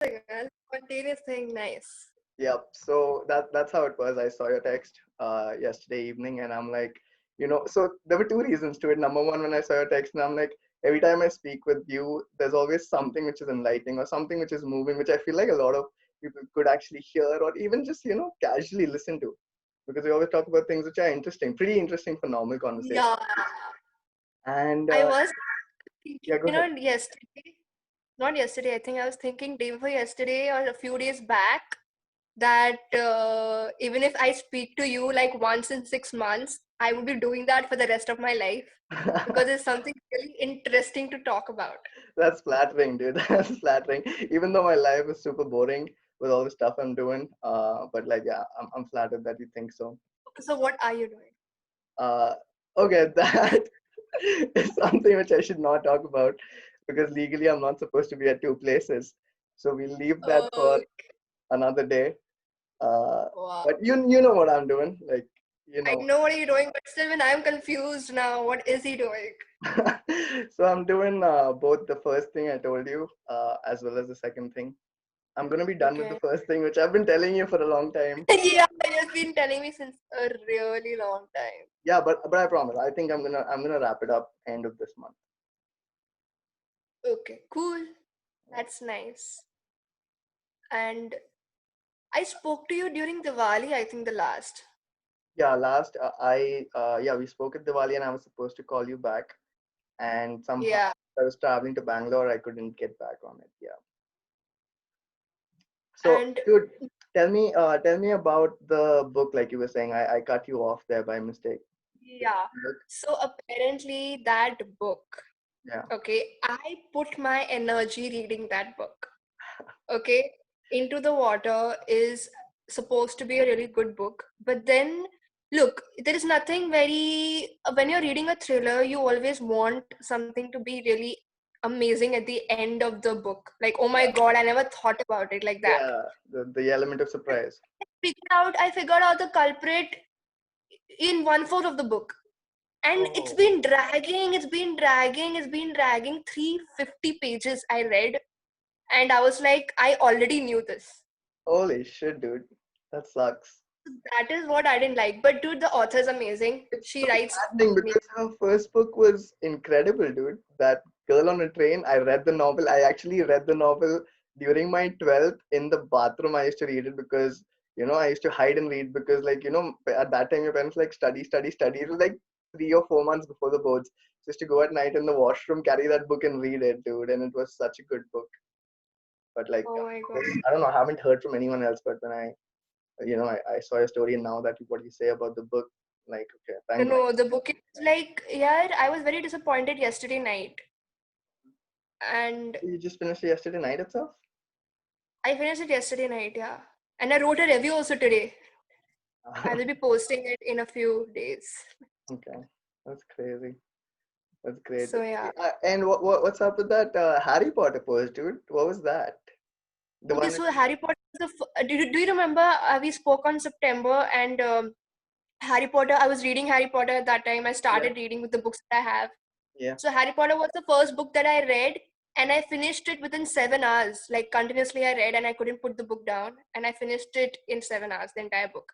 Spontaneous thing, nice. Yep. So that's how it was. I saw your text yesterday evening, and I'm like, so there were two reasons to it. Number one, when I saw your text, and I'm like, every time I speak with you, there's always something which is enlightening or something which is moving, which I feel like a lot of people could actually hear or even just casually listen to, because we always talk about things which are interesting, pretty interesting for normal conversation. Yeah, And I was thinking, yeah, go ahead. yesterday, not yesterday, I think I was thinking day before yesterday or a few days back that even if I speak to you like once in 6 months, I would be doing that for the rest of my life because it's something really interesting to talk about. That's flattering, dude. That's flattering. Even though my life is super boring with all the stuff I'm doing, but like, yeah, I'm flattered that you think so. So, what are you doing? Uh, okay, that is something which I should not talk about because legally I'm not supposed to be at two places. So we'll leave that Oh, for another day. Uh, wow. but you know what I'm doing, like you I know. know what you're doing, but still, when I'm confused now, what is he doing? So I'm doing both the first thing I told you, as well as the second thing. I'm gonna be done with the Okay. first thing, which I've been telling you for a long time. Yeah, you've been telling me since a really long time. Yeah, but I promise. I think I'm gonna wrap it up end of this month. Okay, cool. That's nice. And I spoke to you during Diwali, I think the last. Yeah, last yeah, we spoke at Diwali and I was supposed to call you back, and somehow Yeah. I was traveling to Bangalore. I couldn't get back on it. Yeah. So, And dude, tell me about the book. Like you were saying, I cut you off there by mistake. yeah, so apparently that book, Yeah. okay, I put my energy reading that book. Okay, Into the Water is supposed to be a really good book, but then look, there is nothing very when you're reading a thriller, you always want something to be really amazing at the end of the book. Like, oh my god, I never thought about it like that. Yeah, the element of surprise. I figured out the culprit in one-fourth of the book. And it's Oh, been dragging, it's been dragging 350 pages I read. And I was like, I already knew this. holy shit, dude, that sucks. That is what I didn't like. But dude, the author is amazing. It's She so writes maddening amazing. because her first book was incredible, dude. That Girl on a Train. I read the novel. I actually read the novel during my 12th in the bathroom. I used to read it because, I used to hide and read because, like, at that time, your parents like study, study, study. It was like 3 or 4 months before the boards. Just to go at night in the washroom, carry that book and read it, dude. And it was such a good book. But, like, Oh my god. I don't know. I haven't heard from anyone else. But when I saw your story and now that what you say about the book, like, okay, No, thank God. no, the book is like, yeah, I was very disappointed yesterday night. And You just finished it yesterday night itself? I finished it yesterday night, yeah. And I wrote a review also today. I will be posting it in a few days. Okay, that's crazy. That's great. So yeah. And what's up with that Harry Potter post, dude? What was that? The Okay, one which so Harry Potter, do you remember we spoke on September and Harry Potter, I was reading Harry Potter at that time. I yeah, started reading with the books that I have. yeah, So Harry Potter was the first book that I read and I finished it within 7 hours. Like continuously I read and I couldn't put the book down and I finished it in 7 hours, the entire book.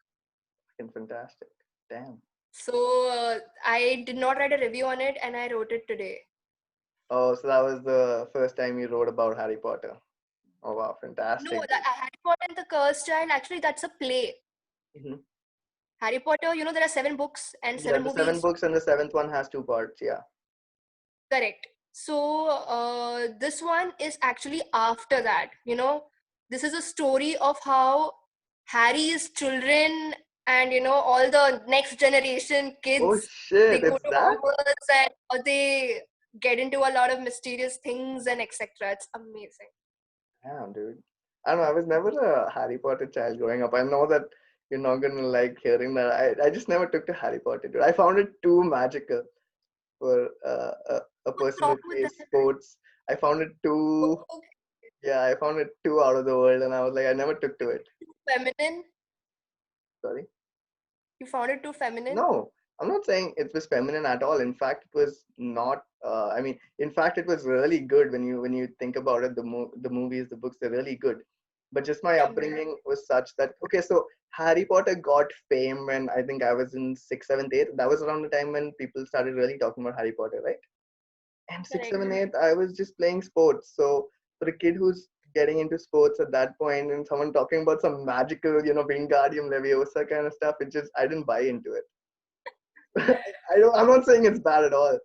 fucking fantastic. Damn. So I did not write a review on it and I wrote it today. Oh, so that was the first time you wrote about Harry Potter. Oh wow, No, fantastic, the dude. Harry Potter and the Cursed Child, actually that's a play. Hmm. Harry Potter, there are 7 books and Yeah, seven the seven movies. books and the seventh one has two parts. Yeah. Correct. So this one is actually after that. This is a story of how Harry's children and all the next generation Oh kids, they shit, go it's to that? Hogwarts and they get into a lot of mysterious things and etc. It's amazing. Damn, dude. I don't know. I was never a Harry Potter child growing up. I know that you're not gonna like hearing that. I just never took to Harry Potter, dude. I found it too magical for a What's person wrong who with that? plays sports. I found it too, Oh, okay. yeah, I found it too out of the world, and I was like, I never took to it. Too feminine. Sorry. You found it too feminine. No, I'm not saying it was feminine at all. In fact, it was not. I mean, in fact, it was really good when you think about it. The movies, the books, they're really good. But just my Yeah, upbringing was such that okay. So Harry Potter got fame when I think I was in sixth, seventh, eighth. That was around the time when people started really talking about Harry Potter, right? And six, correct. seven, eighth, I was just playing sports. So for a kid who's getting into sports at that point, and someone talking about some magical, Wingardium Leviosa kind of stuff, it just I didn't buy into it. I don't. I'm not saying it's bad at all.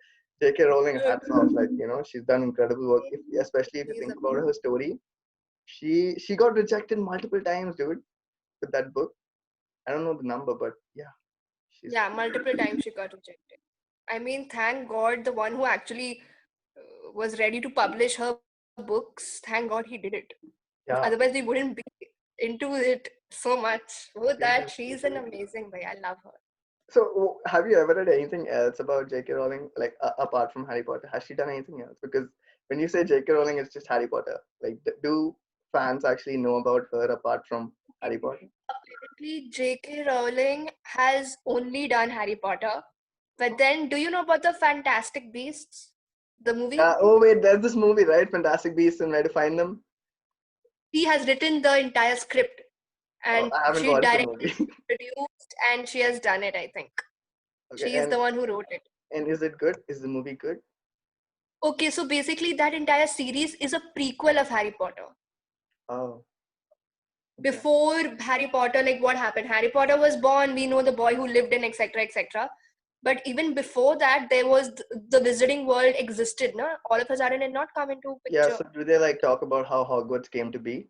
J.K. Rowling, hats off. Like she's done incredible work. Especially if you She's think about her story, she got rejected multiple times, dude, with that book. I don't know the number, but yeah, she's Yeah, multiple times she got rejected. I mean, thank God the one who actually was ready to publish her books, thank God he did it. yeah. Otherwise, we wouldn't be into it so much. Oh, that Seriously. she's an amazing boy. I love her. So, have you ever read anything else about J.K. Rowling, like apart from Harry Potter? Has she done anything else? Because when you say J.K. Rowling, it's just Harry Potter. Like, do fans actually know about her apart from Harry Potter? Apparently, J.K. Rowling has only done Harry Potter. But then, do you know about the Fantastic Beasts? The movie? Oh wait, there's this movie, right? Fantastic Beasts and Where to Find Them. She has written the entire script Oh, and I haven't she watched the directed, movie. produced, and she has done it, I think. Okay, She is the one who wrote it. and is it good? Is the movie good? Okay, so basically, that entire series is a prequel of Harry Potter. Oh, okay. Before Harry Potter, like what happened? Harry Potter was born, we know the boy who lived in, etc., etc. But even before that, there was the wizarding world existed, no? All of a sudden, it not come into Yeah. picture. So do they like talk about how Hogwarts came to be?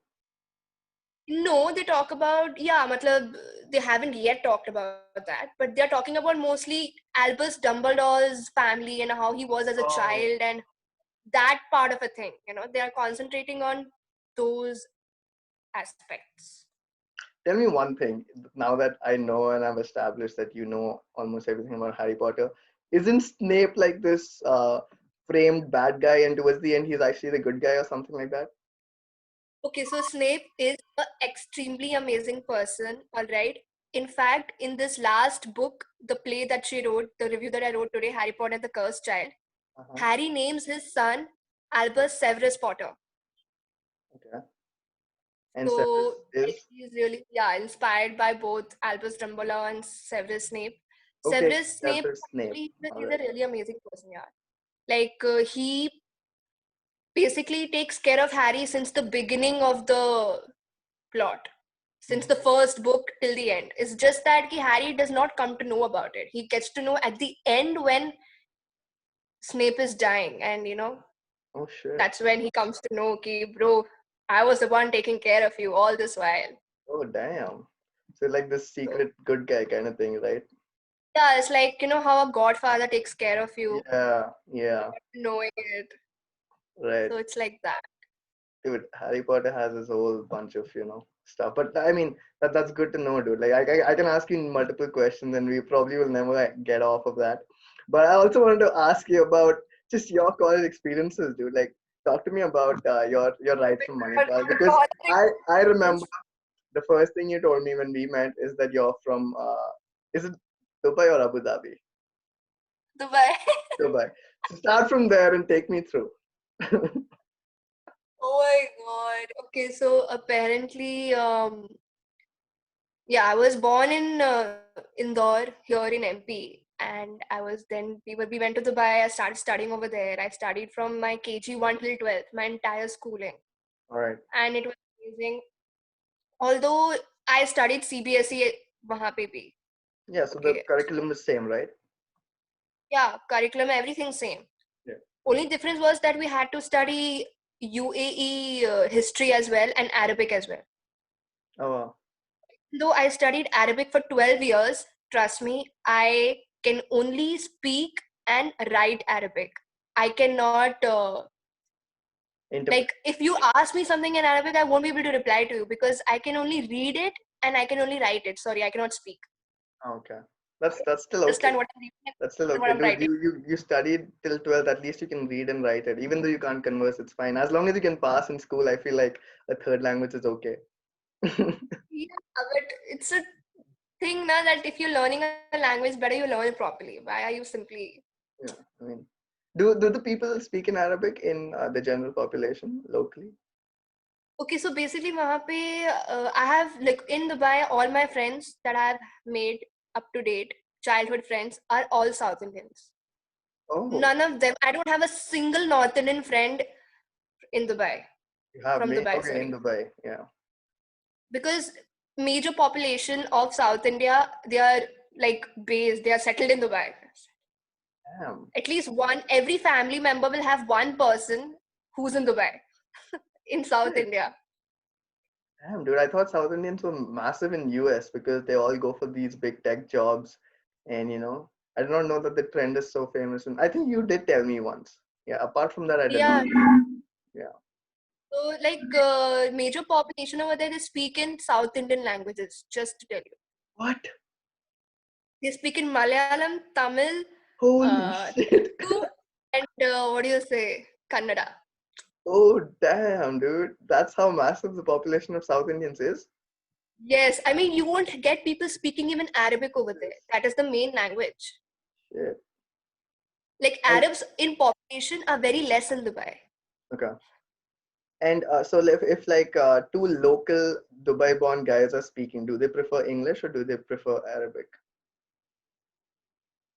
No, they talk about, yeah, matlab, they haven't yet talked about that, but they're talking about mostly Albus Dumbledore's family and how he was as a Oh. child and that part of a thing. They are concentrating on those aspects. Tell me one thing. Now that I know and I've established that you know almost everything about Harry Potter, isn't Snape like this framed bad guy, and towards the end he's actually the good guy or something like that? Okay, so Snape is an extremely amazing person, all right? In fact, in this last book, the play that she wrote, the review that I wrote today, Harry Potter and the Cursed Child, Uh-huh. Harry names his son Albus Severus Potter. Okay. And So Severus is he's really, yeah, inspired by both Albus Dumbledore and Severus Snape. okay. Severus Snape, Severus Snape. actually, All he's right. a really amazing person, yeah. Like, he basically takes care of Harry since the beginning of the plot, since the Mhm. first book till the end. It's just that Harry does not come to know about it. He gets to know at the end when Snape is dying, and Oh shit. that's when he comes to know, okay, bro, I was the one taking care of you all this while. Oh damn. So like this So secret good guy kind of thing, right? yeah, it's like how a godfather takes care of you Yeah. Yeah. without knowing it. Right. So it's like that. Dude, Harry Potter has this whole bunch of stuff. But I mean that's good to know, dude. Like I can ask you multiple questions, and we probably will never get off of that. But I also wanted to ask you about just your college experiences, dude. Like talk to me about your ride from Manipal, because I remember the first thing you told me when we met is that you're from is it Dubai or Abu Dhabi? Dubai. Dubai. So start from there and take me through. Oh my god. Okay, so apparently, yeah, I was born in Indore here in MP, and I was then we went to Dubai. I started studying over there. I studied from my KG 1 till 12th, my entire schooling, All right. and it was amazing. Although I studied CBSE wahan pe bhi. Yeah, so the Okay, curriculum is same, right? yeah, curriculum, everything same. Yeah. Only difference was that we had to study UAE history as well and Arabic as well. Oh wow. Though I studied Arabic for 12 years, trust me, I can only speak and write Arabic. I cannot, Interpret. like, if you ask me something in Arabic, I won't be able to reply to you because I can only read it and I can only write it. Sorry, I cannot speak. Oh, okay. That's still okay. Understand what I'm reading That's still and what okay, I'm dude. writing. You studied till 12th. At least you can read and write it. Even though you can't converse, it's fine. As long as you can pass in school, I feel like a third language is okay. Yeah, but think now that if you're learning a language, better you learn it properly. Why are you simply Yeah, I mean, do the people speak in Arabic in the general population locally? okay? So basically, वहाँ पे I have like in Dubai, all my friends that I've made up to date, childhood friends, are all South Indians. Oh, None of them. I don't have a single North Indian friend in Dubai, you have from me. Dubai, Okay, in sorry. Dubai. Yeah. Because major population of South India, they are like based, they are settled in Dubai. Damn. At least one, every family member will have one person who's in Dubai, in South Shit. India. Damn, dude. I thought South Indians were massive in US because they all go for these big tech jobs, and I did not know that the trend is so famous. And I think you did tell me once. Yeah. Apart from that, I didn't Yeah. know. Yeah. So like major population over there, they speak in South Indian languages, just to tell you. What? They speak in Malayalam, Tamil, Holy shit. Telugu, and what do you say? Kannada. Oh, damn, dude. That's how massive the population of South Indians is. Yes, I mean, you won't get people speaking even Arabic over there. Yes. That is the main language. Shit. Like And Arabs in population are very less in Dubai. okay. And so if like two local Dubai-born guys are speaking, do they prefer English or do they prefer Arabic?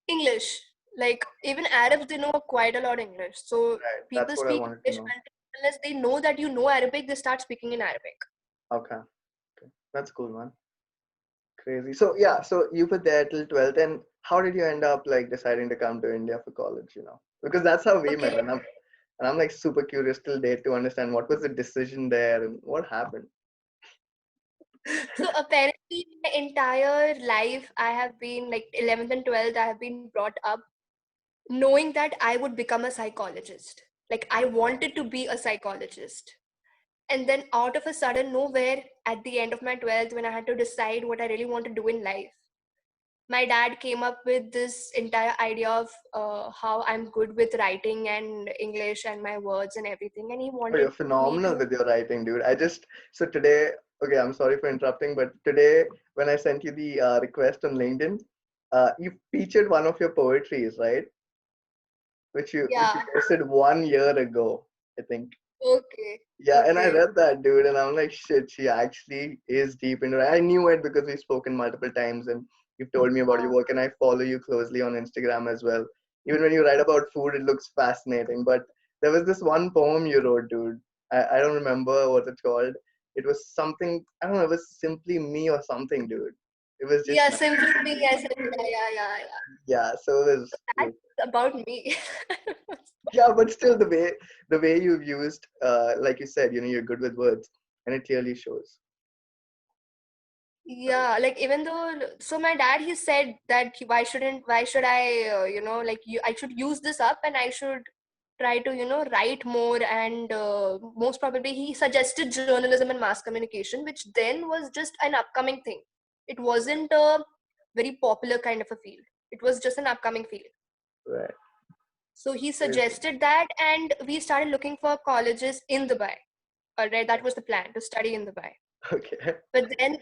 English, like even Arabs, they know quite a lot English. So Right. people That's what I speak wanted to English know. unless they know that you know Arabic, they start speaking in Arabic. Okay. Okay. That's cool, man. Crazy. So yeah, so you were there till 12th, and how did you end up like deciding to come to India for college, Because that's how we met, Okay, and I'm like super curious till date to understand what was the decision there and what happened. so apparently my entire life I have been like 11th and 12th, I have been brought up knowing that I would become a psychologist. Like I wanted to be a psychologist. And then out of a sudden, nowhere at the end of my 12th, when I had to decide what I really want to do in life, my dad came up with this entire idea of how I'm good with writing and English and my words and everything. And he Oh, you're wanted me phenomenal to, with your writing, dude. So today, okay, I'm sorry for interrupting, but today when I sent you the request on LinkedIn, you featured one of your poetries, right? Which you yeah, posted 1 year ago, I think. okay, Yeah, and I okay. read that, dude, and I'm like, shit, she actually is deep into it. I knew it because we've spoken multiple times and you've told me about your Uh, work, and I follow you closely on Instagram as well. Even when you write about food, it looks fascinating. But there was this one poem you wrote, dude. I don't remember what it's called. It was something, I don't know, it was simply me or something, dude. It was just yeah, nice. simply me, I said, yeah. Yeah, so it was That's about me. yeah, but still the way you've used like you said, you're good with words and it clearly shows. So Yeah, like even though, so my dad, he said that why should I, like I should use this up and I should try to, write more. And most probably he suggested journalism and mass communication, which then was just an upcoming thing. It wasn't a very popular kind of a field. It was just an upcoming field. right. So he Crazy. suggested that, and we started looking for colleges in Dubai. All right, that was the plan, to study in Dubai. Okay. But then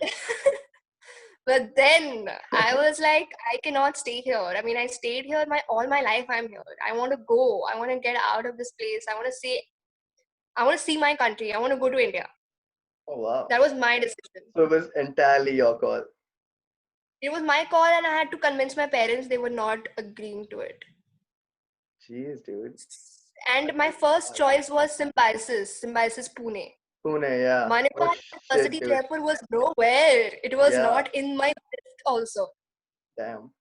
But then I was like, I cannot stay here. I mean, I stayed here all my life. I'm here. I want to go. I want to get out of this place. I want to see my country. I want to go to India. Oh wow. That was my decision. So it was entirely your call. It was my call, and I had to convince my parents. They were not agreeing to it. Jeez, dude. And That's my just first hard. choice was Symbiosis Pune. Pune, yeah. Oh Manipal shit, University dude. Jaipur was nowhere. It was Yeah. not in my list also. Damn.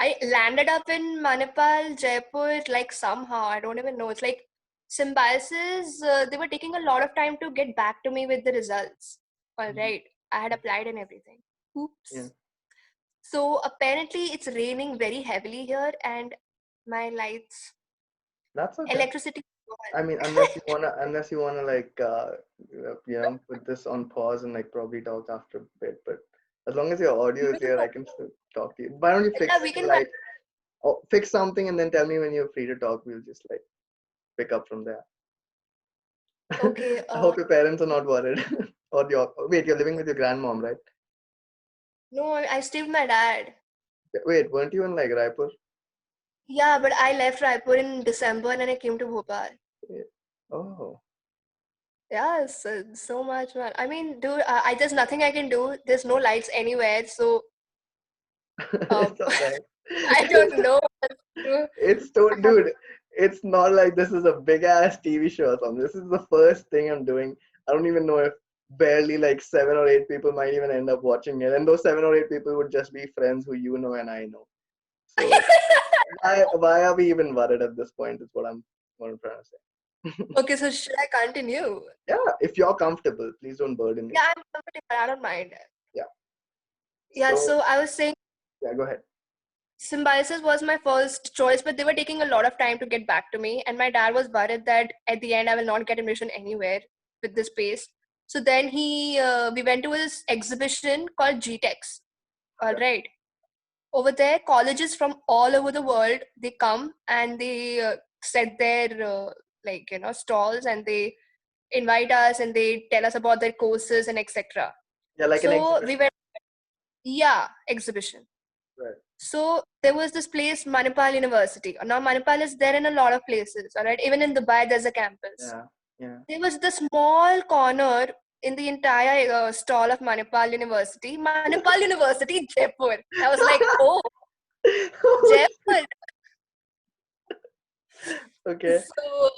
I landed up in Manipal, Jaipur, like somehow. I don't even know. It's like Symbiosis, they were taking a lot of time to get back to me with the results. All Mhm. right. I had applied and everything. Yeah. Oops. So apparently it's raining very heavily here and my lights, That's okay. electricity is I mean, gone. unless you wanna like put this on pause and like probably talk after a bit, but as long as your audio is here, I can still talk to you. Why don't you Yeah, fix we the can. light or fix something and then tell me when you're free to talk? We'll just like pick up from there. Okay. I hope your parents are not worried. Or wait, you're living with your grandmom, right? No, I stayed with my dad. Wait, weren't you in like Raipur? Yeah, but I left Raipur in December and then I came to Bhopal. Yeah. Oh, Yeah, so much fun. I mean, dude, there's nothing I can do. There's no lights anywhere, so it's um, alright. I don't know what to do. It's so, I have dude. It's not like this is a big ass TV show or something. This is the first thing I'm doing. I don't even know if barely like 7 or 8 people might even end up watching it, and those 7 or 8 people would just be friends who you know and I know. So why are we even worried at this point? Is what I'm trying to say. Okay, so should I continue? Yeah, if you're comfortable, please don't burden me. Yeah, I'm comfortable. I don't mind. Yeah. Yeah, So so I was saying yeah, go ahead. Symbiosis was my first choice, but they were taking a lot of time to get back to me. And my dad was worried that at the end I will not get admission anywhere with this pace. So then we went to this exhibition called GTEx. All Okay. right. Over there, colleges from all over the world, they come and they set their stalls, and they invite us and they tell us about their courses and etc. Yeah, like an So we exhibition. went, yeah, exhibition. Right. So there was this place, Manipal University. Now Manipal is there in a lot of places, all right? Even in Dubai, there's a campus. Yeah. Yeah. There was the small corner in the entire stall of Manipal University. Manipal University, Jaipur. I was like, oh, Jaipur. Okay. So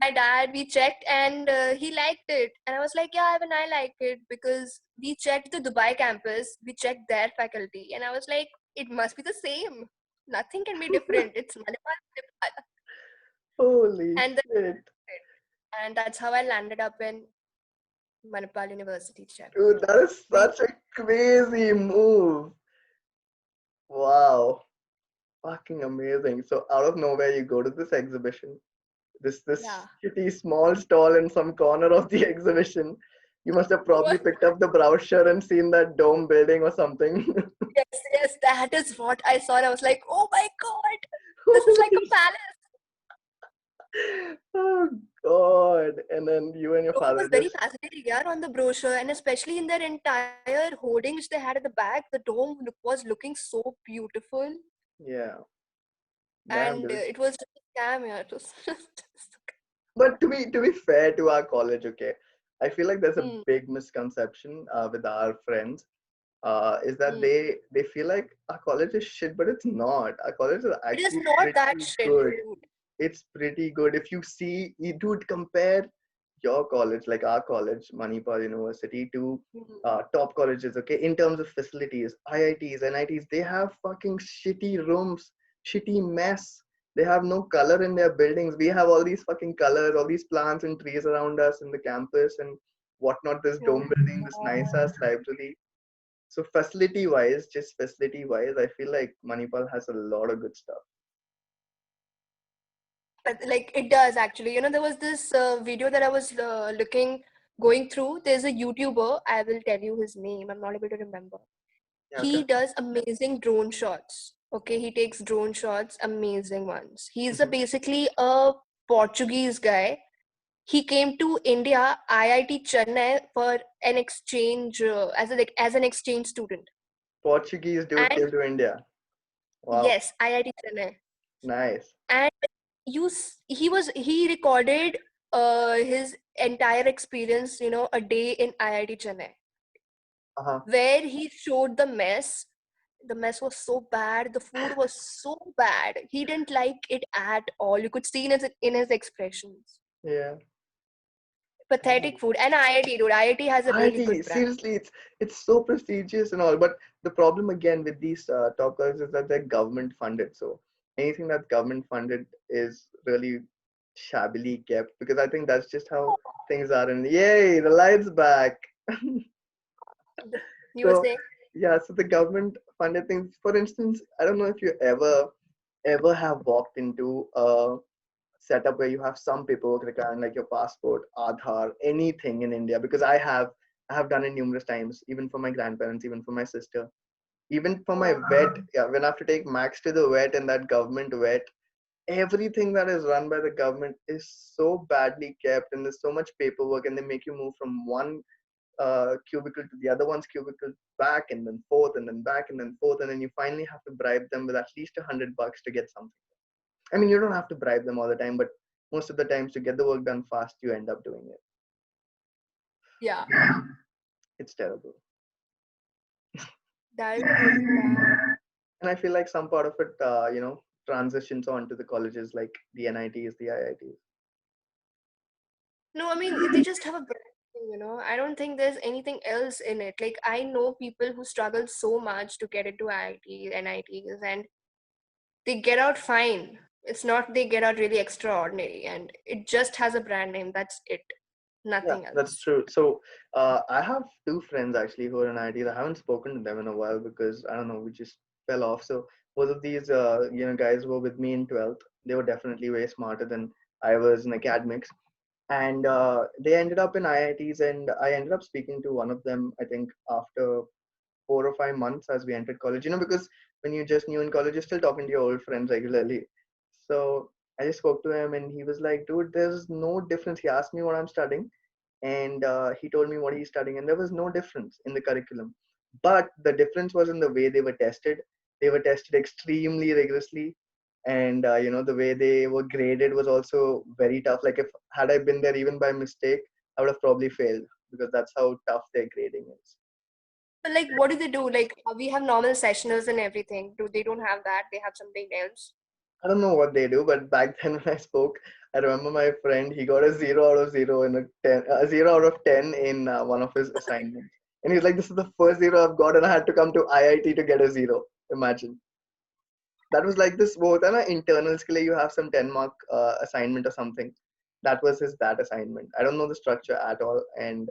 my dad, we checked and he liked it. And I was like, yeah, even I like it, because we checked the Dubai campus, we checked their faculty. And I was like, it must be the same. Nothing can be different. It's Manipal, Manipal. Holy And, shit. and that's how I landed up in Manipal University, Dude, Jaipur. that is We, such a crazy move. Wow. Fucking amazing. So out of nowhere you go to this exhibition, this yeah. shitty small stall in some corner of the exhibition. You must have probably picked up the brochure and seen that dome building or something. Yes, yes, that is what I saw. And I was like, oh my God, this is like Holy a palace. oh God. And then you and your Dome father was very just fascinating, yeah, on the brochure, and especially in their entire hoarding which they had at the back. The dome was looking so beautiful, yeah. Damn and dude. it was just a scam, yeah. It was just, But to be fair to our college, okay, I feel like there's a hmm, big misconception with our friends. Is that hmm. they feel like our college is shit, but it's not. Our college is It is actually not that pretty shit, good. dude. It's pretty good. If you see, you dude, compare your college, like our college, Manipal University, to Hmm. top colleges, okay, in terms of facilities, IITs, NITs, they have fucking shitty rooms, shitty mess. They have no color in their buildings. We have all these fucking colors, all these plants and trees around us in the campus and whatnot. This Oh dome building, my this nice God. ass library. So facility wise, just facility wise, I feel like Manipal has a lot of good stuff. But like it does actually. There was this video that I was going through. There's a YouTuber. I will tell you his name. I'm not able to remember. Yeah, okay. He does amazing drone shots. Okay, he takes drone shots, amazing ones. He's Mhm. basically a Portuguese guy. He came to India, IIT Chennai, for an exchange as an exchange student. Portuguese dude And came to India. Wow, yes, IIT Chennai. nice. And he recorded his entire experience, a day in IIT Chennai, Uh-huh. where he showed the mess. The mess was so bad, the food was so bad, he didn't like it at all. You could see in his expressions. Yeah. Pathetic food. And IIT, dude, IIT has a really IIT, good brand. seriously, it's so prestigious and all. But the problem again with these top colleges is that they're government funded. So anything that's government funded is really shabbily kept because I think that's just how things are. And yay, the light's back. You were So saying? yeah, so the government funded things. For instance, I don't know if you ever have walked into a setup where you have some paperwork required like your passport, Aadhaar, anything in India. Because I have done it numerous times, even for my grandparents, even for my sister, even for my Oh, vet. Yeah, when I have to take Max to the vet and that government vet, everything that is run by the government is so badly kept and there's so much paperwork and they make you move from one cubicle to the other one's cubicle, back and then forth and then back and then forth, and then you finally have to bribe them with at least $100 to get something. I mean, you don't have to bribe them all the time, but most of the times to get the work done fast, you end up doing it. Yeah, It's terrible. that is really bad. And I feel like some part of it, transitions on to the colleges like the NITs, the IITs. No, I mean, they just have a brand. I don't think there's anything else in it. Like, I know people who struggle so much to get into IITs, NITs, and they get out fine. It's not they get out really extraordinary, and it just has a brand name. That's it. Yeah, Nothing that's else. true. So I have two friends actually who are in IITs. I haven't spoken to them in a while because I don't know, we just fell off. So both of these, guys were with me in 12th. They were definitely way smarter than I was in academics, and they ended up in IITs. And I ended up speaking to one of them, I think, after 4 or 5 months as we entered college. Because when you're just new in college, you're still talking to your old friends regularly. So I just spoke to him, and he was like, "Dude, there's no difference." He asked me what I'm studying, and he told me what he's studying, and there was no difference in the curriculum. But the difference was in the way they were tested. They were tested extremely rigorously, and the way they were graded was also very tough. Like, if had I been there even by mistake, I would have probably failed because that's how tough their grading is. But like, what do they do? Like, we have normal sessionals and everything. Do they don't have that? They have something else. I don't know what they do, but back then when I spoke, I remember my friend, he got a 0 out of 0 in a 0 out of 10 in one of his assignments. And he's like, "This is the first zero I've got, and I had to come to IIT to get a zero." Imagine. That was like this both an internal skill. You have some 10-mark assignment or something. That was that assignment. I don't know the structure at all. And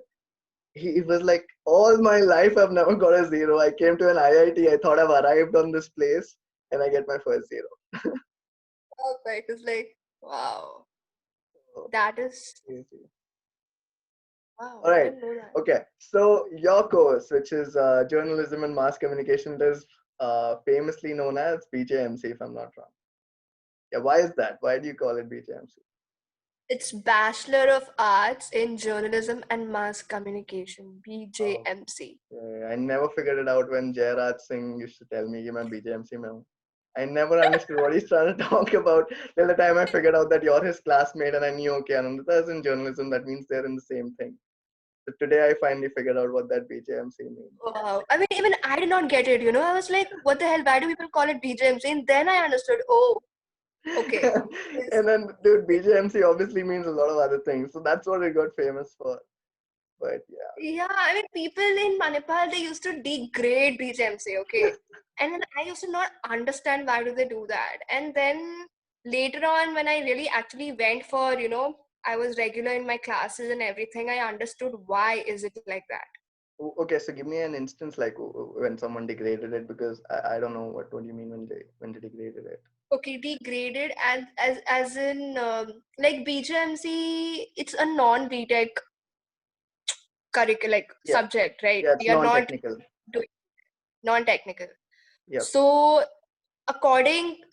he was like, "All my life I've never got a zero. I came to an IIT. I thought I've arrived on this place, and I get my first zero." Perfect. It's like, wow, So, that is crazy. wow. All I right. didn't know that. Okay. So your course, which is journalism and mass communication, it is famously known as BJMC, if I'm not wrong. Yeah. Why is that? Why do you call it BJMC? It's Bachelor of Arts in Journalism and Mass Communication, Oh, BJMC. yeah, I never figured it out when Jairaj Singh used to tell me, "Ye main BJMC mein hu." I never understood what he's trying to talk about till the time I figured out that you're his classmate, and I knew, okay, Anandita is in journalism. That means they're in the same thing. So today I finally figured out what that BJMC means. Wow. I mean, even I did not get it. I was like, what the hell? Why do people call it BJMC? And then I understood, oh, okay. It's, And then, dude, BJMC obviously means a lot of other things. So that's what it got famous for. But yeah. yeah, I mean, people in Manipal, they used to degrade BJMC, okay? And then I used to not understand why do they do that. And then later on, when I really actually went for, I was regular in my classes and everything, I understood why is it like that. Okay, so give me an instance like when someone degraded it, because I don't know what do you mean when they degraded it. Okay, degraded and as in like BGMC, it's a non-BTech curriculum like Yeah, subject, right? yeah, it's We are not non-technical. doing non-technical. Yep. So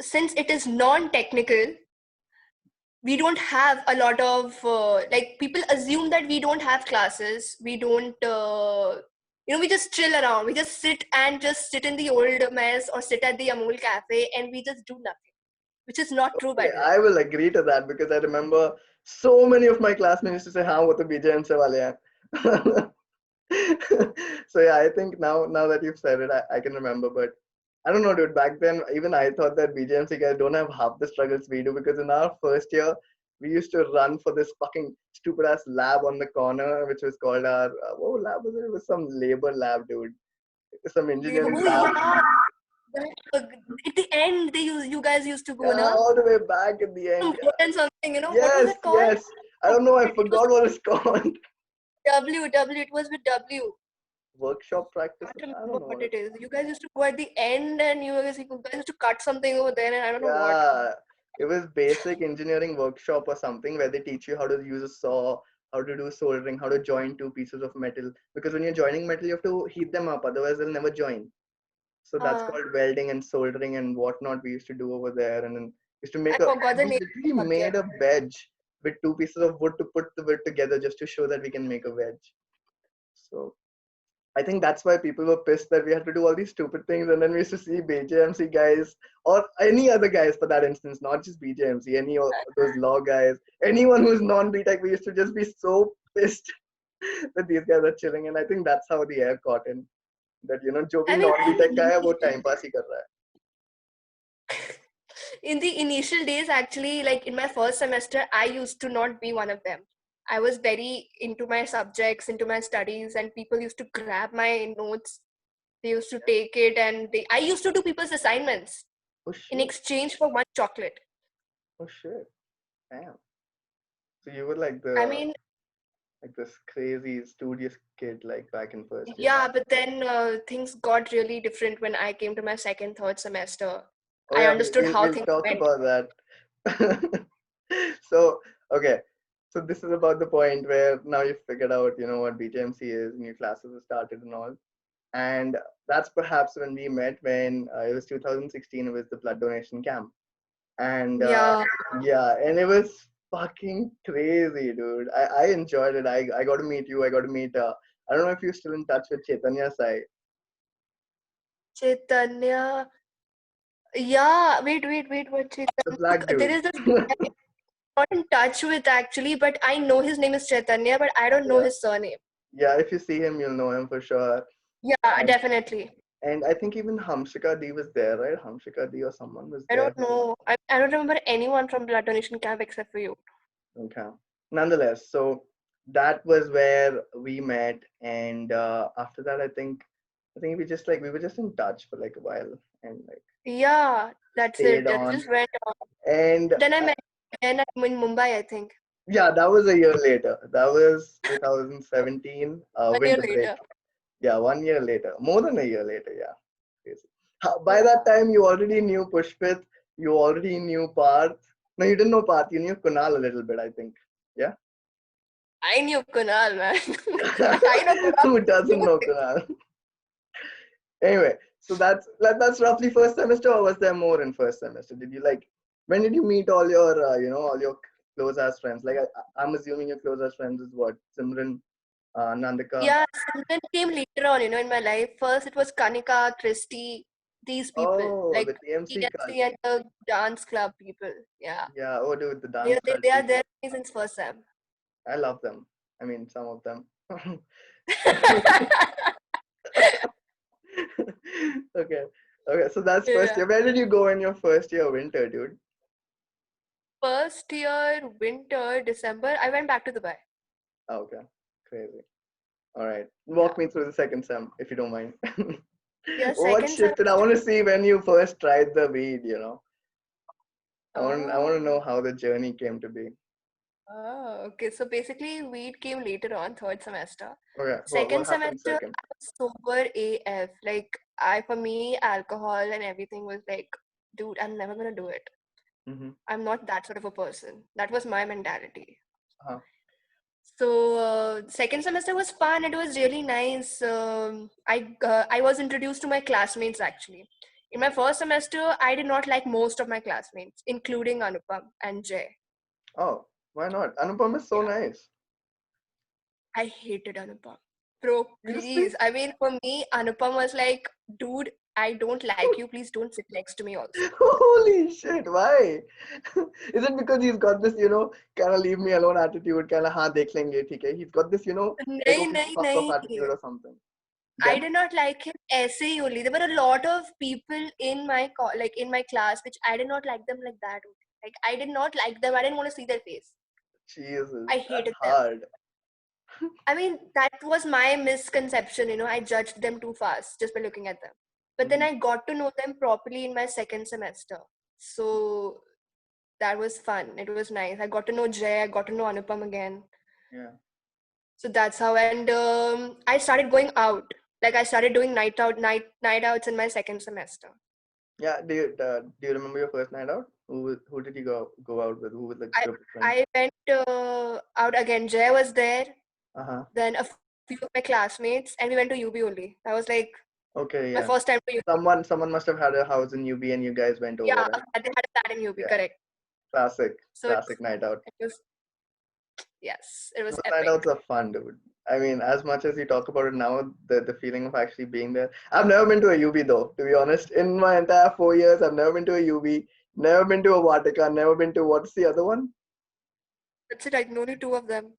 since it is non-technical, we don't have a lot of like people assume that we don't have classes. We don't we just chill around. We just sit in the old mess or sit at the Amul cafe and we just do nothing, which is not true, by Okay, the way. I will agree to that because I remember so many of my classmates used to say, "हाँ वो तो BJMC वाले हैं." So yeah, I think now that you've said it, I can remember. But I don't know, dude. Back then, even I thought that BJMC guys don't have half the struggles we do, because in our first year, we used to run for this fucking stupid ass lab on the corner, which was called our what lab was it? It was some labor lab, dude. Some engineering Oh lab. yeah, that, at the end you guys used to go, Yeah, na? all the way back at the end. Some wood and something. What was Yes, it called? yes. I don't know. I It was forgot what it's called. W. It was with W. Workshop practice. Can't I remember don't know what what it it's. is. You guys used to go at the end, and you guys used to cut something over there, and I don't know what. Yeah, it was basic engineering workshop or something where they teach you how to use a saw, how to do soldering, how to join two pieces of metal. Because when you're joining metal, you have to heat them up, otherwise they'll never join. So that's Uh, called welding and soldering and whatnot we used to do over there. And then used to I make a forgot the we name literally of the made subject. a wedge with two pieces of wood to put the wood together just to show that we can make a wedge. So I think that's why people were pissed that we had to do all these stupid things, and then we used to see BJMC guys or any other guys for that instance, not just BJMC, any of those law guys, anyone who's non-BTech, we used to just be so pissed that these guys are chilling, and I think that's how the air caught in. That जो भी I mean, non-BTech guy है वो time pass ही कर रहा है. in the initial days, actually, like in my first semester, I used to not be one of them. I was very into my subjects, into my studies, and people used to grab my notes. They used to take it, and I used to do people's assignments Oh in shit! exchange for one chocolate. Oh shit! Damn. So you were like I the mean, like this crazy studious kid like back in first year. yeah, but then things got really different when I came to my second, third semester. Oh I yeah, understood how we'll things talk went. about that. So okay, so this is about the point where now you've figured out, what BTMC is, new classes have started and all, and that's perhaps when we met when it was 2016. It was the blood donation camp, and Yeah, yeah, and it was fucking crazy, dude. I enjoyed it. I got to meet you. I got to meet. I don't know if you're still in touch with Chaitanya Sai, Chaitanya. Yeah, wait, what the Chaitanya? black There dude. is this guy I'm not in touch with actually, but I know his name is Chaitanya, but I don't know Yeah, his surname. yeah. If you see him, you'll know him for sure. Yeah, And definitely. and I think even Hamshika D was there, right? Hamshika D or someone was I there. don't know. I don't remember anyone from blood donation camp except for you. Okay. Nonetheless, so that was where we met, and after that, I think we were just in touch for like a while, and like Yeah, that's it. stayed It on. just went on. And Then I met again in Mumbai, I think. yeah, that was a year later. That was 2017, 1 year winter break. later. Yeah, 1 year later, more than a year later. Yeah, crazy. By Yeah. that time, you already knew Pushpit. You already knew Parth. No, you didn't know Parth. You knew Kunal a little bit, I think. Yeah. I knew Kunal, man. I know Kunal. Who doesn't know Kunal? Anyway, so that's roughly first semester, or was there more in first semester? Did you like when did you meet all your all your close ass friends? Like I'm assuming your close ass friends is what Simran, Nandika. Yeah, Simran came later on, in my life. First, it was Kanika, Christy, these people, Oh, like the TMC TMC cult. and the dance club people. Yeah, Yeah. Oh, dude, the they dance they, cult they are people. there since first sem. I love them. I mean, some of them. Okay. Okay. So that's first Yeah. year. Where did you go in your first year winter, dude? First year, winter, December, I went back to Dubai. Oh, okay. Crazy. All right. Yeah. Walk me through the second sem, if you don't mind. Yeah, What second shifted? I semester. want to see when you first tried the weed. I want to know Oh, how the journey came to be. oh, okay. So basically, weed came later on, third semester. Okay. What Second happened semester, second? I was sober AF. Like, for me, alcohol and everything was like, dude, I'm never gonna do it. Mm-hmm. I'm not that sort of a person. That was my mentality. Uh-huh. So second semester was fun. It was really nice. I was introduced to my classmates actually. In my first semester, I did not like most of my classmates, including Anupam and Jay. Oh, why not? Anupam is so Yeah, nice. I hated Anupam. Bro, Seriously? please. I mean, for me, Anupam was like, dude, I don't like you. Please don't sit next to me also. Holy shit! Why? Is it because he's got this, kind of leave me alone attitude, kind of हाँ देख लेंगे, ठीक है? He's got this, like नहीं okay, नहीं fuck off नहीं. attitude or something. I Then? did not like him ऐसे ही only. There were a lot of people in my like in my class which I did not like them like that only. Like I did not like them. I didn't want to see their face. Jesus, I that's hated them. hard. I mean, that was my misconception. I judged them too fast just by looking at them. But then Mhm. I got to know them properly in my second semester. So that was fun. It was nice. I got to know Jay. I got to know Anupam again. Yeah. So that's how. And I started going out. Like I started doing night outs in my second semester. Yeah. Do you remember your first night out? Who did you go out with? Who was the I group of friends? I went out again. Jay was there. Uh-huh. Then a few of my classmates, and we went to UB only. That was like Okay, my yeah. first time to UB. Someone must have had a house in UB and you guys went over, Yeah, right? they had a flat in UB. Yeah. Correct. Classic. So Classic night out. it was yes, it was Those night epic. outs are fun, dude. I mean, as much as you talk about it now, the feeling of actually being there. I've never been to a UB though, to be honest. In my entire 4 years, I've never been to a UB, never been to a Vatica, never been to what's the other one? That's it. I can only two of them.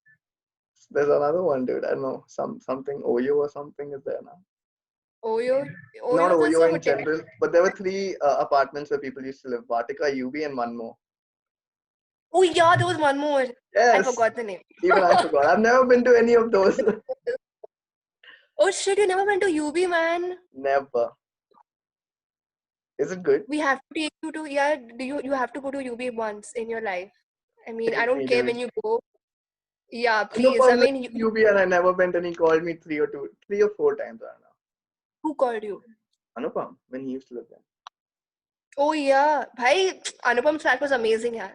There's another one, dude. I don't know, something Oyo or something is there now. Oyo, Not Oyo, there's Oyo a in hotel. general, but there were three apartments where people used to live: Vatica, UB, and one more. Oh yeah, there was one more. I Yes, forgot the name. even I forgot. I've never been to any of those. Oh shit, you never went to UB, man. Never. Is it good? We have to take you to, yeah, you have to go to UB once in your life. I mean, I Take don't me, care when dude. you go. Yeah, please. I Anupam mean, lived in UB and I never went, and he called me 3 or 4 times. I don't know. who called you? Anupam, when he used to live there. Oh yeah, bhai, Anupam's flat was amazing, yeah.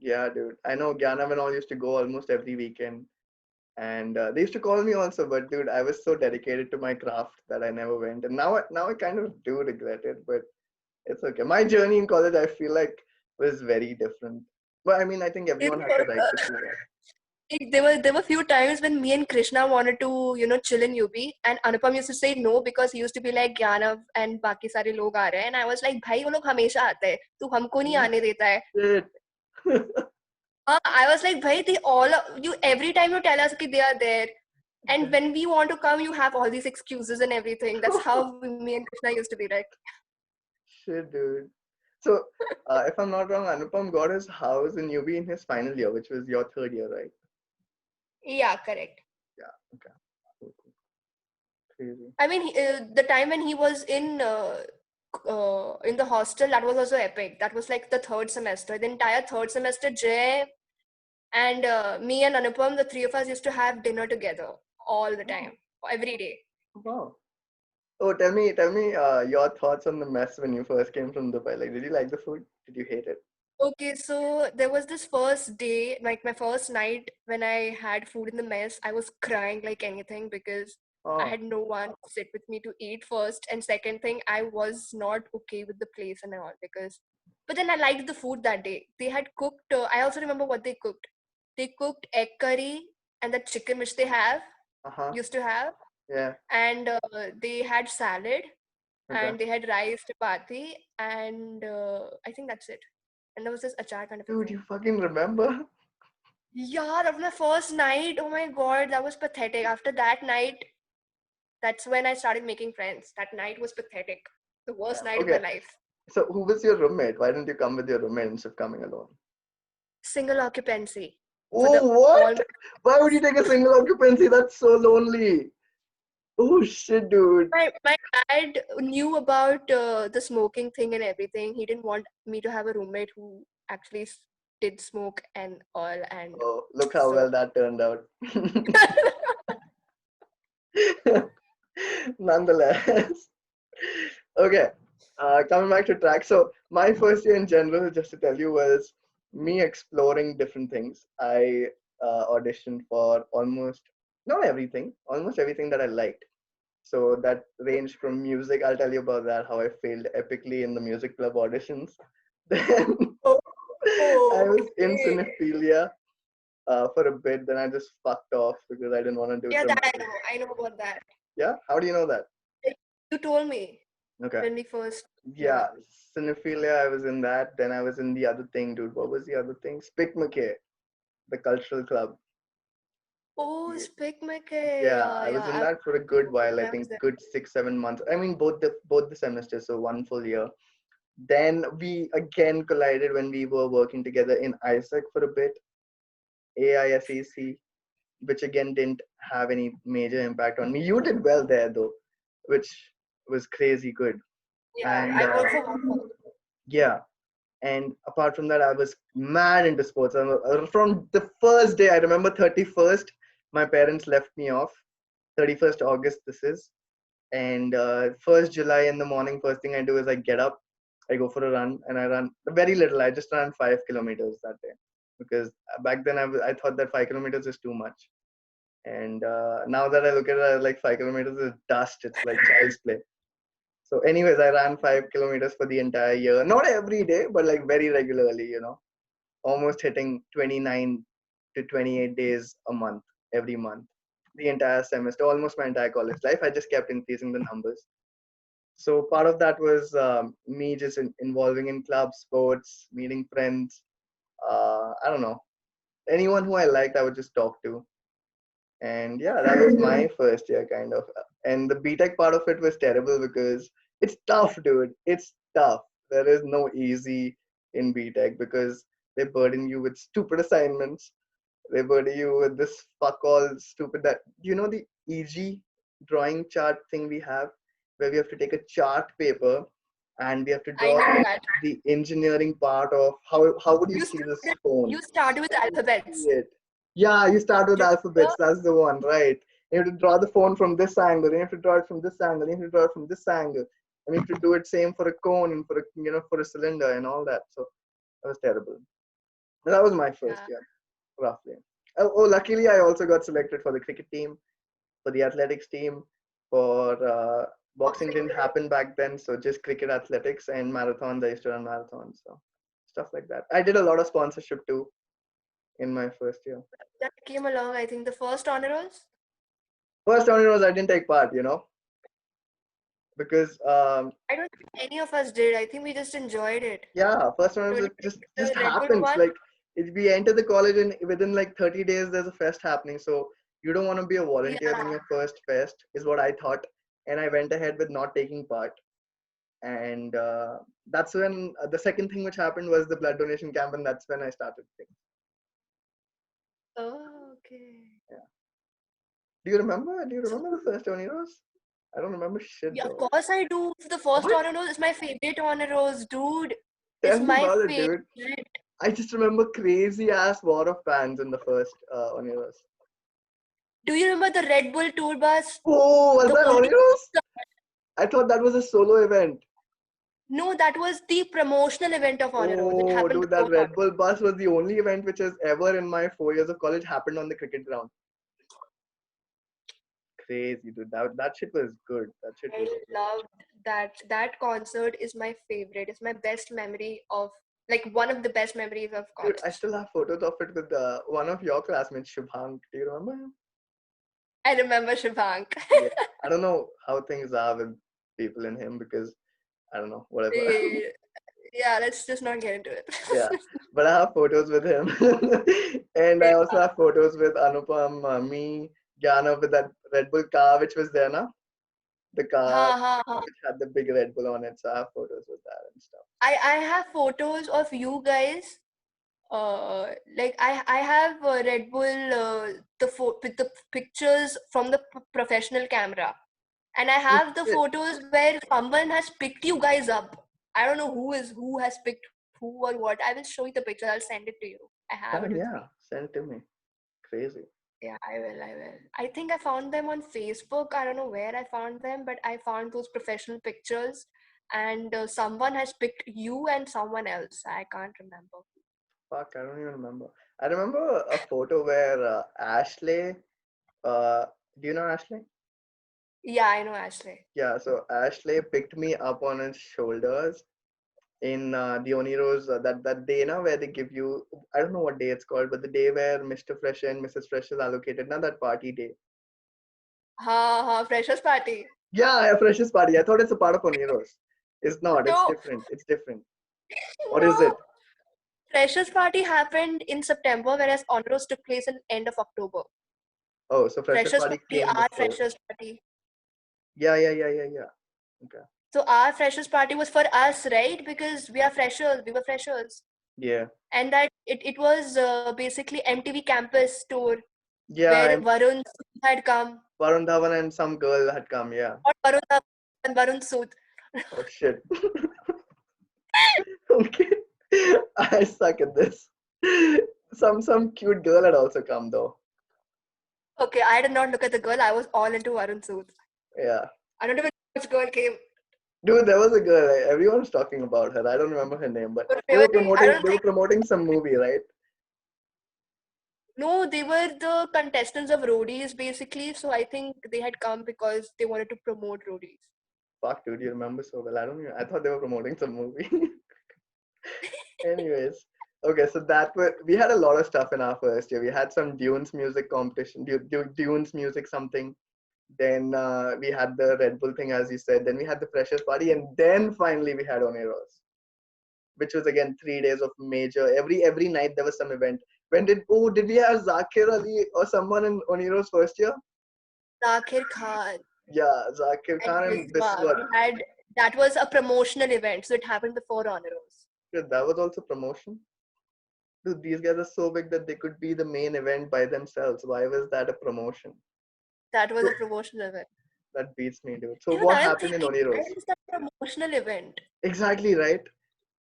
Yeah, dude. I know Gyanav and all used to go almost every weekend. And they used to call me also, but dude, I was so dedicated to my craft that I never went. And now I kind of do regret it, but it's okay. My journey in college, I feel like, was very different. But I mean, I think You everyone has know, the right to feel that. there were few times when me and Krishna wanted to chill in UB, and Anupam used to say no because he used to be like Gyanav and बाकी सारे लोग आ रहे हैं, and I was like भाई वो लोग हमेशा आते हैं, तू हमको नहीं Oh, आने देता है. shit. I was like भाई they all you every time you tell us कि they are there, and when we want to come you have all these excuses and everything. That's how me and Krishna used to be like. Shit, dude. So, if I'm not wrong, Anupam got his house in UB in his final year, which was your third year, right? Yeah, correct. Yeah. Okay. Cool, cool. Crazy. I mean, the time when he was in the hostel, that was also epic. That was like the third semester. The entire third semester, Jay and me and Anupam, the three of us used to have dinner together all the Oh, time, every day. wow. Oh, tell me, your thoughts on the mess when you first came from Dubai. Like, did you like the food? Did you hate it? Okay, so there was this first day, like my first night when I had food in the mess, I was crying like anything because I Oh, had no one to sit with me to eat first. And second thing, I was not okay with the place and all because, but then I liked the food that day. They had cooked, I also remember what they cooked. They cooked egg curry and the chicken which they have, uh-huh. used to have, Yeah. and they had salad Okay. and they had rice, chapati, and I think that's it. And there was this achar kind of a Dude, thing. you fucking remember? Yeah, that was my first night. Oh my god, that was pathetic. After that night, that's when I started making friends. That night was pathetic. The worst Damn. night of my Okay. life. So, who was your roommate? Why didn't you come with your roommate instead of coming alone? Single occupancy for the Oh, all what? my Why would you take a single occupancy? That's so lonely. Oh shit, dude. my dad knew about the smoking thing and everything. He didn't want me to have a roommate who actually did smoke and all, and Oh, look how so well that turned out. Nonetheless. Okay. Coming back to track. So my first year in general, just to tell you, was me exploring different things. I auditioned for almost everything that I liked. So that ranged from music. I'll tell you about that, how I failed epically in the music club auditions. Then I oh, was in okay. cinephilia for a bit. Then I just fucked off because I didn't want to do Yeah, that dramatic. I know about that. Yeah? How do you know that? You told me Okay. when we first, Yeah, yeah. cinephilia, I was in that. Then I was in the other thing, dude. What was the other thing? Spick McKay, the cultural club. Oh, Ye- Speak McKay. Yeah, Yeah, I was yeah. in I that for a good remember while. I when I was think there. good 6, 7 months. I mean, both the semesters, so one full year. Then we again collided when we were working together in ISEC for a bit, AISEC, which again didn't have any major impact on me. You did well there though, which was crazy good. Yeah, And I work for one. yeah, and apart from that, I was mad into sports. From the first day, I remember 31st, my parents left me off. 31st August, this is. And 1st July in the morning, first thing I do is I get up, I go for a run, and I run very little. I just ran 5 kilometers that day because back then I thought that 5 kilometers is too much. And now that I look at it, like 5 kilometers is dust. It's like child's play. So, anyways, I ran 5 kilometers for the entire year. Not every day, but like very regularly, almost hitting 29 to 28 days a month, every month. the entire semester, almost my entire college life. I just kept increasing the numbers. So part of that was me just involving in clubs, sports, meeting friends. I don't know, anyone who I liked, I would just talk to. And yeah, that was my first year kind of. And the BTech part of it was terrible because it's tough, dude. It's tough. There is no easy in BTech because they burden you with stupid assignments. They burden you with this fuck all stupid that the EG drawing chart thing we have where we have to take a chart paper and we have to I draw know that. the engineering part of how would you You see this started, phone? you started with How would you see alphabets. it? Yeah, you start with Do you alphabets. remember? That's the one, right? You have to draw the phone from this angle. You have to draw it from this angle. You have to draw it from this angle. And you have to do it same for a cone and for a for a cylinder and all that. So that was terrible. But that was my first Yeah. year, roughly. Oh, luckily I also got selected for the cricket team, for the athletics team, for boxing Boxing. didn't happen back then, so just cricket, athletics, and marathons. I used to run marathons, so stuff like that. I did a lot of sponsorship too in my first year. That came along, I think, the first honor rolls. First round was I didn't take part, because I don't think any of us did. I think we just enjoyed it. yeah, first round Don't was you think just the Red Bull happens. one? Like we enter the college and within like 30 days there's a fest happening. So you don't want to be a volunteer in Yeah. your first fest, is what I thought, and I went ahead with not taking part. And that's when the second thing which happened was the blood donation camp, and that's when I started things. Oh, okay. Yeah. Do you remember the first one heroes? I don't remember shit Yeah, of though. course I do. The first What? honor roll is my favorite honor rolls, dude. It's Tell me my about it, favorite. dude. I just remember crazy ass war of fans in the first one heroes. Do you remember the Red Bull tour bus? Oh, was The that one on with heroes? I thought that was a solo event. no, that was the promotional event of honor rolls. It Oh, happened dude, that before honor Red Bull bus was the only event which has ever in my 4 years of college happened on the cricket ground. Crazy, dude. That shit was good. That shit rolls. was I good. loved that. That concert is my favorite. It's my best memory of like one of the best memories of Dude, I college. still have photos of it with one of your classmates, Shubhang. Do you remember him? I remember Shivank. Yeah. I don't know how things are with people in him because I don't know, whatever. Eh, yeah, let's just not get into it. Yeah. But I have photos with him. And I also have photos with Anupam, me, Jana with that Red Bull car which was there now. The car Ha ha ha. which had the big Red Bull on it. So I have photos with that and stuff. I have photos of you guys. Like I have Red Bull with the pictures from the professional camera, and I Oh have the shit. photos where someone has picked you guys up. I don't know who has picked who or what. I will show you the picture. I'll send it to you. I have it Damn, with yeah. me. Send it to me. Crazy. Yeah, I will. I will. I think I found them on Facebook. I don't know where I found them, but I found those professional pictures, and someone has picked you and someone else. I can't remember. Fuck, I don't even remember. I remember a photo where Ashley, uh, do you know Ashley? Yeah, I know Ashley. Yeah, so Ashley picked me up on his shoulders in the Oniros that day now where they give you, I don't know what day it's called, but the day where Mr. Fresh and Mrs. Fresh is allocated, now that party day. Ha ha, freshers party. Yeah, a freshest party. I thought it's a part of Oniros. It's not. It's No, different. It's different. Or is no. it? Freshers party happened in September, whereas honors took place in end of October. Oh, so freshest Freshers party party, came our before. freshers party. Yeah, yeah, yeah, yeah, yeah. Okay. So our freshers party was for us, right? Because we are freshers, we were freshers. Yeah. And that it was basically MTV campus tour Yeah, where and Varun had come. Varun Dhawan and some girl had come. Yeah. Not Varun and Varun Sood. Oh shit. Okay. I suck at this. Some cute girl had also come though. Okay, I did not look at the girl. I was all into Varun Sood. Yeah. I don't even know which girl came. Dude, there was a girl. Everyone was talking about her. I don't remember her name, but But they were really, I promoting. don't They were think. promoting some movie, right? No, they were the contestants of roadies basically. So I think they had come because they wanted to promote roadies. Fuck, dude, you remember so well. I don't. Even, I thought they were promoting some movie. Anyways, Okay, so we had a lot of stuff in our first year. We had some Dunes music competition, Dunes music something. Then we had the Red Bull thing, as you said. Then we had the freshers party, and then finally we had Oneros, which was again 3 days of major. Every night there was some event. Did we have Zakir Ali or someone in Oneros first year? Zakir Khan Yeah, Zakir and Khan and Rizwa. Biswat. We had that was a promotional event, so it happened before honors. Yeah, that was also promotion. Dude, these guys are so big that they could be the main event by themselves. Why was that a promotion? That was So a promotional event. that beats me, dude. So Even what I am happened in thinking, why Oniros? is that a promotional event? Exactly, right?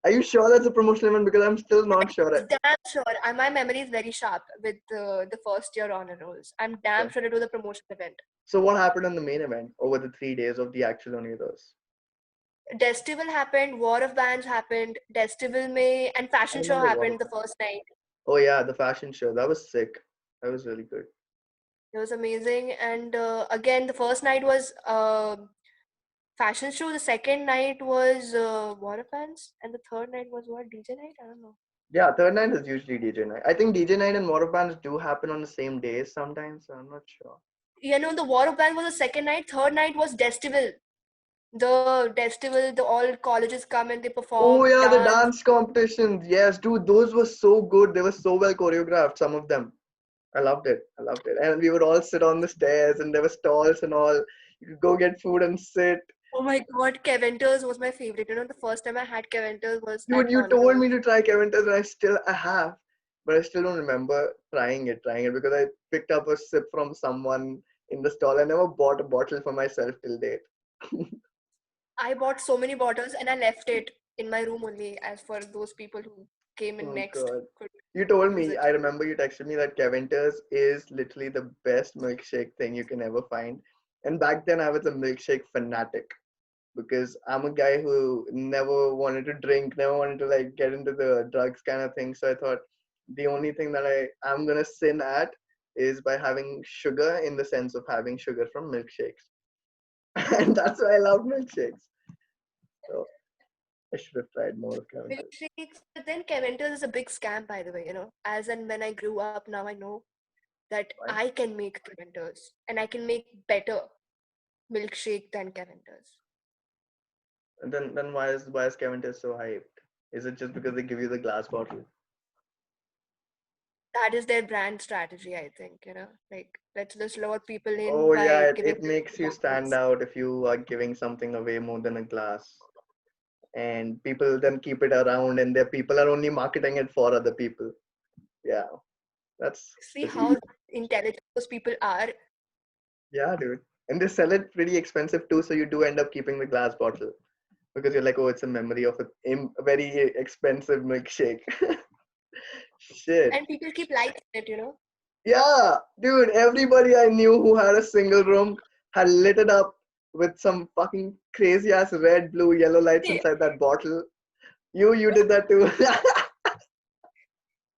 Are you sure that's a promotional event? Because I'm still not sure. Damn sure. My memory is very sharp with the first year honor rolls. I'm damn Okay. sure it was a promotional event. So what happened on the main event over the 3 days of the actual Oniros? Festival happened, War of Bands happened, Festival May, and I fashion show remember what happened of the it. first night. Oh yeah, the fashion show. That was sick. That was really good. It was amazing. And again, the first night was fashion show. The second night was War of Bands, and the third night was what, DJ night? I don't know. Yeah, third night is usually DJ night. I think DJ night and water bands do happen on the same days sometimes, so I'm not sure. The War of Bands was the second night. Third night was Festival. The Festival, the all colleges come and they Oh perform, yeah, the dance. dance competitions. Yes, dude, those were so good. They were so well choreographed, some of them. I loved it. I loved it. And we would all sit on the stairs and there were stalls and all. You could go get food and sit. Oh my God, Keventers was my favorite. The first time I had Keventers was at Dude, you Honor told me Rolls. to try Caventus and I have, but I still don't remember trying it because I picked up a sip from someone in the stall. I never bought a bottle for myself till date. I bought so many bottles and I left it in my room only as for those people who came in Oh next god. could You told use me, it. I remember you texted me that Caventer's is literally the best milkshake thing you can ever find. And back then I was a milkshake fanatic because I'm a guy who never wanted to drink, never wanted to like get into the drugs kind of thing. So I thought the only thing that I'm gonna sin at is by having sugar in the sense of having sugar from milkshakes. And that's why I love milkshakes. So I should have tried more of Caventer's. Milkshakes, but then Keventers is a big scam, by the way. As and when I grew up, now I know that Why? I can make Keventers and I can make better milkshake than Keventers. And then why is Caventer's so hyped? Is it just because they give you the glass bottle? That is their brand strategy, I think. Like, let's just lure people in Oh yeah, by it giving makes you stand bottles. out if you are giving something away more than a glass. And people then keep it around and their people are only marketing it for other people. Yeah, that's See pretty, how intelligent those people are. yeah, dude. And they sell it pretty expensive too, so you do end up keeping the glass bottle because you're like, oh, it's a memory of a very expensive milkshake. Shit. And people keep liking it. Yeah, dude, everybody I knew who had a single room had lit it up with some fucking crazy ass red, blue, yellow lights inside that bottle. You did that too.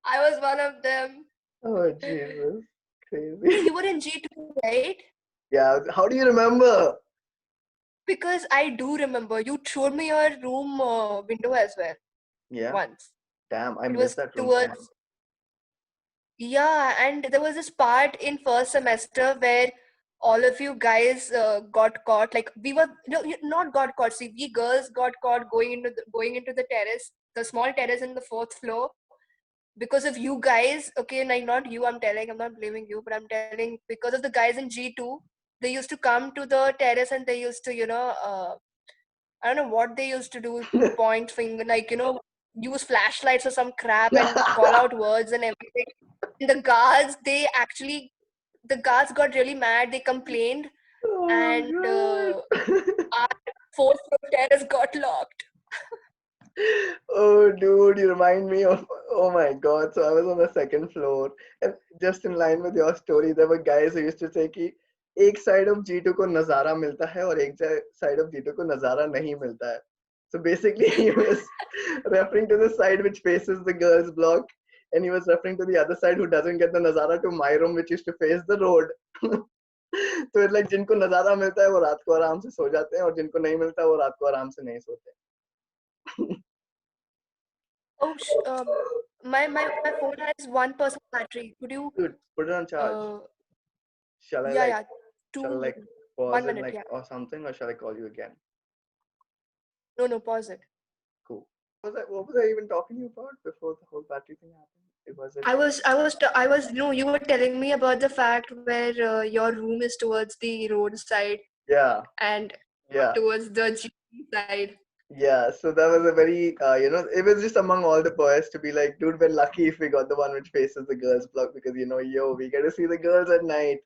I was one of them. Oh, Jesus. Hey, Crazy. you were in G2, right? Yeah, how do you remember? Because I do remember you showed me your room window as well Yeah, once. damn, I It missed was that room so much. towards, yeah, and there was this part in first semester where all of you guys got caught. Like we were, no, not got caught. See, we girls got caught going into the terrace, the small terrace in the fourth floor, because of you guys. Okay, like not you. I'm not blaming you, but I'm telling because of the guys in G2. They used to come to the terrace and they used to, I don't know what they used to do, point finger, like, use flashlights or some crap and call out words and everything. And the guards got really mad. They complained, and Oh, God. our fourth floor terrace got locked. Oh, dude, you remind me of. Oh my God. So I was on the second floor, and just in line with your story, there were guys who used to say कि एक side of G2 को नजारा मिलता है और एक side of G2 को नजारा नहीं मिलता है. So basically, he was referring to the side which faces the girls' block, and he was referring to the other side who doesn't get the nazara to my room, which used to face the road. तो like जिनको नजारा मिलता है वो रात को आराम से सो जाते हैं और जिनको नहीं मिलता वो रात को आराम से नहीं सोते. Oh, my phone has 1% battery. Could you Dude, put it on charge. uh Shall I yeah, like yeah, shall I two like pause one and minute, like yeah. or something, or shall I call you again? No, no, pause it. Cool. What was I even talking to you about before the whole battery thing happened? It was it. No, you were telling me about the fact where your room is towards the roadside Yeah, and yeah. towards the GP side. Yeah, so that was a very, it was just among all the boys to be like, dude, we're lucky if we got the one which faces the girls' block because, yo, we get to see the girls at night.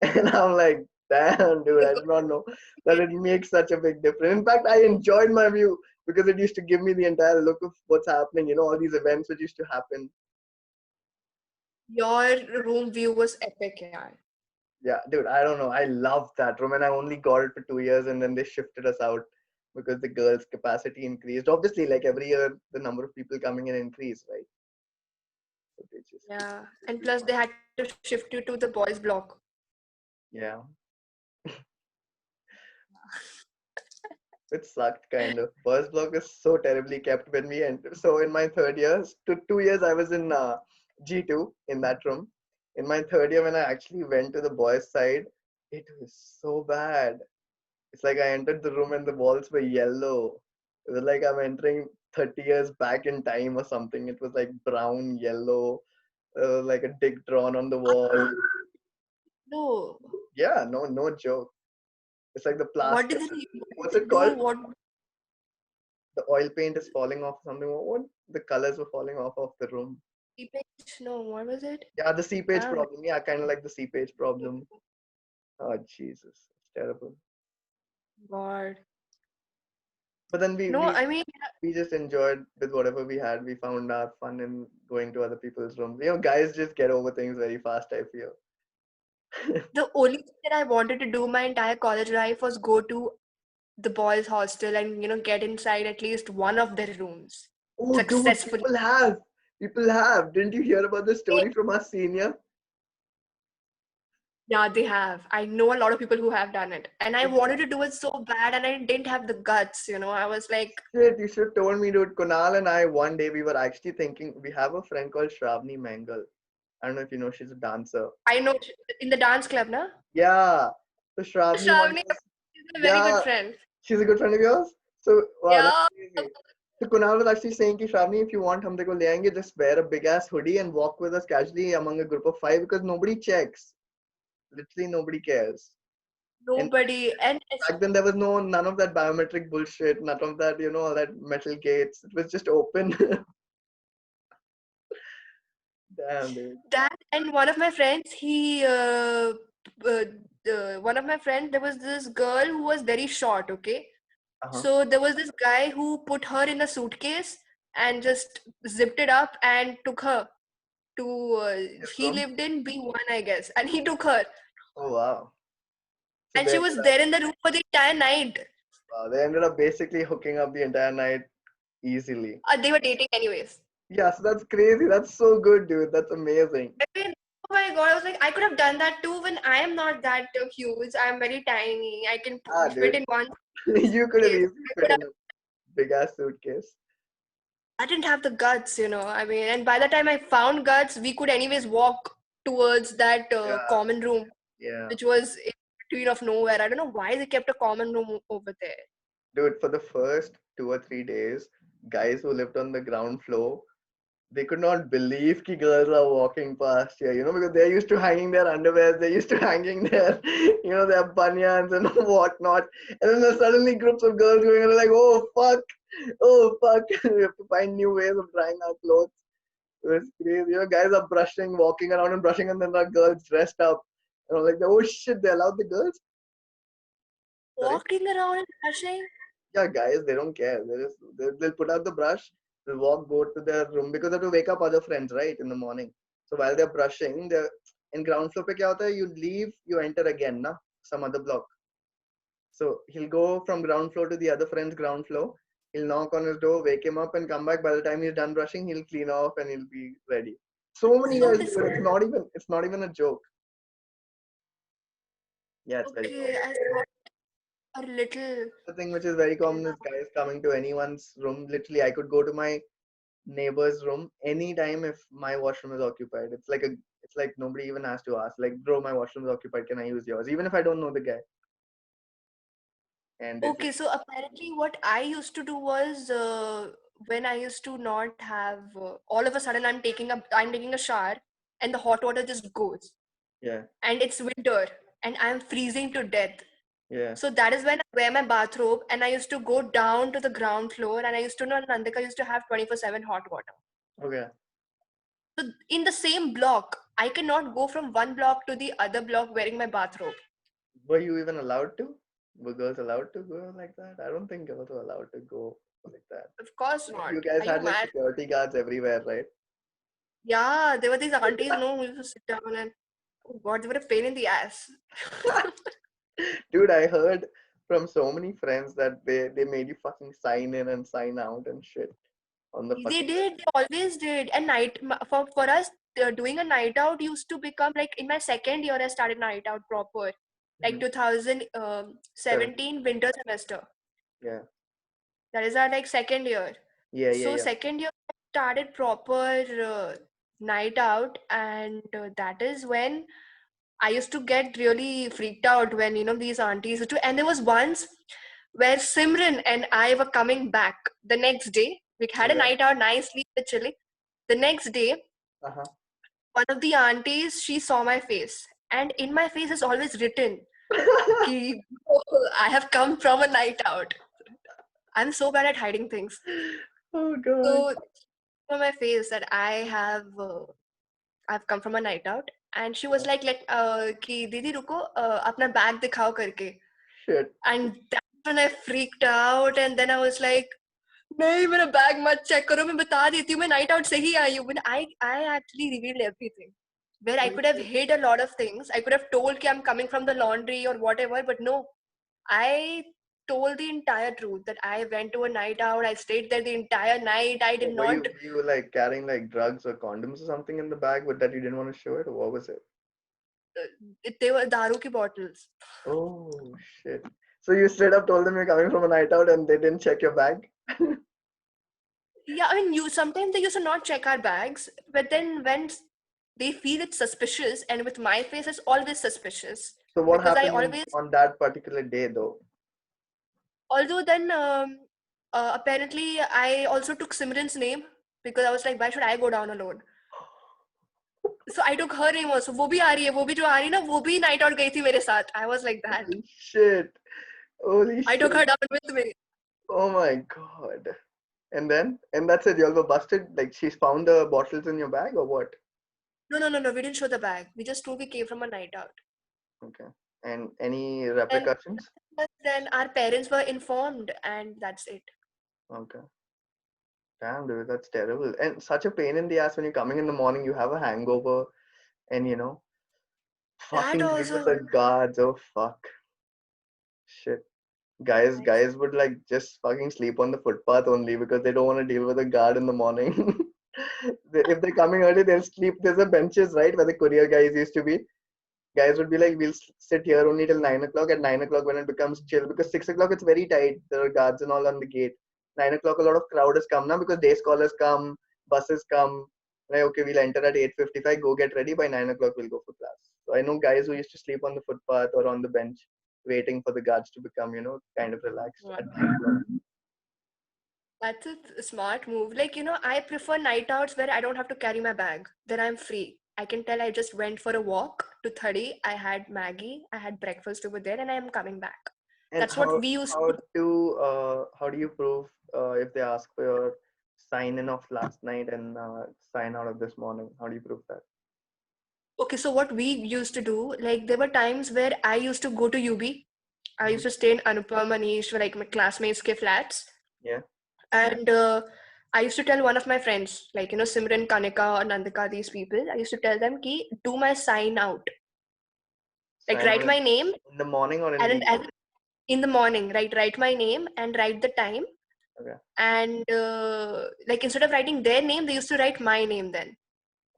And I'm like, damn, dude, The I did not know that it makes such a big difference. In fact, I enjoyed my view because it used to give me the entire look of what's happening, all these events which used to happen. Your room view was epic, yeah. Yeah, dude, I don't know. I love that room, and I only got it for 2 years, and then they shifted us out because the girls' capacity increased. Obviously, like every year, the number of people coming in increased, right? So they just Yeah. shifted And you plus down. they had to shift you to the boys' block. Yeah, it sucked kind of. Boys' block is so terribly kept when we entered. So in my third year, 2 years, I was in G2 in that room. In my third year, when I actually went to the boys' side, it was so bad. It's like I entered the room and the walls were yellow. It was like I'm entering 30 years back in time or something. It was like brown, yellow, like a dick drawn on the wall. No. Yeah, no, no joke. It's like the plaster. What did What's they it do? called? What The oil paint is falling off something. What? The colors were falling off of the room. seepage? No, what was it? Yeah, the seepage I don't problem. Yeah, kind of like the seepage problem. Oh, Jesus. It's terrible. know. God. But then No, I mean we just enjoyed with whatever we had. We found our fun in going to other people's rooms. Guys just get over things very fast, I feel. the only thing that I wanted to do my entire college life was go to the boys' hostel and get inside at least one of their rooms Oh, dude, successfully. People have. Didn't you hear about the They- story from our senior? Yeah, they have. I know a lot of people who have done it, and I Dude, wanted to do it so bad, and I didn't have the guts. I was like, shit, you should have told me, dude. Kunal and I, one day, we were actually thinking, we have a friend called Shravani Mangal. I don't know if you know, she's a dancer. I know in the dance club, na? Yeah. So Shravani wanted Shravani us, is a very good yeah, friend. she's a good friend of yours. So wow, that's Yeah. crazy. So Kunal was actually saying कि Shravani, if you want, हम तेरे को ले आएंगे. Just wear a big ass hoodie and walk with us casually among a group of five because nobody checks. Literally nobody cares. And Nobody, and back then there was none of that biometric bullshit, none of that, all that metal gates. It was just open. Damn, dude. that and one of my friends, uh, one of my friends, there was this girl who was very short. Okay, Uh-huh. so there was this guy who put her in a suitcase and just zipped it up and took her to. His He room. lived in B1, I guess, and he took her, Oh wow. So and she was there in the room for the entire night. they ended up basically hooking up the entire night easily. They were dating anyways. Yeah, so that's crazy. That's so good, dude. That's amazing. I mean, oh my god, I was like, I could have done that too when I am not that huge. I'm very tiny. I can Ah, fit dude. in one You could have case. easily fit in a big ass suitcase. I didn't have the guts. I mean, and by the time I found guts, we could anyways walk towards that Yeah, common room, yeah. which was in between of nowhere. I don't know why they kept a common room over there. Dude, for the first 2 or 3 days, guys who lived on the ground floor, they could not believe ki girls are walking past here, because they're used to hanging their underwears, they're used to hanging their, their banyans and whatnot. And then there's suddenly groups of girls going and like, oh fuck, we have to find new ways of drying our clothes. It was crazy. Guys are brushing, walking around and brushing, and then there are girls dressed up. Like, oh shit, they allowed the girls? Sorry? Walking around and rushing. Yeah, guys, they don't care. They'll put out the brush, they'll walk, go to their room because they have to wake up other friends, right, in the morning. So while they're brushing, they're in ground floor pe kya hota hai, you leave, you enter again, na, some other block. So he'll go from ground floor to the other friend's ground floor. He'll knock on his door, wake him up, and come back. By the time he's done brushing, he'll clean off and he'll be ready. So many So guys do this it. It's not even a joke. Yeah, it's very okay, common. I thought a little. The thing which is very Okay, common is guys coming to anyone's room. Literally, I could go to my neighbor's room anytime if my washroom is occupied. It's like nobody even has to ask. Like, bro, my washroom is occupied. Can I use yours? Even if I don't know the guy. And it Okay, just so apparently what I used to do was when I used to not have all of a sudden I'm taking a shower and the hot water just goes yeah, and it's winter and I'm freezing to death. yeah. So that is when I wear my bathrobe and I used to go down to the ground floor and I used to know Nandika used to have 24/7 hot water. Okay. So in the same block, I cannot go from one block to the other block wearing my bathrobe. Were you even allowed to? Were girls allowed to go like that? I don't think girls were allowed to go like that. Of course But you not. guys Are you had like mad? security guards everywhere, right? Yeah, there were these aunties, who used to sit down and oh God, they were a pain in the ass. Dude, I heard from so many friends that they made you fucking sign in and sign out and shit on the They fucking did, they always did. And for us, doing a night out used to become like in my second year, I started night out proper, like Mhm. 17. 2017 winter semester. Yeah. That is our like second year. Yeah, yeah, So yeah. second year I started proper night out, and that is when I used to get really freaked out when these aunties used to. And there was once where Simran and I were coming back the next day. We had a Okay. night out, nicely chilling. The next day, Uh-huh. one of the aunties she saw my face, and in my face is always written, "Ki oh, I have come from a night out." I'm so bad at hiding things. Oh God. So on my face that I've come from a night out, and she was like कि दीदी रुको अपना bag दिखाओ करके, Shit. and that's when I freaked out, and then I was like नहीं मेरा bag मत check करो, मैं बता देती हूँ मैं नाइट आउट से ही आई हूँ. I actually revealed everything where I Oh could have shit. hid a lot of things. I could have told कि I'm coming from the laundry or whatever, but no, I told the entire truth that I went to a night out. I stayed there the entire night. I did Were not. you like carrying like drugs or condoms or something in the bag, but that you didn't want to show it, or what was it? They were दारू की bottles. Oh shit. So you straight up told them you're coming from a night out and they didn't check your bag? Yeah, I mean, you sometimes they used to not check our bags, but then when they feel it's suspicious, and with my face, it's always suspicious So what because I happened always. on that particular day though? Although then, apparently, I also took Simran's name because I was like, why should I go down alone? So I took her name also. वो भी आ रही है, वो भी जो आ रही है ना, वो भी night out गई थी मेरे साथ. I was like that. Holy shit. Holy I took shit. her down with me. Oh my God. And that's it. Y'all were busted. Like she's found the bottles in your bag or what? No, no, no, no. We didn't show the bag. We just told we came from a night out. Okay. And any And repercussions? then our parents were informed, and that's it. Okay. Damn, dude, that's terrible. And such a pain in the ass when you're coming in the morning, you have a hangover, and That fucking deal with also. the guards. Oh fuck. Shit. Guys would like just fucking sleep on the footpath only because they don't want to deal with a guard in the morning. If they're coming early, they'll sleep. There's a benches, right, where the courier guys used to be. Guys would be like, we'll sit here only till 9 o'clock. At 9 o'clock, when it becomes chill, because 6 o'clock it's very tight. There are guards and all on the gate. 9 o'clock, a lot of crowd has come now because day scholars come, buses come. Like, okay, we'll enter at 8:55. Go get ready. By 9 o'clock, we'll go for class. So I know guys who used to sleep on the footpath or on the bench, waiting for the guards to become, kind of relaxed Wow. at 9 o'clock. That's a smart move. Like, I prefer night outs where I don't have to carry my bag. Then I'm free. I can tell I just went for a walk to 30. I had Maggie. I had breakfast over there and I am coming back. And That's what we used to do. how do you prove if they ask for your sign in of last night and sign out of this morning? How do you prove that? Okay, so what we used to do, like there were times where I used to go to UB. I Mhm. used to stay in Anupam, Manish, like my classmates' ke flats. Yeah, And I used to tell one of my friends, like, Simran, Kanika, or Nandika, these people, I used to tell them, ki, do my sign out. Like, sign out write my name, in the morning or in the and evening? in the morning, write my name and write the time. Okay, And like, instead of writing their name, they used to write my name then.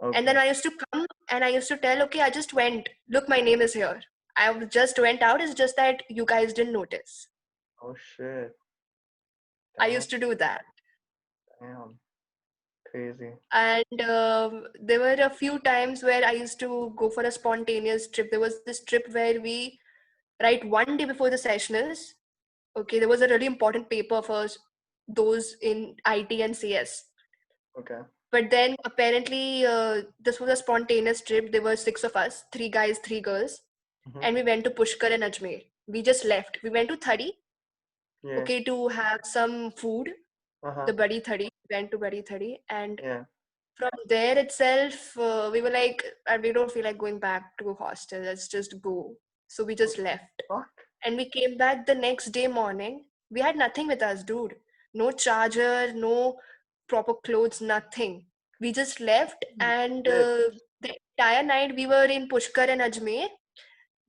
And okay. then I used to come and I used to tell, okay, I just went. Look, my name is here. Just went out. It's just that you guys didn't notice. Oh shit! I Damn, used to do that. damn. Crazy. And there were a few times where I used to go for a spontaneous trip. There was this trip where we, right, one day before the session is, okay, there was a really important paper for those in IT and CS. Okay. But then apparently, this was a spontaneous trip. There were six of us, three guys, three girls, Mm-hmm. and we went to Pushkar and Ajmer. We just left. We went to Thadi, Yeah. okay, to have some food, Uh-huh. the Badi Thadi. Went to Badi Thadi, and Yeah. from there itself, we were like, we don't feel like going back to a hostel. Let's just go. So we What just the left. fuck? And we came back the next day morning. We had nothing with us, dude. No charger, no proper clothes, nothing. We just left, and Shit. the entire night we were in Pushkar and Ajmer.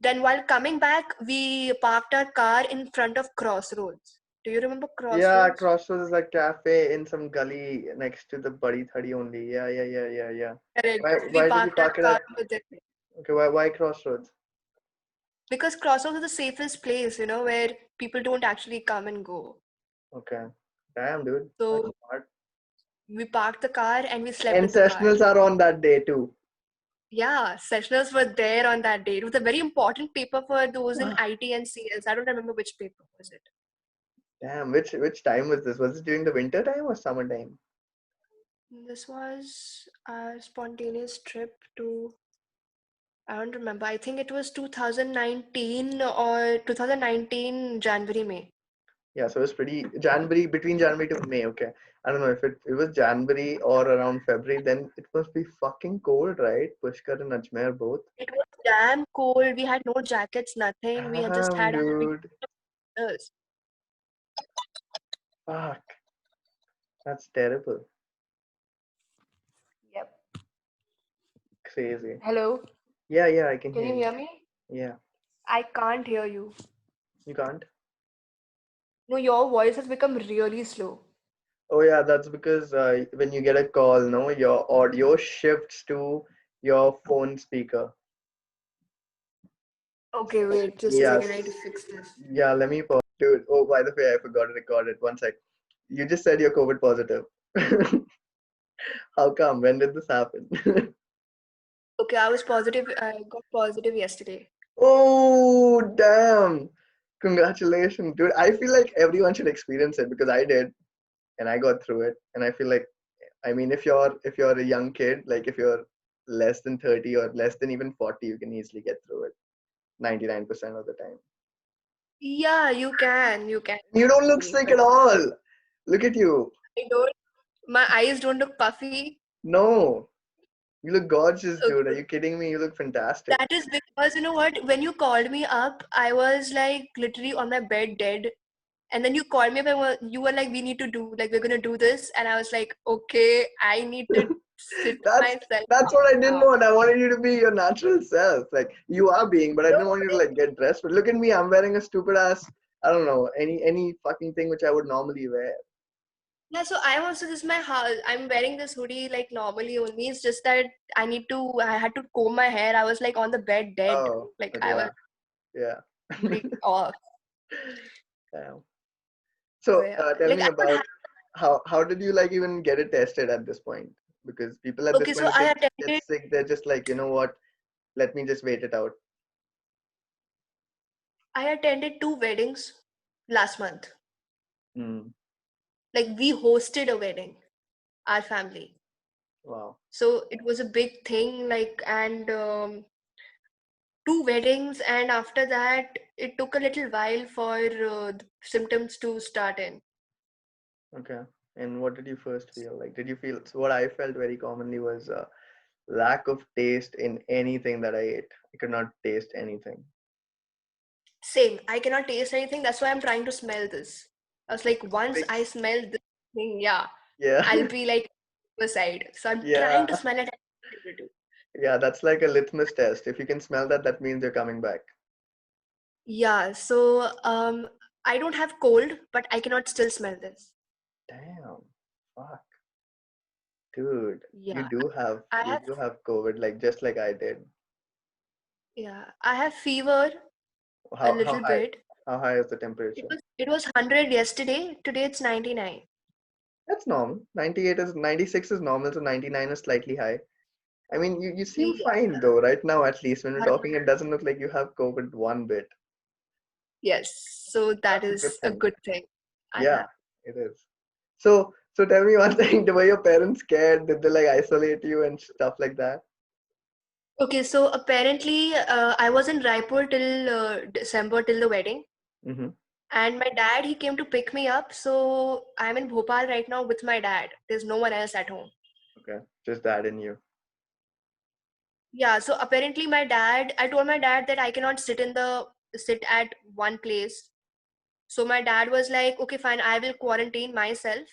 Then while coming back, we parked our car in front of Crossroads. Do you remember Yeah, Crossroads? Crossroads is a cafe in some gully next to the Badi Thadi only. Yeah, yeah, yeah, yeah, yeah. Correct. We Why did you parked our park it car at? over there. Okay, why Crossroads? Because Crossroads is the safest place, where people don't actually come and go. Okay. Damn, dude. That's So smart. we parked the car and we slept And in the car. sessionals are on that day too. Yeah, sessionals were there on that day. It was a very important paper for those in IT and CS. I don't remember which paper was it. Damn, which time was this? Was it during the winter time or summer time? This was a spontaneous trip to, I don't remember. I think it was 2019 or 2019 January, May. Yeah, so it was pretty January between January to May. Okay, I don't know if it was January or around February. Then it must be fucking cold, right? Pushkar and Ajmer both. It was damn cold. We had no jackets, nothing. We had just Damn, had our dude. winters. Fuck, that's terrible. Yep. Crazy. Hello. Yeah, yeah, I can Can hear you you. hear me? Yeah, I can't hear you. you can't. No, your voice has become really slow. Oh yeah, that's because when you get a call, no, your audio shifts to your phone speaker. Okay, wait, just a second. I need to Yes. fix this. Yeah, let me pause. Dude, oh, by the way, I forgot to record it. One sec. You just said you're COVID positive. How come? When did this happen? Okay, I was positive. I got positive yesterday. Oh, damn. Congratulations, dude. I feel like everyone should experience it because I did and I got through it. And I feel like, I mean, if you're a young kid, like if you're less than 30 or less than even 40, you can easily get through it 99% of the time. Yeah, you can. You can You don't look actually. sick But at all. Look at you. I don't. My eyes don't look puffy. No, you look gorgeous, dude. Are Okay. you kidding me? You look fantastic. That is because you know what? When you called me up, I was like literally on my bed dead. And then you called me up and you were like, we need to do, like, we're going to do this. And I was like, okay, I need to sit that's myself that's down what I didn't now. want. I wanted you to be your natural self. Like you are being, but I No, didn't want you to like get dressed. But look at me, I'm wearing a stupid ass, I don't know, any fucking thing which I would normally wear. yeah, so I'm also this my house. I'm wearing this hoodie like normally only. It's just that I had to comb my hair. I was like on the bed dead. Oh, Like but I was yeah, yeah. completely off. Damn. So So yeah, tell like me I would about have. how did you like even get it tested at this point? Because people at this Okay, point, so if they get sick, they're just like, you know what? Let me just wait it out. I attended two weddings last month. Mm, Like we hosted a wedding, our family. wow. So it was a big thing. Like and two weddings, and after that, it took a little while for the symptoms to start in. Okay. And what did you first feel? Like, did you feel, so what I felt very commonly was lack of taste in anything that I ate. I could not taste anything. Same. I cannot taste anything. That's why I'm trying to smell this. I was like, once I Fix. smell this thing, yeah, Yeah. I'll be like side. So I'm trying Yeah. to smell it. I'm not able to. Yeah. That's like a litmus test. If you can smell that, that means you're coming back. Yeah. So I don't have cold, but I cannot still smell this. Damn. Fuck. Dude, Yeah. I you have do have COVID, like just like I did. yeah. I have fever a How little high? bit. How high is the It temperature? was it was 100 yesterday. Today it's 99. That's normal. 96 is normal, so 99 is slightly high. I mean, you seem Yeah. fine though, right now at least. When we're talking, it doesn't look like you have COVID one bit. Yes. So that That's a good is a thing. good thing I Yeah, have. it is. So tell me one thing, were your parents scared? Did they like isolate you and stuff like that? Okay, so apparently I was in Raipur till December, till the wedding. Mm-hmm. And my dad, he came to pick me up. So I'm in Bhopal right now with my dad. There's no one else at home. Okay, just that in you. Yeah, so apparently my dad, I told my dad that I cannot sit at one place. So my dad was like, okay, fine, I will quarantine myself.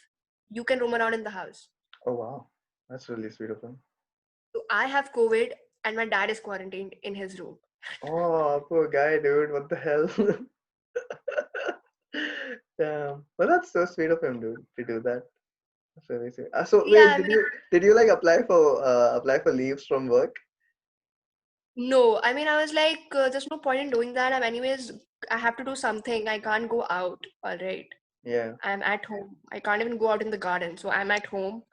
You can roam around in the house. Oh wow, that's really sweet of him. So I have COVID and my dad is quarantined in his room. Oh, poor guy, dude. What the hell? Damn. Well, that's so sweet of him, dude, to do that. That's really sweet. So Yeah, wait, I mean, did you like apply for leaves from work? no, I mean, I was like, there's no point in doing that. I have to do something. I can't go out. All right. Yeah, I'm at home. I can't even go out in the garden. So I'm at home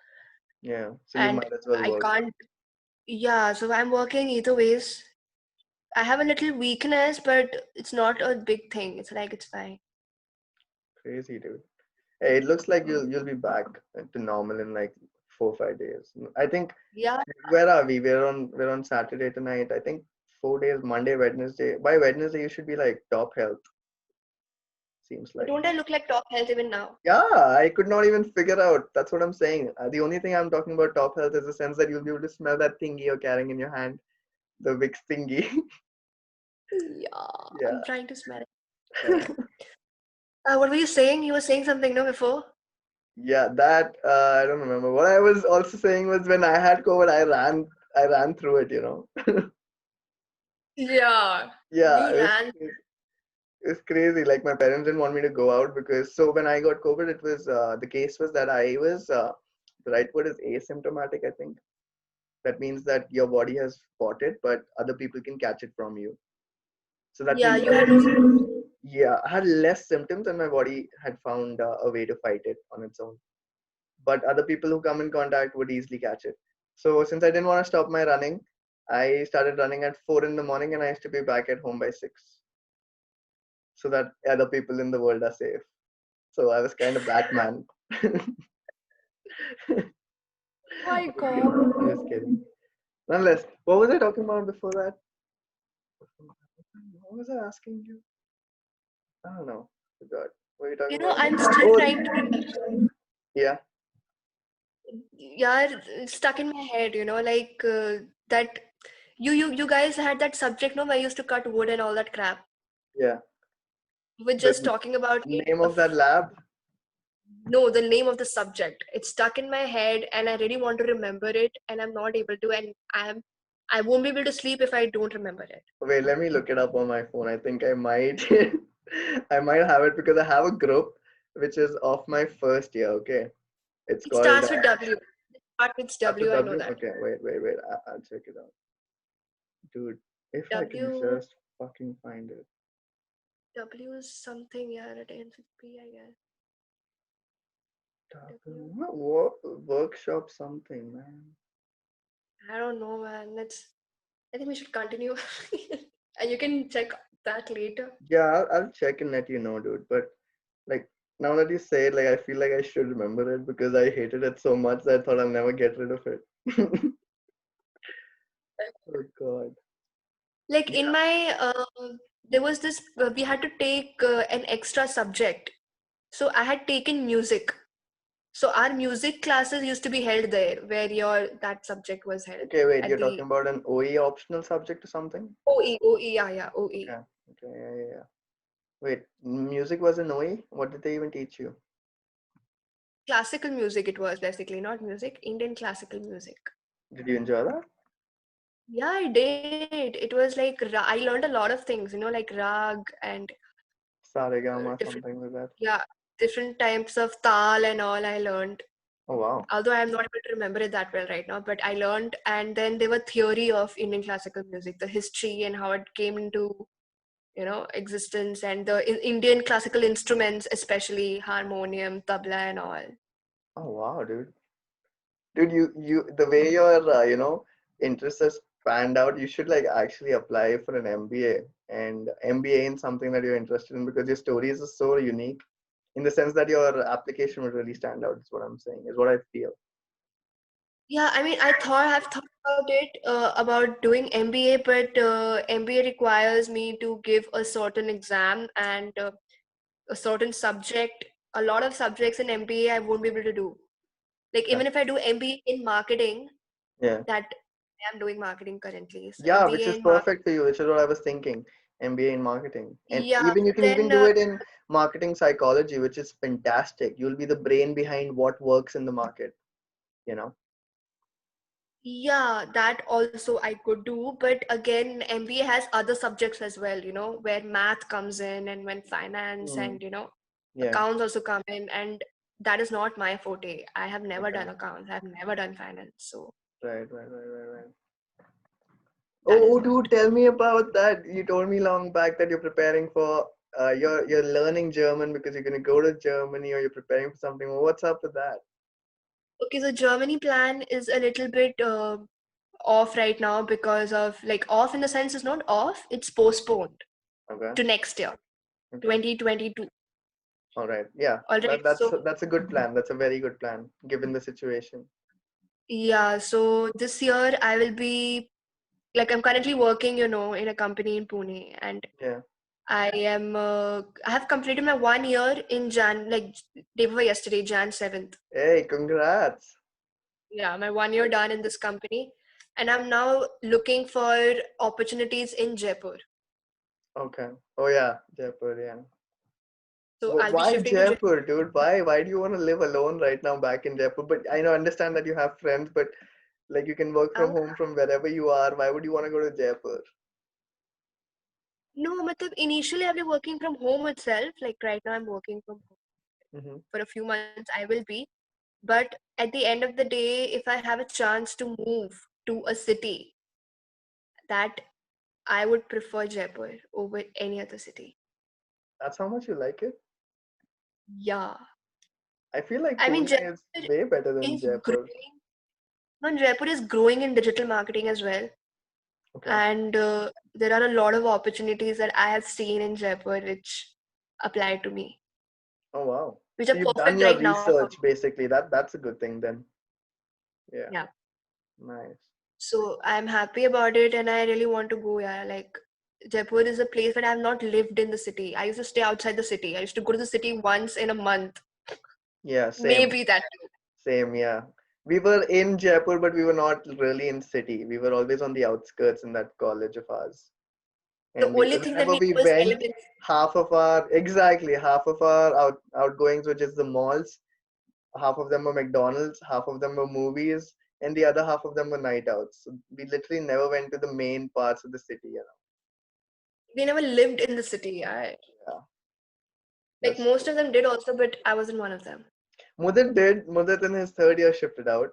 yeah. So you and might as well I work. can't, yeah, so I'm working either ways. I have a little weakness, but it's not a big thing. It's like, it's fine. Crazy, dude. Hey, it looks like you'll be back to normal in like 4 or 5 days. I think. Yeah. Where are we? We're on Saturday tonight. I think 4 days, Monday, Wednesday. By Wednesday, you should be like top health. Seems But like. don't I look like top health even now? Yeah, I could not even figure out. That's what I'm saying. The only thing I'm talking about top health is the sense that you'll be able to smell that thingy you're carrying in your hand, the Vicks thingy. Yeah, Yeah, I'm trying to smell yeah, it. What were you saying? You were saying something, no, before? yeah. That I don't remember. What I was also saying was when I had COVID, I ran through it. Yeah, Yeah, we ran. it's crazy. Like my parents didn't want me to go out because so when I got COVID, it was the case was that I was the right word is asymptomatic. I think that means that your body has fought it, but other people can catch it from you. So that Yeah, means you had no symptoms. yeah, I had less symptoms and my body had found a way to fight it on its own. But other people who come in contact would easily catch it. So since I didn't want to stop my running, I started running at 4 in the morning and I used to be back at home by 6, so that other people in the world are safe. So I was kind of Batman. Oh my Okay, God. I'm just kidding. Nonetheless, what was I talking about before that? What was I asking you? I don't know. Forgot. What are you talking about? I'm still Oh, trying to remember. yeah, Yeah, it's stuck in my head, like that you guys had that subject, no, where you used to cut wood and all that crap. yeah. We're just The talking about it. name of that lab. No, the name of the subject. It's stuck in my head and I really want to remember it and I'm not able to, and I won't be able to sleep if I don't remember it. Wait, let me look it up on my phone. I think I might, I might have it because I have a group which is of my first year. Okay, it's It called. starts with W. It starts with Starts with W, I know W. that. Okay, wait. I'll check it out, dude. If I can W just fucking find it. W is something, yeah, it ends with P, I guess. W. Workshop something, man. I don't know, man. I think we should continue. And you can check that later. Yeah, I'll check and let you know, dude. But like now that you say it, like I feel like I should remember it because I hated it so much that I thought I'll never get rid of it. Oh God. Like in Yeah. my, there was this, we had to take an extra subject. So I had taken music. So our music classes used to be held there, where that subject was held Okay, wait. at You're the talking about an OE optional subject or something? OE, yeah, OE. Okay. Okay. Yeah. Wait. Music was an OE. What did they even teach you? Classical music it was basically, not music, Indian classical music. Did you enjoy that? Yeah, I did. It was like I learned a lot of things, like rag and Saregama, different, something like that. yeah, different types of tal and all I learned. Oh wow. Although I'm not able to remember it that well right now, but I learned. And then there were theory of Indian classical music, the history and how it came into, existence, and the Indian classical instruments, especially harmonium, tabla and all. Oh wow, dude. Dude, the way your interests has panned out, you should like actually apply for an MBA and MBA in something that you're interested in because your stories are so unique in the sense that your application would really stand out. Is what I'm saying. Is what I feel. Yeah, I mean, I've thought about it about doing MBA, but MBA requires me to give a certain exam and a certain subject. A lot of subjects in MBA I won't be able to do. Like Okay. even if I do MBA in marketing, Yeah. that I am doing marketing currently. So Yeah, which MBA is in marketing. perfect for you, which is what I was thinking. MBA in marketing. And Yeah, even you but can even then do it in marketing psychology, which is fantastic. You'll be the brain behind what works in the market, you know. yeah, that also I could do. But again, MBA has other subjects as well, where math comes in and when finance Mm, and, yeah. accounts also come in. And that is not my forte. I have never Okay. done accounts. I've never done finance. So Right. that is Oh, what. dude, tell me about that. You told me long back that you're preparing for you're learning German because you're gonna go to Germany or you're preparing for something. Well, what's up with that? Okay, so Germany plan is a little bit off right now because of like off in the sense it's not off, it's postponed Okay. to next year, Okay. 2022. All right. Yeah. All right, That that's so that's a good plan. That's a very good plan given the situation. yeah, so this year I will be like I'm currently working, in a company in Pune, and Yeah. I have completed my 1 year in Jan, like day before yesterday, Jan 7th. Hey, congrats. Yeah, my 1 year done in this company, and I'm now looking for opportunities in Jaipur. Okay. Oh yeah, Jaipur. Yeah. So I'll be Why shifting to Jaipur. Jaipur, dude? Why do you want to live alone right now back in Jaipur? But I know understand that you have friends, but like you can work from home from wherever you are. Why would you want to go to Jaipur? No, matlab, initially I'll be working from home itself. Like right now I'm working from home. Mm-hmm. For a few months I will be. But at the end of the day, if I have a chance to move to a city, that I would prefer Jaipur over any other city. That's how much you like it. Yeah. I feel like I mean, Pune Jaipur is way better than is Jaipur. growing. No, Jaipur is growing in digital marketing as well. Okay. And there are a lot of opportunities that I have seen in Jaipur which apply to me, Oh wow. which So are you've done perfect your right now for research me. basically. That's a good thing then. Yeah. Yeah. Nice. So I'm happy about it and I really want to go. Yeah. Like Jaipur is a place where I have not lived in the city. I used to stay outside the city. I used to go to the city once in a month. Yeah, same. Maybe that too. Same, yeah. We were in Jaipur, but we were not really in city. We were always on the outskirts in that college of ours. The And we, only thing that whenever we we do is went, elements. half of our outgoings were just the malls, half of them were McDonald's, half of them were movies, and the other half of them were night outs. So we literally never went to the main parts of the city, We never lived in the city. Yeah, Like that's most true. of them did also, but I wasn't one of them. Mudit did. Mudit in his third year shifted out.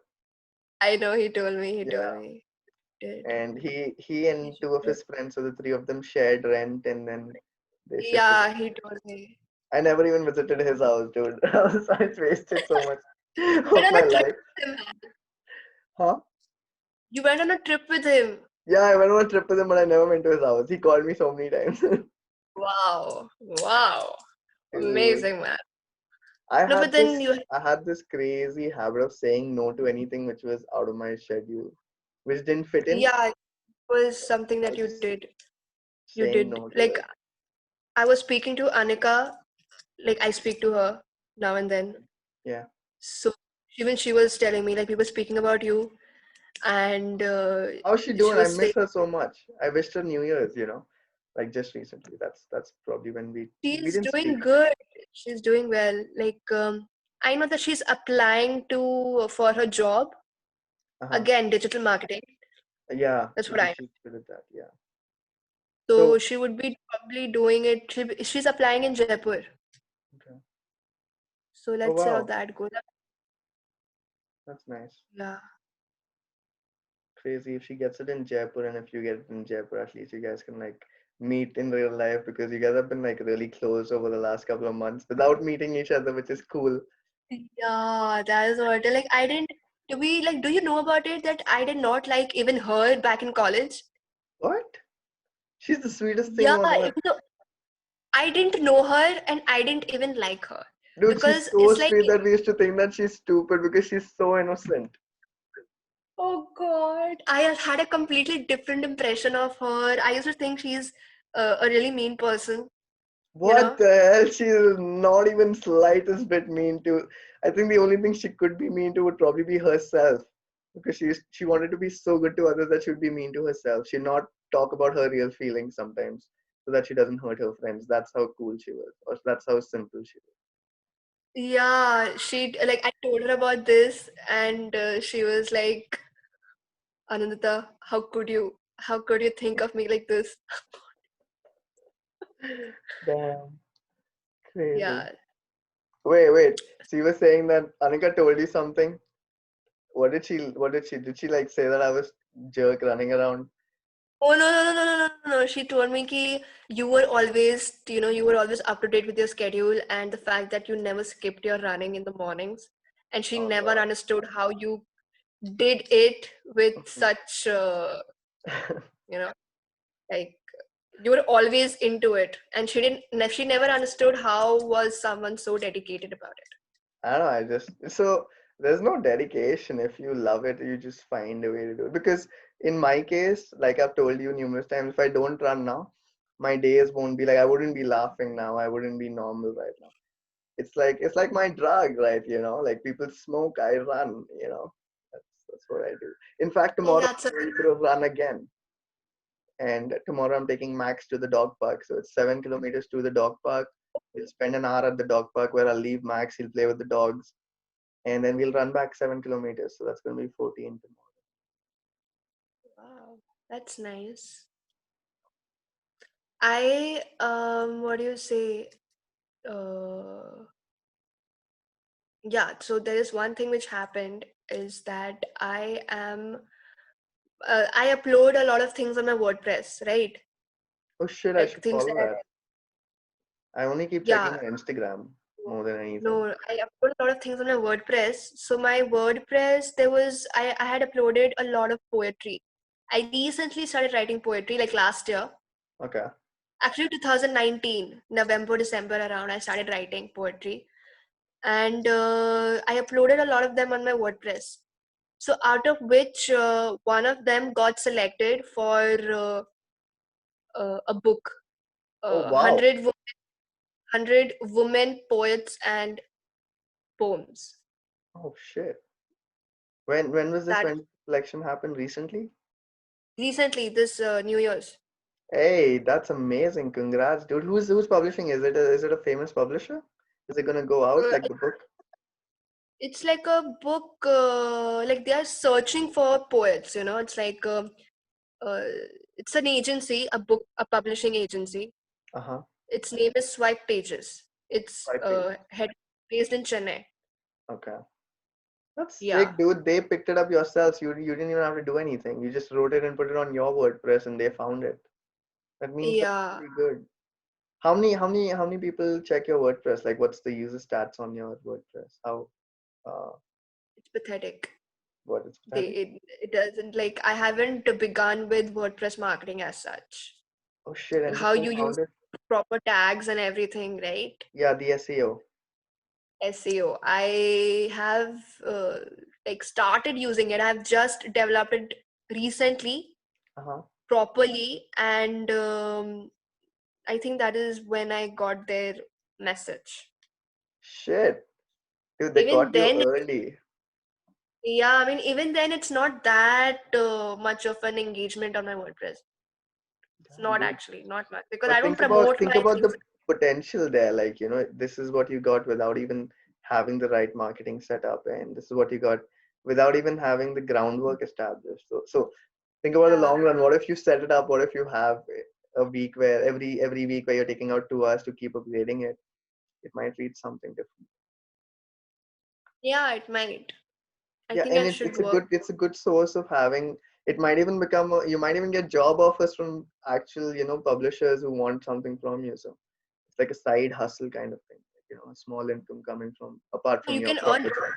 I know he told me. He told Yeah. me. Did. And he He and two of shifted. his friends, so the three of them shared rent and then they shifted Yeah, out. he told me. I never even visited his house, dude. I wasted so much You went of on my a trip life. with him. Huh? You went on a trip with him. Yeah, I went on a trip with him, but I never went to his house. He called me so many times. Wow. Wow. Dude. Amazing, man. I No, but had then this you I had this crazy habit of saying no to anything which was out of my schedule, which didn't fit in. yeah, it was something I that was you just did. You saying did. no to Like it. I was speaking to Anika, like I speak to her now and then. Yeah. So even she was telling me like we were speaking about you and How's she she doing? I was miss saying her so much. I wished her New Year's, like just recently. That's probably when we she's didn't doing speak. good. She's doing well. Like I know that she's applying to for her job Uh-huh. again, digital marketing. Yeah, That's what I know. she's good at that. Yeah. So So she would be probably doing it. She's applying in Jaipur. okay. So Oh let's see how wow, that goes. that's nice. Yeah. Crazy if she gets it in Jaipur and if you get it in Jaipur, at least you guys can like meet in real life because you guys have been like really close over the last couple of months without meeting each other, which is cool. Yeah, that is what. Like, I didn't. Do we like? Do you know about it that I did not like even her back in college? What? She's the sweetest thing Yeah, on earth. even though I didn't know her and I didn't even like her Dude, she's because so it's like, sweet that we used to think that she's stupid because she's so innocent. oh God, I had a completely different impression of her. I used to think she's a really mean person, you What know? the hell? She's not even slightest bit mean to. I think the only thing she could be mean to would probably be herself. Because she wanted to be so good to others that she would be mean to herself. She'd not talk about her real feelings sometimes so that she doesn't hurt her friends. That's how cool she was. Or that's how simple she was. Yeah, she like I told her about this and she was like, Anandita, how could you? How could you think of me like this? Damn, crazy. Yeah. Wait. So you were saying that Anika told you something? Did she like say that I was jerk running around? Oh no. She told me ki you were always, you were always up to date with your schedule and the fact that you never skipped your running in the mornings. And she Oh never god. understood how you did it with such, you know, like you were always into it. And she never understood how was someone so dedicated about it. I don't know. I just so there's no dedication. If you love it, you just find a way to do it. Because in my case, like I've told you numerous times, if I don't run now, my days won't be like I wouldn't be laughing now. I wouldn't be normal right now. It's like my drug, right? Like people smoke, I run. That's what I do. In fact, Oh, tomorrow that's a I'm going for a run again. And tomorrow I'm taking Max to the dog park. So it's 7 kilometers to the dog park. We'll spend an hour at the dog park where I'll leave Max. He'll play with the dogs, and then we'll run back 7 kilometers. So that's going to be 14 tomorrow. wow. That's nice. I what do you say? Uh yeah, so there is one thing which happened is that I upload a lot of things on my WordPress, right? Oh shit! I Like should things follow that I, that. I only keep checking yeah, my Instagram more than anything. no, I upload a lot of things on my WordPress. So my WordPress, I had uploaded a lot of poetry. I recently started writing poetry like last year. Okay. Actually 2019, November, December around, I started writing poetry. And I uploaded a lot of them on my WordPress. So out of which one of them got selected for a book, Oh uh, wow. 100, 100 women poets and poems. Oh shit. When was this? That When election happened recently? recently, this New Year's. Hey, that's amazing. Congrats, dude. Who's publishing? Is it a famous publisher? Is it gonna go out like It, the book? it's like a book, like they are searching for poets, it's like, uh, it's an agency, a publishing agency. Uh-huh. Its name is Swipe Pages. It's Five pages. based in Chennai. Okay. That's Yeah. sick, dude. They picked it up yourselves. You didn't even have to do anything. You just wrote it and put it on your WordPress and they found it. That means that's Yeah, pretty good. How many people check your WordPress? Like what's the user stats on your WordPress? How uh it's pathetic. what is They static? it doesn't like I haven't begun with WordPress marketing as such. Oh shit, and How who you use found it? proper tags and everything, right? Yeah, the SEO. SEO. I have like started using it. I've just developed it recently Uh-huh. properly, and I think that is when I got their message. Shit. Dude, they Even caught you then, early. yeah, I mean, even then, it's not that much of an engagement on my WordPress. It's Damn, not dude. actually, not much, because I But don't think about promote think my about things. the potential there. Like, this is what you got without even having the right marketing set up, and this is what you got without even having the groundwork established. So think about the Yeah, long run. What if you set it up? What if you have a week where every week where you're taking out 2 hours to keep upgrading it? It might reach something different. yeah, it might. I Yeah, think and I it's should it's a work. good source of having. It might even become you might even get job offers from actual publishers who want something from you. So it's like a side hustle kind of thing. a small income coming from apart So from you your can earn proper job.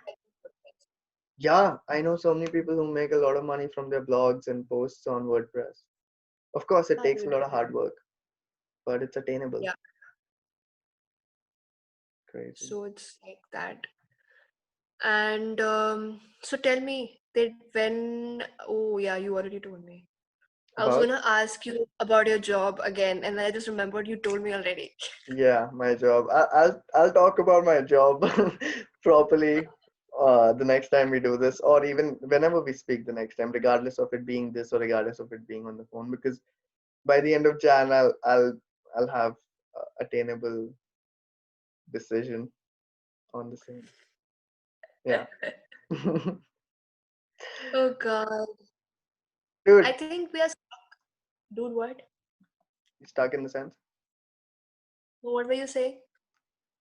Yeah, I know so many people who make a lot of money from their blogs and posts on WordPress. Of course, it yeah, takes a dude. lot of hard work, but it's attainable. Yeah. Crazy. So it's like that. And so tell me that when, oh yeah, you already told me. I was About gonna ask you about your job again, and I just remembered you told me already. yeah, my job. I'll talk about my job properly the next time we do this, or even whenever we speak the next time, regardless of it being this or regardless of it being on the phone. Because by the end of Jan, I'll have attainable decision on the same. Yeah, Oh God. I dude, think we are dude, what? stuck in the sense. What were you saying?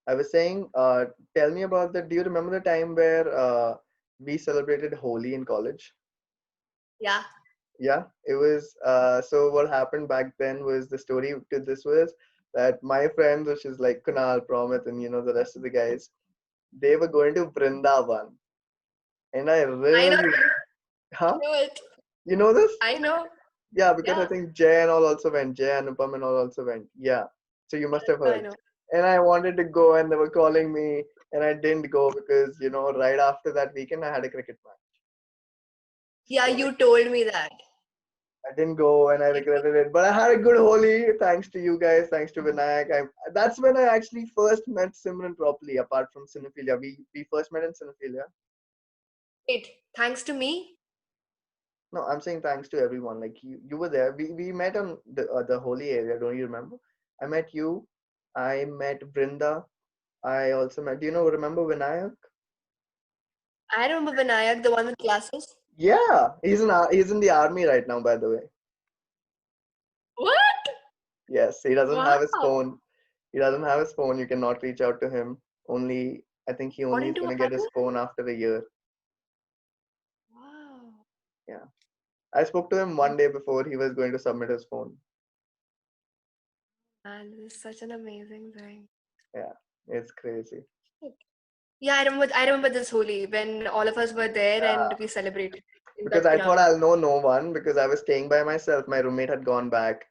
I was saying, tell me about the. Do you remember the time where we celebrated Holi in college? Yeah. Yeah, it was. So what happened back then was the story to this was that my friends, which is like Kunal, Promit, and the rest of the guys, they were going to Brindavan, and I I know, really, I huh? know it. You know this? I know. Yeah, because I Yeah, think Jay and all also went. Jay and Upam and all also went. Yeah, so you must have I heard. know. And I wanted to go, and they were calling me, and I didn't go because right after that weekend I had a cricket match. Yeah, So you told me that. I didn't go and I regretted it. But I had a good Holi thanks to you guys, thanks to Vinayak. That's when I actually first met Simran properly, apart from Cinephilia. We first met in Cinephilia. Wait, thanks to me? No, I'm saying thanks to everyone. Like you were there. We met on the Holi area. Don't you remember? I met you. I met Brinda. I also met. Do you know? Remember Vinayak? I remember Vinayak, the one with glasses. Yeah, he's in the army right now. By the way, What? yes, he doesn't Wow. have his phone. He doesn't have his phone. You cannot reach out to him. Only I think he only According is to gonna get his Manu? phone after a year. Wow. Yeah. I spoke to him one day before he was going to submit his phone. Man, this is such an amazing thing. Yeah. It's crazy. Yeah, I remember this Holi when all of us were there and Yeah. we celebrated in Because that I thought ground. I'll know no one because I was staying by myself. My roommate had gone back.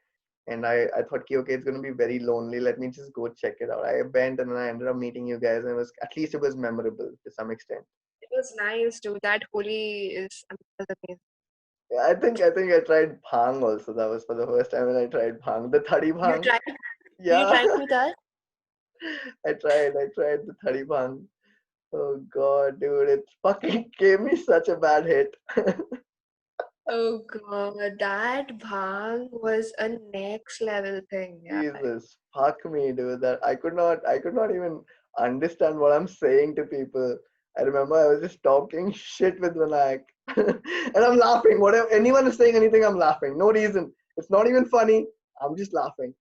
And I thought, okay, it's gonna be very lonely. Let me just go check it out. I went and then I ended up meeting you guys, and it was memorable to some extent. It was nice too. That Holi was amazing. Yeah, I think I tried bhang also. That was for the first time when I tried bhang. The thadi You bhang. tried? You Yeah. tried with us? I tried the thadi bhang. Oh god, dude, it fucking gave me such a bad hit. Oh God, that bhang was a next level thing, yeah. Jesus, fuck me, dude. That I could not even understand what I'm saying to people. I remember I was just talking shit with Vinayak. And I'm laughing. Whatever anyone is saying anything, I'm laughing. No reason. It's not even funny. I'm just laughing.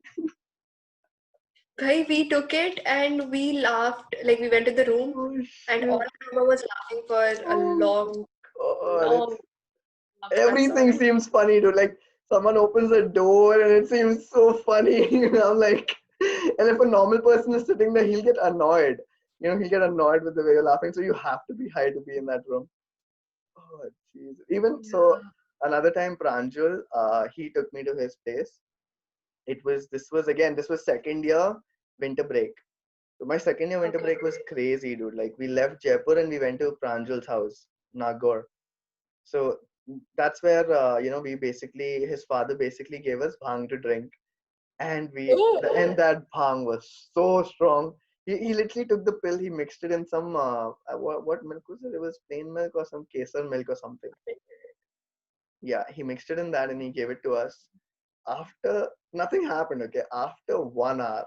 Bhai, we took it and we laughed. Like we went to the room Oh and all shit. I remember was laughing for a Oh long, god. long after that Everything song. seems funny to like someone opens a door and it seems so funny. I'm like, and if a normal person is sitting there, he'll get annoyed. He'll get annoyed with the way you're laughing. So you have to be high to be in that room. Oh, jeez. Even so, Yeah. another time, Pranjul, he took me to his place. This was second year winter break. So my second year winter Okay. break was crazy, dude. Like we left Jaipur and we went to Pranjul's house, Nagore. So that's where we basically his father basically gave us bhang to drink, and Oh, that bhang was so strong. He literally took the pill. He mixed it in some what milk was it? It was plain milk or some kesar milk or something. Yeah, he mixed it in that and he gave it to us. After nothing happened. Okay, after 1 hour.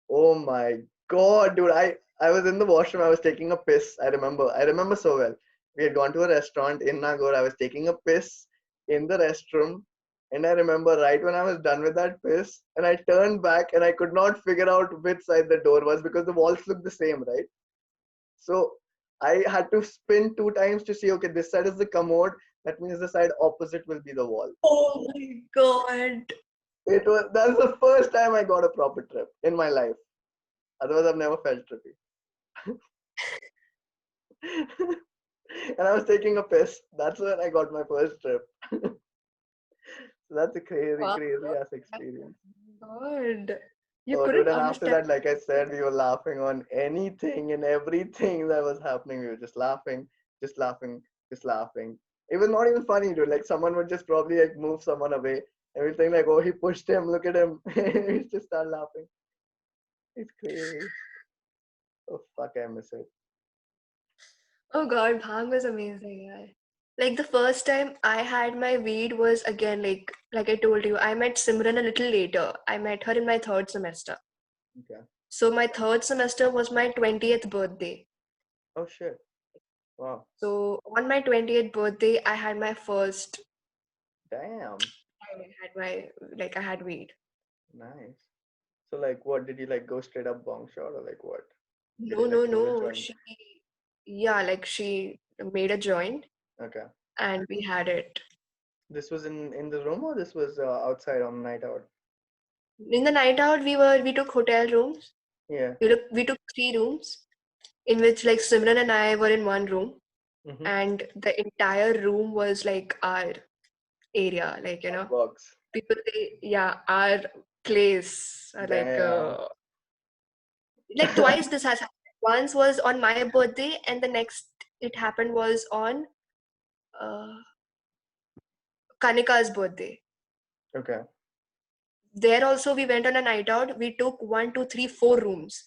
Oh my god, dude! I was in the washroom. I was taking a piss. I remember so well. We had gone to a restaurant in Nagore. I was taking a piss in the restroom, and I remember right when I was done with that piss, and I turned back and I could not figure out which side the door was because the walls looked the same, right? So I had to spin 2 times to see. Okay, this side is the commode. That means the side opposite will be the wall. oh my God. That's the first time I got a proper trip in my life. Otherwise, I've never felt trippy. And I was taking a piss. That's when I got my first trip. So that's a crazy, Wow. crazy ass experience. God. You Oh, dude, couldn't and after understand. that, like I said, we were laughing on anything and everything that was happening. We were just laughing, just laughing, just laughing. It was not even funny, dude. Like someone would just probably like move someone away, and we think like, oh, he pushed him. Look at him. We just start laughing. It's crazy. Oh fuck, I miss it. Oh God, Bhang was amazing. Yeah. Like the first time I had my weed was again like I told you, I met Simran a little later. I met her in my third semester. Okay. So my third semester was my 20th birthday. Oh shit. Wow. So on my 20th birthday, I had my first Damn. time I had my I had weed. Nice. So like, what did you like go straight up bong shot or like what? Did No, you like no, roll a no. joint? Yeah, like she made a joint Okay. and we had it. This was in the room or this was outside on night out? In the night out, we took hotel rooms. Yeah. We took 3 rooms in which like Simran and I were in one room, Mm-hmm. and the entire room was like our area, Hot box. people say, yeah, our place, Damn. like twice this has happened. Once was on my birthday, and the next it happened was on uh, Kanika's birthday. Okay. There also we went on a night out. We took 1, 2, 3, 4 rooms.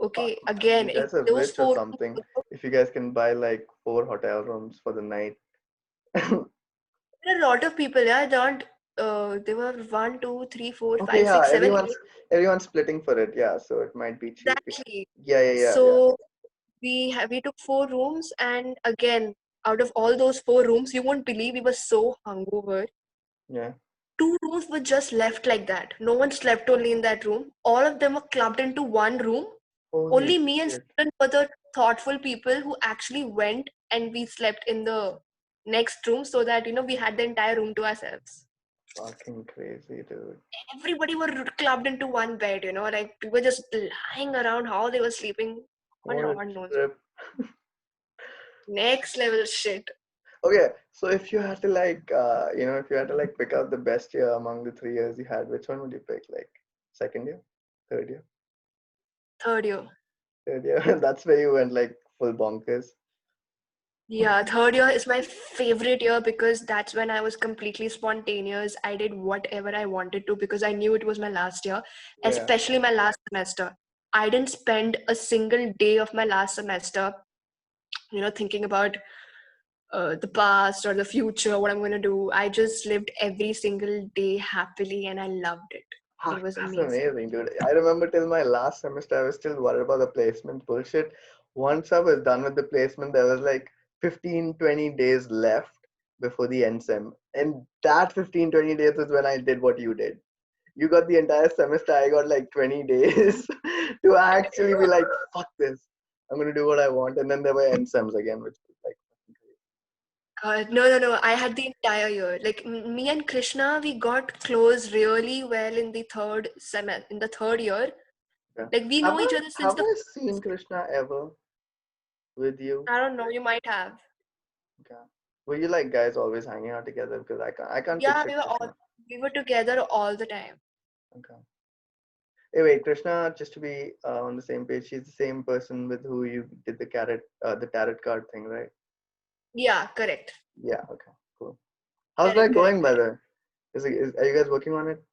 Fuck, Okay, man. again You in guys are those rich or 4 rooms, something. If you guys can buy like 4 hotel rooms for the night. there are a lot of people. Yeah, not there were 1, 2, 3, 4, Okay, 5, yeah, 6, 7, 8. everyone's splitting for it, yeah, so it might be cheap. Exactly. Yeah, yeah, yeah, yeah. So we took 4 rooms, and again, out of all those 4 rooms, you won't believe we were so hungover. Yeah. 2 rooms were just left like that. No one slept only in that room. All of them were clubbed into one room. Holy Only me and shit. Stephen were the thoughtful people who actually went and we slept in the next room so that we had the entire room to ourselves. Fucking crazy, dude. Everybody were clubbed into one bed, like we were just lying around how they were sleeping. Oh, What a Lord knows. trip. Next level shit. Okay, so if you had to like, if you had to like pick out the best year among the 3 years you had, which one would you pick? Like second year, third year, Third year. third year. That's where you went like full bonkers. Yeah, third year is my favorite year because that's when I was completely spontaneous. I did whatever I wanted to because I knew it was my last year, Yeah. especially my last semester. I didn't spend a single day of my last semester, thinking about the past or the future, what I'm going to do. I just lived every single day happily and I loved it. Ah, It was that's amazing. amazing, dude. I remember till my last semester, I was still worried about the placement bullshit. Once I was done with the placement, there was like 15, 20 days left before the end sem. And that 15, 20 days is when I did what you did. You got the entire semester, I got like 20 days to actually be like, fuck this. I'm going to do what I want. And then there were end sems again, which was like, No, no, no. I had the entire year. Like me and Krishna, we got close really well in the third year. yeah. Like we know each other since Have the I first seen semester. Krishna ever with you? I don't know, you might have. Okay. Were you like guys always hanging out together? Because I can't Yeah, picture Krishna. we were together all the time. Okay. Hey, wait, Krishna, just to be on the same page, she's the same person with who you did the tarot card thing, right? Yeah, correct. Yeah. Okay. Cool. How's Correct, that correct, going, by correct. the way? Are you guys working on it?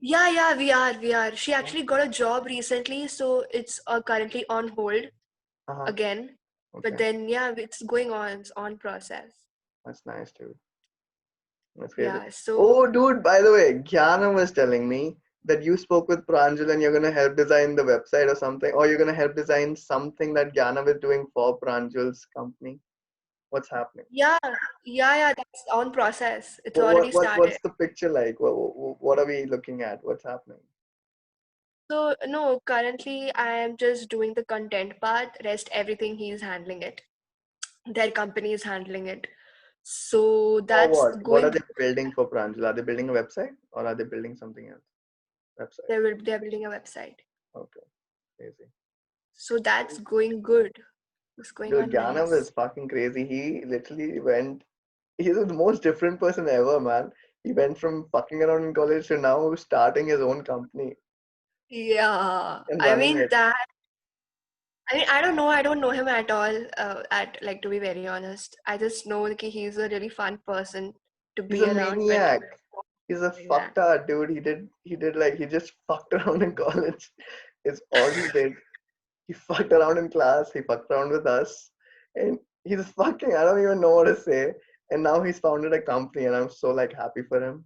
Yeah, yeah, we are. She Yeah. actually got a job recently, so it's currently on hold Uh-huh. again. But Okay. then, yeah, it's going on. It's on process. That's nice, dude. That's crazy. Yeah, so Oh, dude, by the way, Gyana was telling me that you spoke with Pranjal and you're gonna help design the website or something, or you're gonna help design something that Gyana was doing for Pranjal's company. What's happening? yeah, yeah, that's on process. It's What, already what, what started. what's the picture like? What are we looking at? What's happening? So, no, currently I am just doing the content part. Rest everything he's handling it. Their company is handling it. So Or that's what? What are going. they building for Pranjal? Are they building a website or are they building something else? Website. They're building a website. Okay. Crazy. So that's going good. It's going Dude, on Janav nice. is fucking crazy. He literally went. He's the most different person ever, man. He went from fucking around in college to now starting his own company Yeah, and I running mean it. that. I mean, I don't know. I don't know him at all. At like to be very honest, I just know that he's a really fun person to He's be a around. But maniac. He's a like that. fucktard dude. He did like he just fucked around in college. It's all he did. He fucked around in class. He fucked around with us, and he's fucking. I don't even know what to say. And now he's founded a company, and I'm so like happy for him.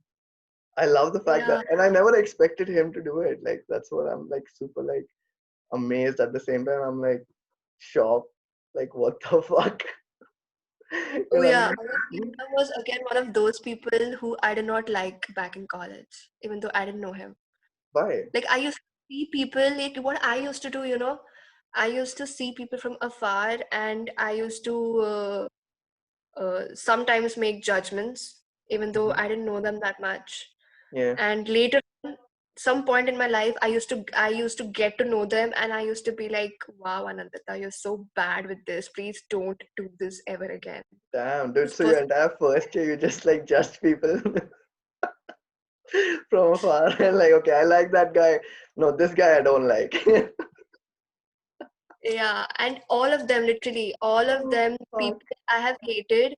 I love the fact that, Yeah, and I never expected him to do it. Like that's what I'm like super like amazed at the same time. I'm like shocked. Like what the fuck? oh Because I'm yeah, like, I mean, Ethan was again one of those people who I did not like back in college, even though I didn't know him. why? Like I used to see people, like what I used to do, I used to see people from afar, and I used to sometimes make judgments, even though Mhm. I didn't know them that much. Yeah. And later, on, some point in my life, I used to get to know them, and I used to be like, "Wow, Anandita, you're so bad with this. Please don't do this ever again." Damn, dude. This So your person, entire first year, you just like judged people from afar and like, okay, I like that guy. No, this guy I don't like. yeah, and all of them, literally, all of Oh, them, fuck. people I have hated,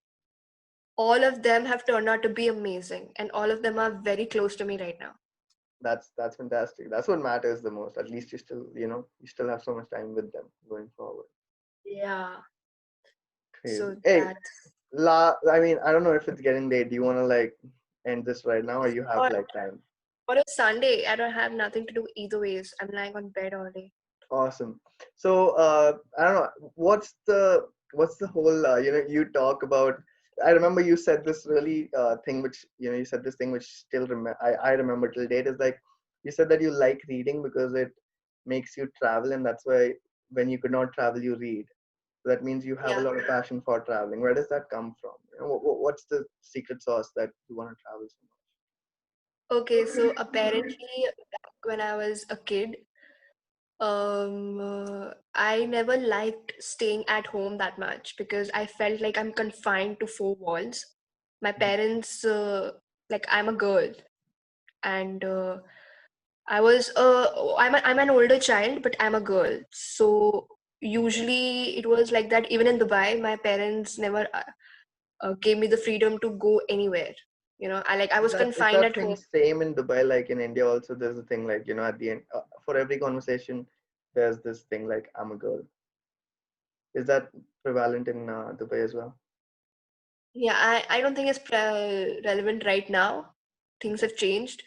all of them have turned out to be amazing, and all of them are very close to me right now. That's fantastic. That's what matters the most. At least you still have so much time with them going forward. Yeah, Crazy. so Hey, that's I mean, I don't know if it's getting late. Do you want to like end this right now, or you have or like time? or a Sunday. I don't have nothing to do either ways. I'm lying on bed all day. Awesome. So I don't know what's the whole you talk about. I remember you said this really thing which you said this thing which still I remember till date is like you said that you like reading because it makes you travel and that's why when you could not travel you read. So that means you have a Yeah. lot of passion for traveling. Where does that come from? What's the secret sauce that you want to travel so Okay, so apparently back when I was a kid, I never liked staying at home that much because I felt like I'm confined to four walls. My much? parents, like I'm a girl, and I'm an older child, but I'm a girl. So usually it was like that. Even in Dubai, my parents never gave me the freedom to go anywhere. I Is was that is confined that at thing home. same in Dubai like in India also? There's a thing like at the end for every conversation, there's this thing like I'm a girl. Is that prevalent in Dubai as well? Yeah, I don't think it's relevant right now. Things Okay, have changed.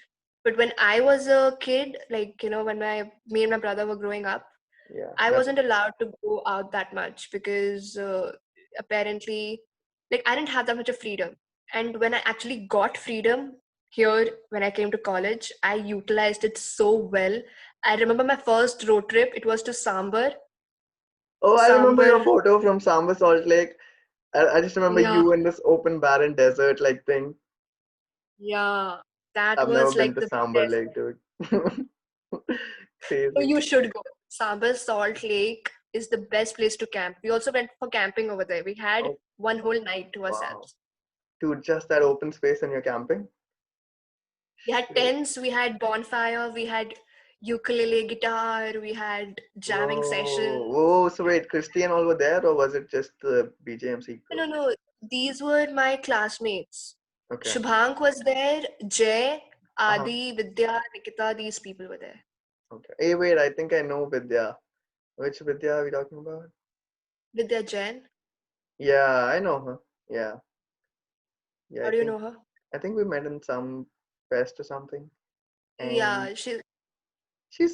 But when I was a kid, when me and my brother were growing up, yeah, I that's wasn't allowed to go out that much because apparently, like, I didn't have that much of freedom. And when I actually got freedom here, when I came to college, I utilized it so well. I remember my first road trip, it was to oh, I remember your Sambar, photo from Samba Salt Lake. I just remember yeah, you in this open barren desert like thing. yeah. That I've never was been like to the Sambar best. Lake, dude. So Crazy. you should go. Sambar Salt Lake is the best place to camp. We also went for camping over there. We had Oh, one whole night to wow. ourselves. Dude, just that open space and you're camping? We had Shit. tents, we had bonfire, we had ukulele guitar, we had jamming Whoa, sessions. whoa. So wait, Christy and all were there, or was it just the BJMC No, crew? no, no. These were my classmates. Okay. Shubhank was there, Jay, Uh-huh. Adi, Vidya, Nikita, these people were there. Okay. Hey, wait, I think I know Vidya. Which Vidya are we talking about? Vidya Jain. Yeah, I know her. Yeah. Yeah, How do you know her? I think we met in some fest or something. And Yeah, she's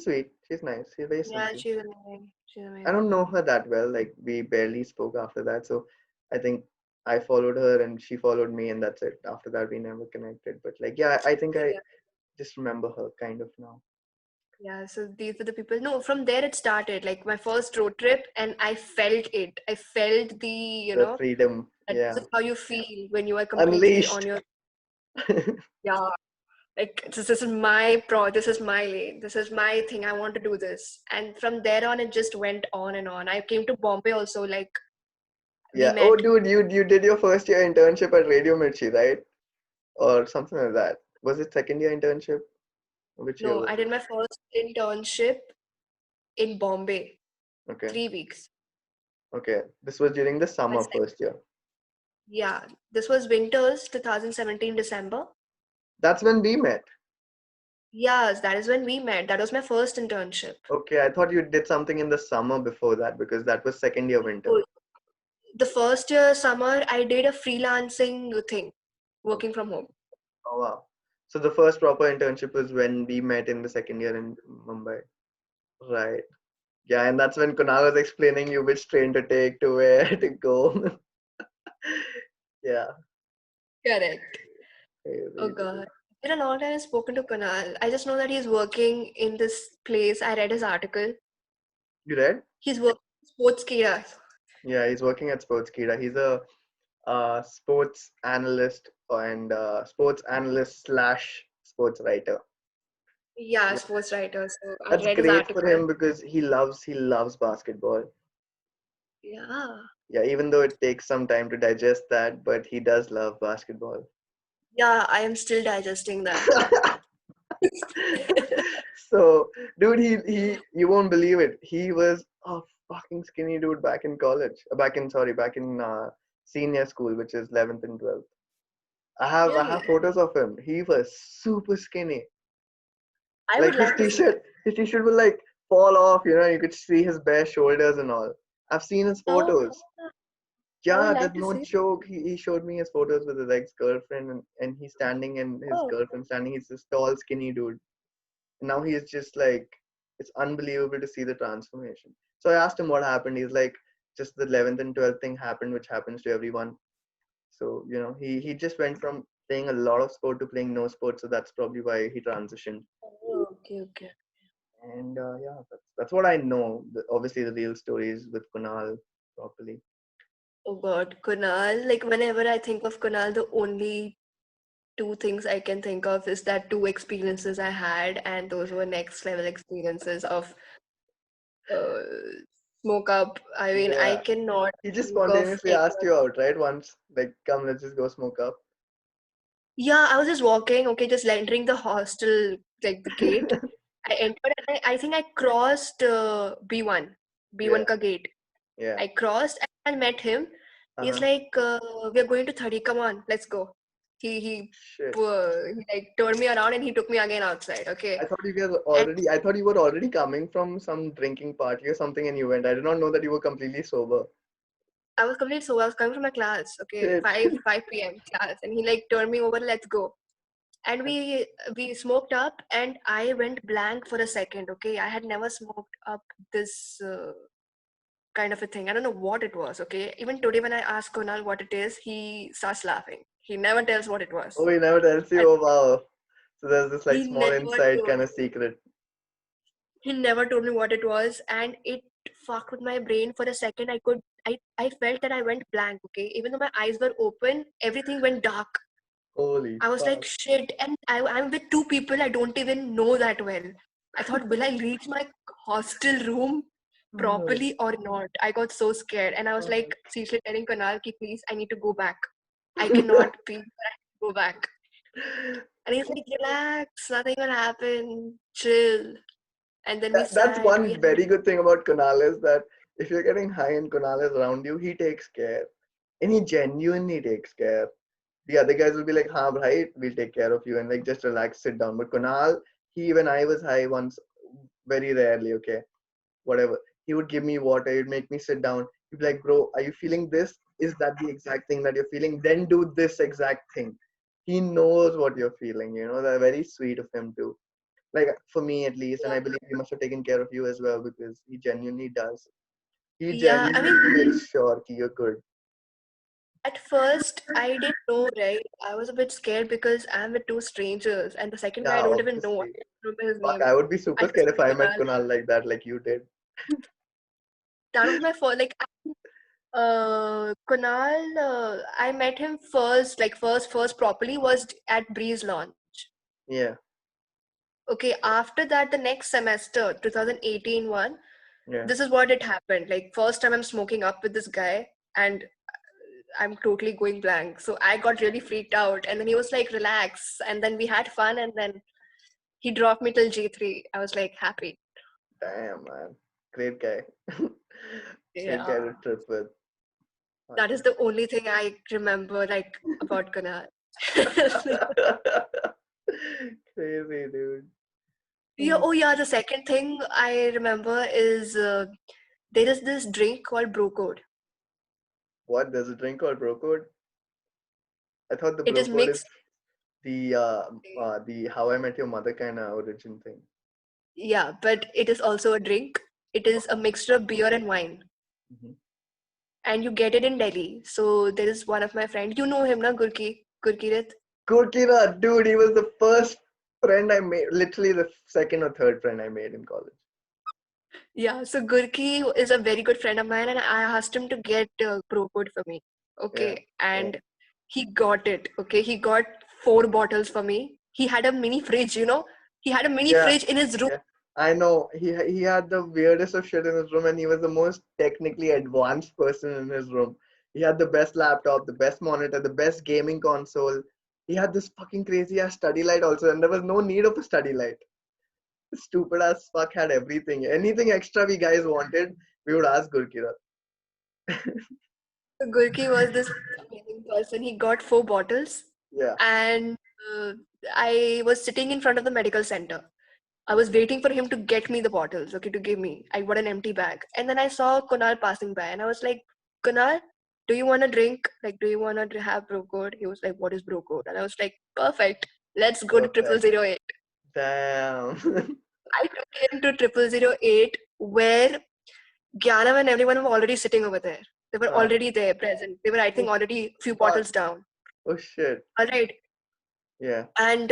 sweet. She's nice. She's very yeah, simple. she's amazing. She's I don't amazing. know her that well. Like we barely spoke after that. So I think I followed her and she followed me and that's it. After that we never connected. But like yeah, I think I Yeah. just remember her kind of now. Yeah, so these were the people. No, from there it started. Like my first road trip, and I felt it. I felt The freedom. that this Yeah. is how you feel when you are completely on Unleashed. your. Yeah. Like this is my lane, this is my thing, I want to do this. And from there on, it just went on and on. I came to Bombay also, like we Yeah. Oh, met. dude, you did your first year internship at Radio Mirchi, right? Or something like that. Was it second year internship? Which year No, was I it? did my first internship in Bombay, Okay. 3 weeks. Okay. This was during the My summer sec- first year. yeah, this was winters 2017 December. That's when we met. Yes, that is when we met. That was my first internship. Okay, I thought you did something in the summer before that because that was second year winter. So the first year summer, I did a freelancing thing, Okay. working from home. Oh wow. So the first proper internship was when we met in the second year in Mumbai. Right. Yeah, and that's when Kunal was explaining you which train to take to where to go. Yeah. Correct. Oh Crazy, dude. God. It's been a long time I've spoken to Kunal. I just know that he's working in this place. I read his article. You read? He's working in sports Kira. Yeah, he's working at Sportskeda. He's a sports analyst and sports analyst slash sports writer. Yeah, Yeah. sports writer. So I That's read his great for article. him because he loves basketball. Yeah. Yeah, even though it takes some time to digest that, but he does love basketball. Yeah, I am still digesting that. So, dude, you won't believe it. He was a fucking skinny dude back in college. Back in senior school, which is 11th and 12th. I have Really? photos of him. He was super skinny. I Like would like to see that. his t-shirt would like fall off, you could see his bare shoulders and all. I've seen his Oh, photos. I would Yeah, like there's to no see. joke. He showed me his photos with his ex-girlfriend and he's standing and his Oh, girlfriend standing. He's this tall, skinny dude. Now he is just like, it's unbelievable to see the transformation. So I asked him what happened. He's like, just the 11th and 12th thing happened, which happens to everyone. So, he just went from playing a lot of sport to playing no sport. So that's probably why he transitioned. okay, okay. And yeah, that's what I know. Obviously, the real stories with Kunal properly. Oh God, Kunal. Like whenever I think of Kunal, the only two things I can think of is that two experiences I had, and those were next level experiences of uh, smoke up. I mean, I Yeah. cannot He just think of spontaneously any asked you other. out, right? Once, like, come, let's just go smoke up. Yeah, I was just walking, okay, just entering the hostel, like the gate. I entered and I think I crossed B1, Yeah, B1 ka gate. yeah. I crossed and I met him. He's Uh-huh. like, "We're going to 30. Come on, let's go." Shit. He like turned me around and he took me again outside. Okay, and I thought you were already coming from some drinking party or something and you went. I did not know that you were completely sober. I was completely so I was coming from my class. Okay, Shit. 5 p.m. class, and he like turned me over. Let's go. And we smoked up, and I went blank for a second. Okay, I had never smoked up this kind of a thing. I don't know what it was. Okay, even today when I ask Kunal what it is, he starts laughing. He never tells what it was. Oh, he never tells you. And Oh, wow. So there's this like he small never inside told kind of me. secret. He never told me what it was, and it fucked with my brain for a second. I felt that I went blank. Okay, even though my eyes were open, everything went dark. Holy I was like, fuck. shit. And I'm with two people I don't even know that well. I thought, will I reach my hostel room Oh, properly or not? I got so scared. And I was like, fuck. seriously telling Kunal, ki, please, I need to go back. I cannot be, go back. And he's like, relax, nothing will happen, chill. And then we That's sat, we one had, very good thing about Kunal is that if you're getting high and Kunal is around you, he takes care. And he genuinely takes care. The other guys will be like, "Ha, bhai, we'll take care of you," and like just relax, sit down. But Kunal, when I was high once, very rarely, okay, whatever, he would give me water, he'd make me sit down. He'd be like, "Bro, are you feeling this? Is that the exact thing that you're feeling? Then do this exact thing." He knows what you're feeling. They're very sweet of him too. Like for me at least, and I believe he must have taken care of you as well because he genuinely does. He yeah, I mean, genuinely makes sure that you're good. at first, I didn't know, right? I was a bit scared because I'm with two strangers, and the second guy I Yeah, don't even know. I obviously. don't remember his Fuck, name. I would be I super just scared if told I met Kunal. Kunal like that, like you did. That was my first, like, Kunal, I met him first, like, first properly was at Breeze Launch. Yeah. Okay, after that, the next semester, 2018 one, Yeah. this is what it happened. Like, first time I'm smoking up with this guy, and I'm totally going blank. So I got really freaked out. And then he was like, relax. And then we had fun. And then he dropped me till G3. I was like, happy. Damn, man. Great guy. Great guy Yeah. to trip with. That is Awesome. the only thing I remember, like, about Kunal. Crazy, dude. Yeah, oh, yeah. The second thing I remember is there is this drink called Bro Code. What? There's a drink called bro code? I thought the It bro is code is mixed. the How I Met Your Mother kind of origin thing. Yeah, but it is also a drink. It is a Okay. mixture of beer and wine. Mm-hmm. And you get it in Delhi. So there is one of my friend. You know him, na Gurkirat. Kurkira, dude, he was the first friend I made. Literally the second or third friend I made in college. Yeah, so Gurki is a very good friend of mine, and I asked him to get Pro Code for me. Yeah. Okay, Yeah. and he got it. Okay, he got 4 bottles for me. He had a mini fridge, you know. He had a mini Yeah. fridge in his room. Yeah. I know. He had the weirdest of shit in his room, and he was the most technically advanced person in his room. He had the best laptop, the best monitor, the best gaming console. He had this fucking crazy ass study light also, and there was no need of a study light. Stupid as fuck had everything. Anything extra we guys wanted, we would ask Gurkira. So Gurki was this amazing person. He got 4 bottles, Yeah. and uh, I was sitting in front of the medical center. I was Okay. waiting for him to get me the bottles, okay, to give me. I got an empty bag. And then I saw Kunal passing by and I was like, Kunal, do you want a drink? Like, do you want to have bro code? He was like, what is bro code? And I was like, perfect. Let's go to triple Perfect. zero eight. Damn. I took him to 0008 where Gyanav and everyone were already sitting over there. They were Ah. already there present. They were, I think, Oh already few fuck. bottles down. Oh shit. All right. Yeah. And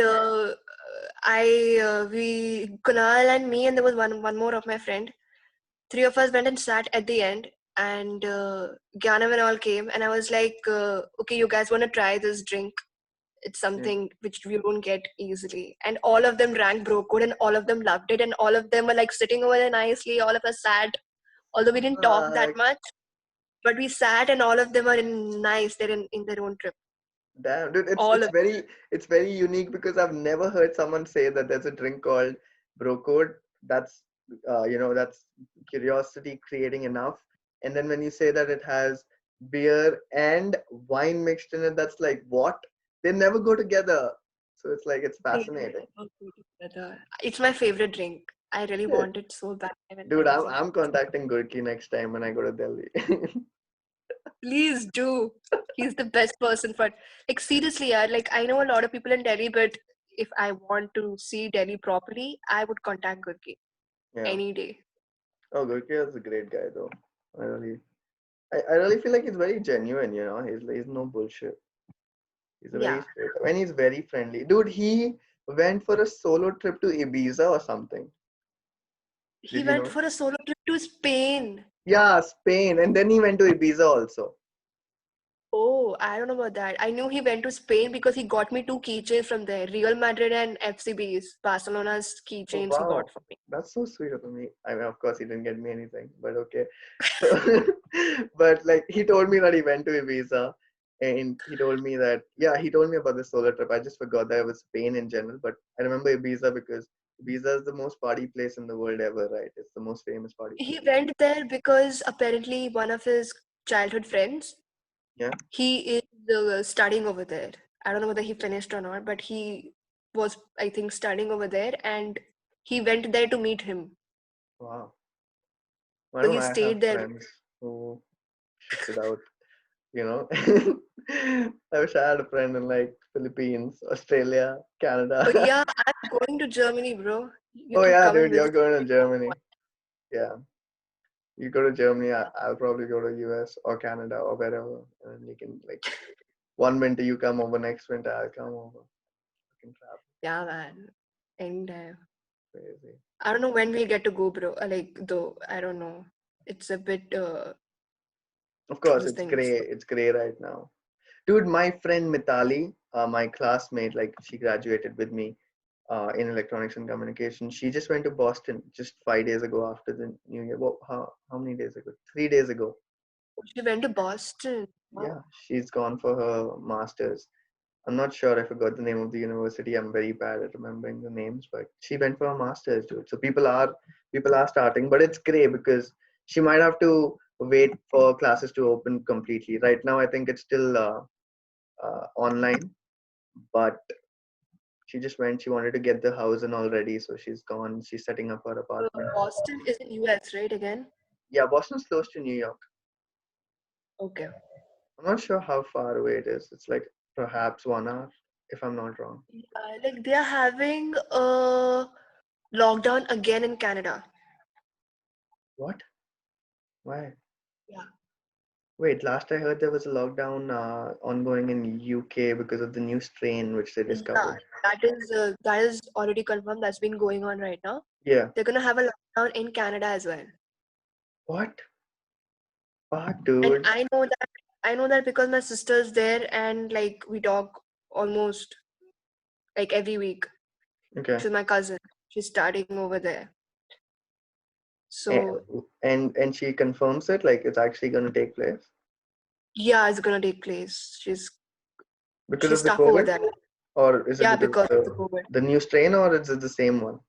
we, Kunal and me, and there was one more of my friend. Three of us went and sat at the end, and Gyanav and all came, and I was like, okay, you guys want to try this drink? It's Yeah. something which you don't get easily. And all of them drank Bro Code, and all of them loved it, and all of them were like sitting over there nicely. All of us sat, although we didn't talk that Fuck. much, but we sat, and all of them are nice. They're in their own trip. Damn, dude, it's All it's of very it's very unique because I've never heard someone say that there's a drink called Brocode. That's that's curiosity creating enough. And then when you say that it has beer and wine mixed in it, that's like what? They never go together. So it's like it's them. fascinating. It's my favorite drink. I really Shit. want it so bad when Dude, I I'm was in I'm triple zero. contacting Gurki next time when I go to Delhi. Please do. He's the best person for, like, seriously, yeah. Like, I know a lot of people in Delhi, but if I want to see Delhi properly, I would contact Gurki Yeah. any day. Oh, Gurki is a great guy though. I really I really feel like he's very genuine, he's no bullshit. He's a very Yeah. straight and he's very friendly. Dude, he went for a solo trip to Ibiza or something. He Did you went know? for a solo trip to Spain. Yeah, Spain. And then he went to Ibiza also. Oh, I don't know about that. I knew he went to Spain because he got me 2 keychains from there. Real Madrid and FCB's, Barcelona's Oh keychains he got wow. for me. That's so sweet of me. I mean, of course he didn't get me anything, but okay. So but like he told me that he went to Ibiza and he told me that yeah, he told me about the solo trip. I just forgot that it was Spain in general, but I remember Ibiza because Ibiza is the most party place in the world ever, right? It's the most famous party He place. went there because apparently one of his childhood friends, Yeah. he is studying over there. I don't know whether he finished or not, but he was, I think, studying over there, and he went there to meet him. Wow. Why So don't he I have stayed there. friends who shifted out, you know? I wish I had a friend in like Philippines, Australia, Oh Canada. yeah, I'm going to Germany, bro. You Oh can yeah, come and dude, you're visit going to me. Germany. Yeah. You go to Germany, Yeah, I'll probably go to US or Canada or wherever. And you can like one winter you come over, next winter I'll come over. I can travel. yeah, man. And Crazy. I don't know when we'll get to go, bro. Like, though, I don't know. It's a bit Of course, this it's thing. gray. So It's gray right now. Dude, my friend Mitali, my classmate, like she graduated with me. in electronics and communication. She just went to Boston just 5 days ago after the New Year. Well, how many days ago? 3 days ago. She went to Boston. Yeah, Wow. she's gone for her masters. I'm not sure. I forgot the name of the university. I'm very bad at remembering the names, but she went for a master's, dude. So people are starting, but it's great because she might have to wait for classes to open completely. Right now, I think it's still online, but she just went. She wanted to get the house in already, so she's gone. She's setting up her apartment. Boston is in US, right? Again. Yeah, Boston's close to New York. Okay. I'm not sure how far away it is. It's like perhaps 1 hour, if I'm not wrong. Like they are having a lockdown again in Canada. What? Why? Yeah. Wait, last I heard there was a lockdown ongoing in UK because of the new strain which they Yeah, discovered. that is already confirmed. That's been going on right now. Yeah. They're gonna have a lockdown in Canada as well. What? Fuck, And dude. I know that because my sister's there and like we talk almost like every week. Okay. She's my cousin. She's studying over there. And, So and she confirms it like it's actually going to take place yeah, it's gonna take place. because She's of the stuck over COVID, there. or is it Yeah, because of because of the COVID. the new strain, or is it the same one?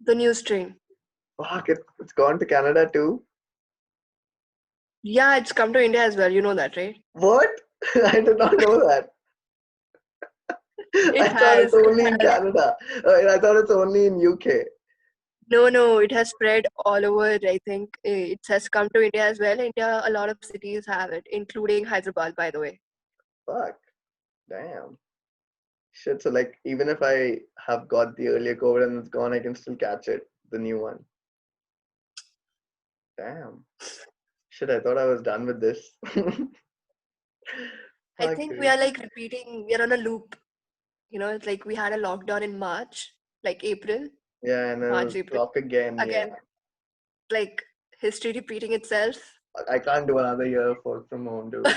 The new strain. Fuck, it's gone to Canada too. Yeah, it's come to India as well. You know that, right? What? I did not know that. I It thought it's has. It only in has. Canada. I thought it's only in UK. No, it has spread all over. I think it has come to India as well. India, a lot of cities have it, including Hyderabad, by the way. Fuck. Damn. Shit. So like, even if I have got the earlier COVID and it's gone, I can still catch it, the new one. Damn. Shit. I thought I was done with this. I Fuck, think we dude. are like repeating. We are on a loop. It's like we had a lockdown in March, like April, Yeah, and March, then April. clock again. Yeah. Again, like history repeating itself. I can't do another year of work from home, dude.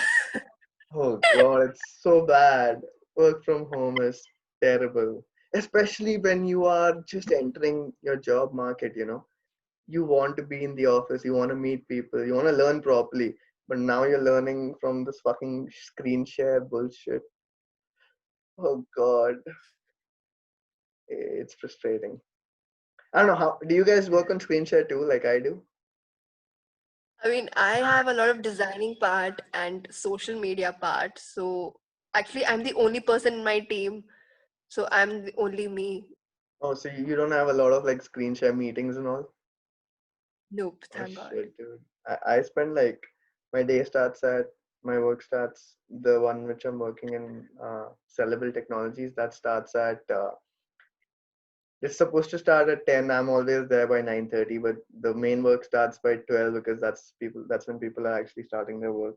Oh God, it's so bad. Work from home is terrible, especially when you are just entering your job market, you want to be in the office, you want to meet people, you want to learn properly, but now you're learning from this fucking screen share bullshit. Oh God, it's frustrating. I don't know how. Do you guys work on screen share too, like I do? I mean, I have a lot of designing part and social media part. So actually, I'm the only person in my team. So I'm the only me. Oh, so you don't have a lot of like screen share meetings and all? Nope, Oh thank God. shit, dude. I spend like my day starts at my work starts the one which I'm working in sellable technologies that starts at it's supposed to start at 10. I'm always there by 9:30, but the main work starts by 12 because that's when people are actually starting their work.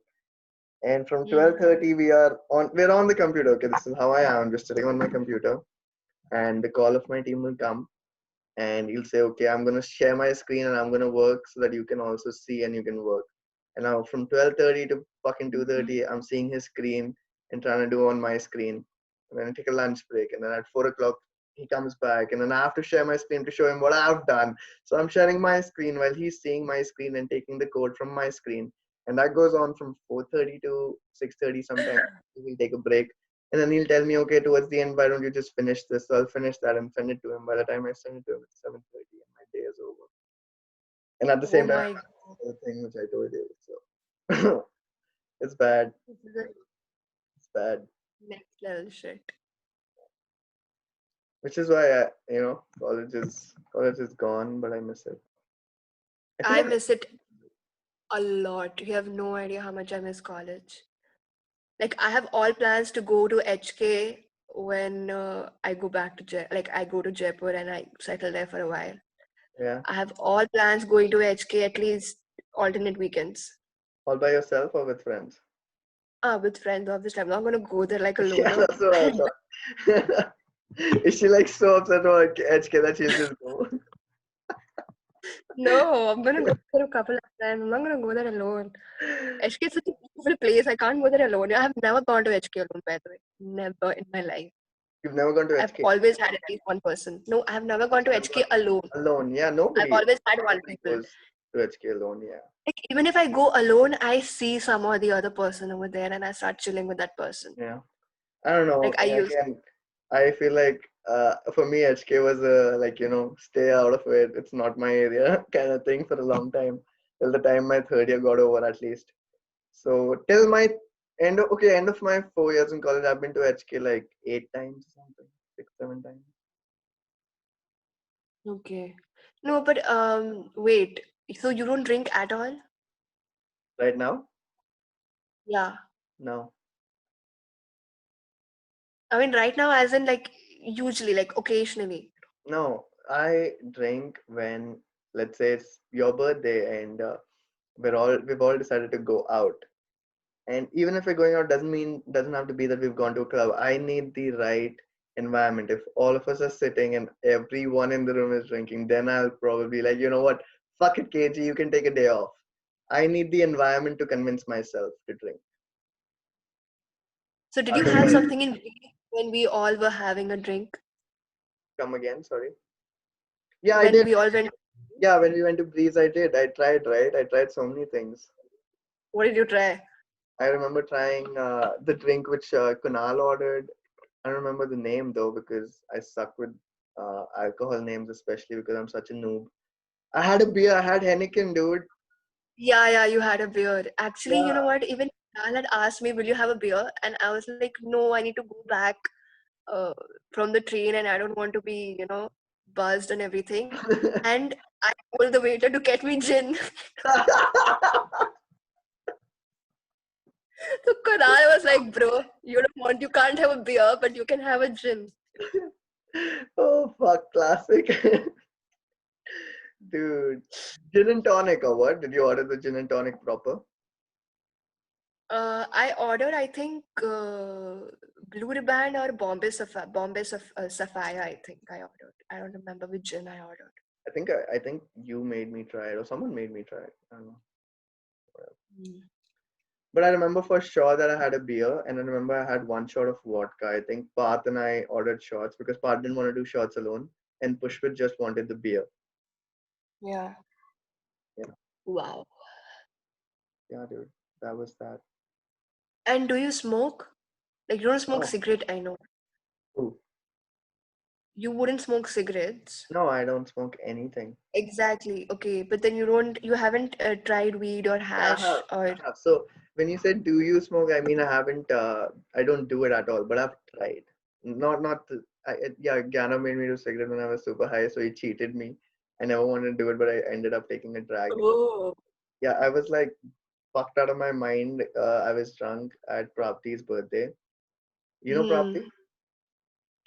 And from Hmm. 12:30 we're on the computer. Okay, this is how I am. I'm just sitting on my computer and the call of my team will come and he'll say, okay, I'm going to share my screen and I'm going to work so that you can also see and you can work. And now from 12:30 to fucking 2:30, I'm seeing his screen and trying to do on my screen. And then I take a lunch break. And then at 4 o'clock, he comes back. And then I have to share my screen to show him what I've done. So I'm sharing my screen while he's seeing my screen and taking the code from my screen. And that goes on from 4:30 to 6:30 sometimes. We'll take a break. And then he'll tell me, okay, towards the end, why don't you just finish this? So I'll finish that and send it to him. By the time I send it to him, it's 7:30 and my day is over. And at the Oh same time, my God. the thing which I told you. So it's bad. This is a It's bad. next level shit. Which is why college is gone, but I miss it. I feel I like miss it a lot. You have no idea how much I miss college. Like I have all plans to go to HK when I go back to like I go to Jaipur and I settle there for a while. yeah, I have all plans going to HK at least alternate weekends. all by yourself or with friends. With friends, obviously. I'm not gonna go there like a Yeah, loner. that's what I thought. Is she like so upset about HK that she'll just go? No, I'm gonna go there with a couple of friends. I'm not gonna go there alone. HK is such a beautiful place. I can't go there alone. I have never gone to HK alone, by the way. Never in my life. You've never gone to I've HK always had at least one person. No, I've never gone to HK alone. alone? Yeah, I've always had one nobody people. goes to HK alone. Yeah. Like even if I go alone, I see some or the other person over there and I start chilling with that person. Yeah. I don't know. Like I used Again, I feel like for me, HK was like, stay out of it. It's not my area kind of thing for a long time. Till the time my third year got over, at least. So till my end of my 4 years in college, I've been to HK like 8 times or something, 6, 7 times. okay. No, but wait. So you don't drink at all? Right now, Yeah. no, I mean right now as in like usually, like occasionally. no. I drink when, let's say, it's your birthday and we've all decided to go out. And even if we're going out, doesn't have to be that we've gone to a club. I need the right environment. If all of us are sitting and everyone in the room is drinking, then I'll probably like, you know what? Fuck it, KG, you can take a day off. I need the environment to convince myself to drink. So did you have Otherwise, something in Greece when we all were having a drink? come again, sorry. Yeah, I When did. we all went, Yeah, when we went to Breeze, I did. I tried, right? I tried so many things. what did you try? I remember trying the drink which Kunal ordered. I don't remember the name though because I suck with alcohol names, especially because I'm such a noob. I had a beer. I had Henneken, dude. Yeah, yeah, you had a beer. Actually, you Yeah. know what? Even Dal had asked me, "Will you have a beer?" And I was like, "No, I need to go back uh, from the train, and I don't want to be, buzzed and everything." And I told the waiter to get me gin. So Kunal was like, "Bro, you can't have a beer, but you can have a gin." Oh fuck, classic, dude. Gin and tonic or what? Did you order the gin and tonic proper? I ordered, I think, Blue Ribbon or Sapphire. I think I ordered. I don't remember which gin I ordered. I think you made me try it or someone made me try it. I don't know. Mm. But I remember for sure that I had a beer, and I remember I had one shot of vodka. I think Parth and I ordered shots because Parth didn't want to do shots alone, and Pushpit just wanted the beer. Yeah. Yeah, Wow. yeah, dude, that was that. And do you smoke? Like, you don't smoke Oh, cigarette, I know. ooh. You wouldn't smoke cigarettes. No, I don't smoke anything. Exactly. Okay, but then you haven't tried weed or Yeah, I hash have. or I have. So when you said do you smoke, I mean I haven't. I don't do it at all, but I've tried. Not. Yeah, Gyana made me do cigarette when I was super high, so he cheated me. I never wanted to do it, but I ended up taking a drag. oh. Yeah, I was like fucked out of my mind. I was drunk at Prapti's birthday. You know Hmm. Prapti?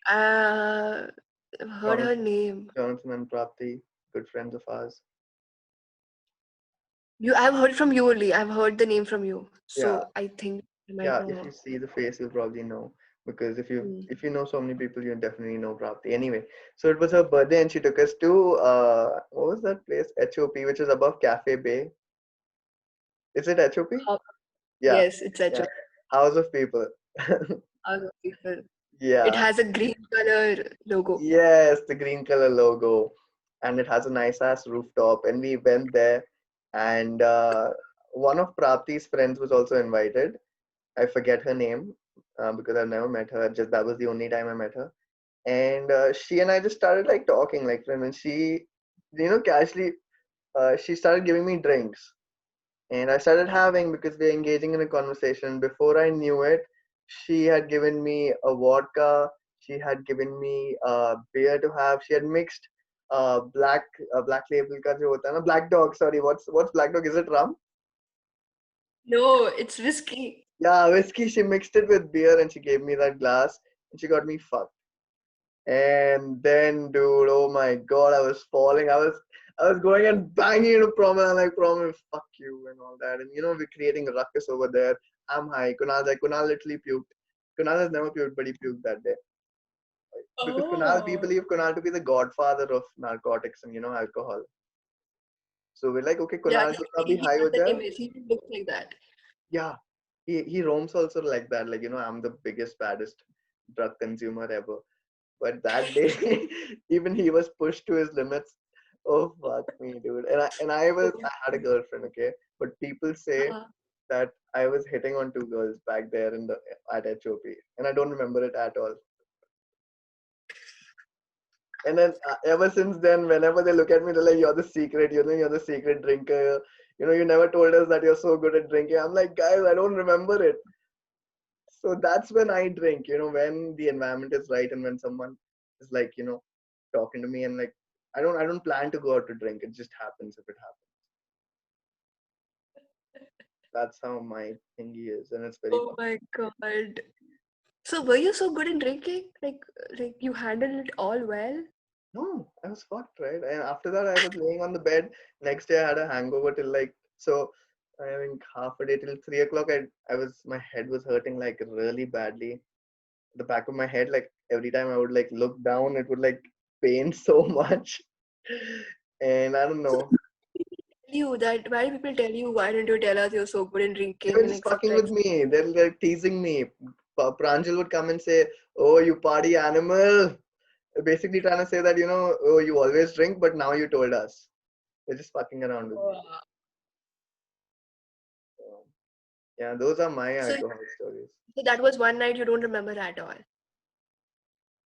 I've heard her Jonathan, name. Jonathan and Prapti, good friends of ours. I've heard from you only. I've heard the name from you. Yeah, So I think I might yeah. know If her. you see the face, you'll probably know because Hmm. if you know so many people, you definitely know Prapti. Anyway, so it was her birthday, and she took us to what was that place? HOP, which is above Cafe Bay. Is it HOP? How, Yeah, yes, it's such yeah. a House of People. other people. It Yeah. has a green color logo. Yes, the green color logo, and it has a nice ass rooftop. And we went there, and one of Prapti's friends was also invited. I forget her name because I've never met her. Just that was the only time I met her. And she and I just started like talking like friends. And she, casually, she started giving me drinks. And I started having because we're engaging in a conversation. Before I knew it, she had given me a vodka. She had given me a beer to have. She had mixed black black label ka jo hota hai na black dog. Sorry, what's black dog? Is it rum? No, it's whiskey. Yeah, whiskey. She mixed it with beer and she gave me that glass and she got me fucked. And then, dude, oh my god, I was falling. I was going and banging into Prom, and I'm like, Prom, fuck you and all that. And we're creating a ruckus over there. I'm high. Kunal's like, Kunal literally puked. Kunal has never puked, but he puked that day. Because we Oh. believe Kunal to be the godfather of narcotics and alcohol. So we're like, okay, Yeah, Kunal jitna bhi he high has ho the jaye. image. He looks like that. Yeah. He roams also like that. Like, I'm the biggest, baddest. drug consumer ever. But that day, even he was pushed to his limits. Oh fuck me, dude. I had a girlfriend, okay. But people say Uh-huh. that I was hitting on two girls back there in the at HOP, and I don't remember it at all. And then ever since then, whenever they look at me, they're like, "You're the secret. You're the secret drinker. You never told us that you're so good at drinking." I'm like, guys, I don't remember it. So that's when I drink. When the environment is right and when someone is like, talking to me and like, I don't plan to go out to drink. It just happens if it happens. That's how my thingy is, and it's very Oh tough. my God. So were you so good in drinking? Like you handled it all well? No, I was fucked, right? And after that, I was laying on the bed. Next day, I had a hangover till like so. I think half a day till 3 o'clock. My head was hurting like really badly. The back of my head, like every time I would like look down, it would like pain so much. And I don't So know. why do people tell you, why don't you tell us you're so good in They were drinking and just etc. fucking with me. They're like teasing me. Pranjal would come and say, "Oh, you party animal." Basically trying to say that, oh, you always drink, but now you told us. They're just fucking around with me. Wow. So, yeah, those are my So, alcohol stories. so that was one night you don't remember at all.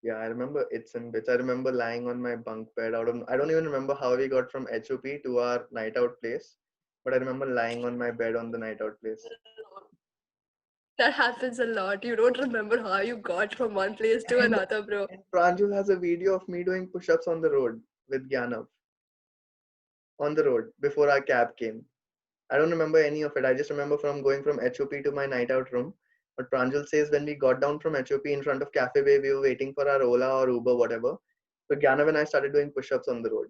Yeah, I remember it's in bits. I remember lying on my bunk bed I don't even remember how we got from HOP to our night out place, but I remember lying on my bed on the night out place. That happens a lot. You don't remember how you got from one place to And, another, bro. and Pranjul has a video of me doing push-ups on the road with Gyanav on the road before our cab came. I don't remember any of it. I just remember from going from HOP to my night out room. But Pranjal says when we got down from HOP in front of Cafe Bay, we were waiting for our Ola or Uber, whatever. So Gyanav and I started doing push-ups on the road.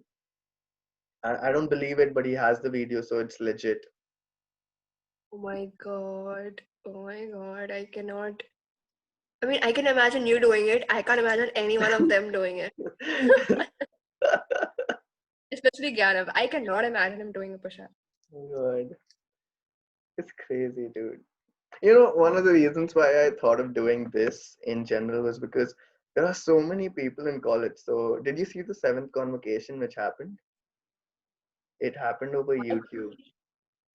I don't believe it, but he has the video, so it's legit. Oh my God. Oh my God. I cannot. I mean, I can imagine you doing it. I can't imagine any one of them doing it. Especially Gyanav. I cannot imagine him doing a push-up. God, it's crazy, dude. One of the reasons why I thought of doing this in general was because there are so many people in college. So, did you see the seventh convocation which happened? It happened over My- YouTube.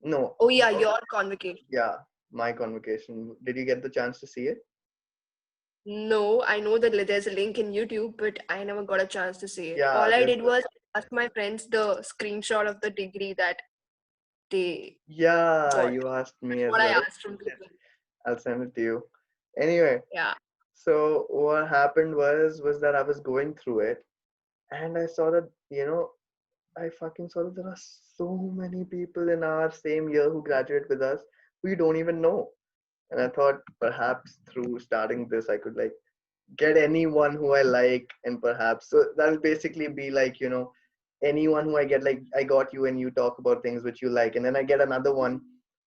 No, Oh yeah, your convocation. yeah, my convocation. Did you get the chance to see it? No, I know that there's a link in YouTube, but I never got a chance to see it. Yeah, All I there's did a, was ask my friends the screenshot of the degree that they yeah, got. you asked me That's as what I well. asked from people. I'll send it to you. Anyway, Yeah. so what happened was that I was going through it and I saw that, I fucking saw that there are so many people in our same year who graduate with us who you don't even know. And I thought perhaps through starting this, I could like get anyone who I like, and perhaps so that'll basically be like, anyone who I get, like I got you and you talk about things which you like, and then I get another one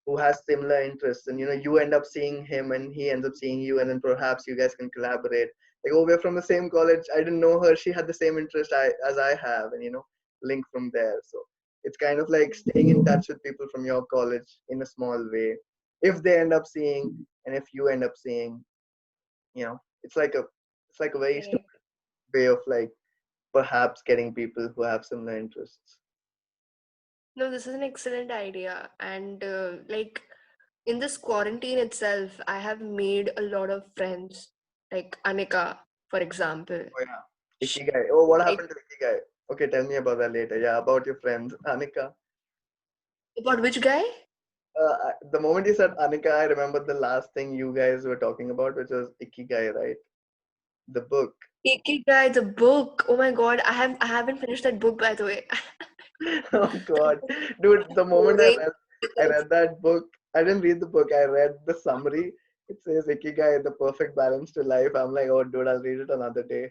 who has similar interests, and you end up seeing him and he ends up seeing you, and then perhaps you guys can collaborate. Like, oh, we're from the same college. I didn't know her. She had the same interest as I have, and link from there. So it's kind of like staying in touch with people from your college in a small way. If they end up seeing, and if you end up seeing, it's like a very Correct. stupid way of like perhaps getting people who have similar interests. No, this is an excellent idea. And like in this quarantine itself, I have made a lot of friends, like Anika, for example. Oh yeah, She, Ikigai. Oh, what like, happened to Ikigai? Okay, tell me about that later. Yeah, about your friends, Anika. about which guy? The moment you said Anika, I remember the last thing you guys were talking about, which was Ikigai, right? The book. Ikigai, the book. Oh my God, I haven't finished that book, by the way. Oh God, dude! The moment I Boring. read, I read that book. I didn't read the book. I read the summary. It says Ikigai, the perfect balance to life. I'm like, oh, dude, I'll read it another day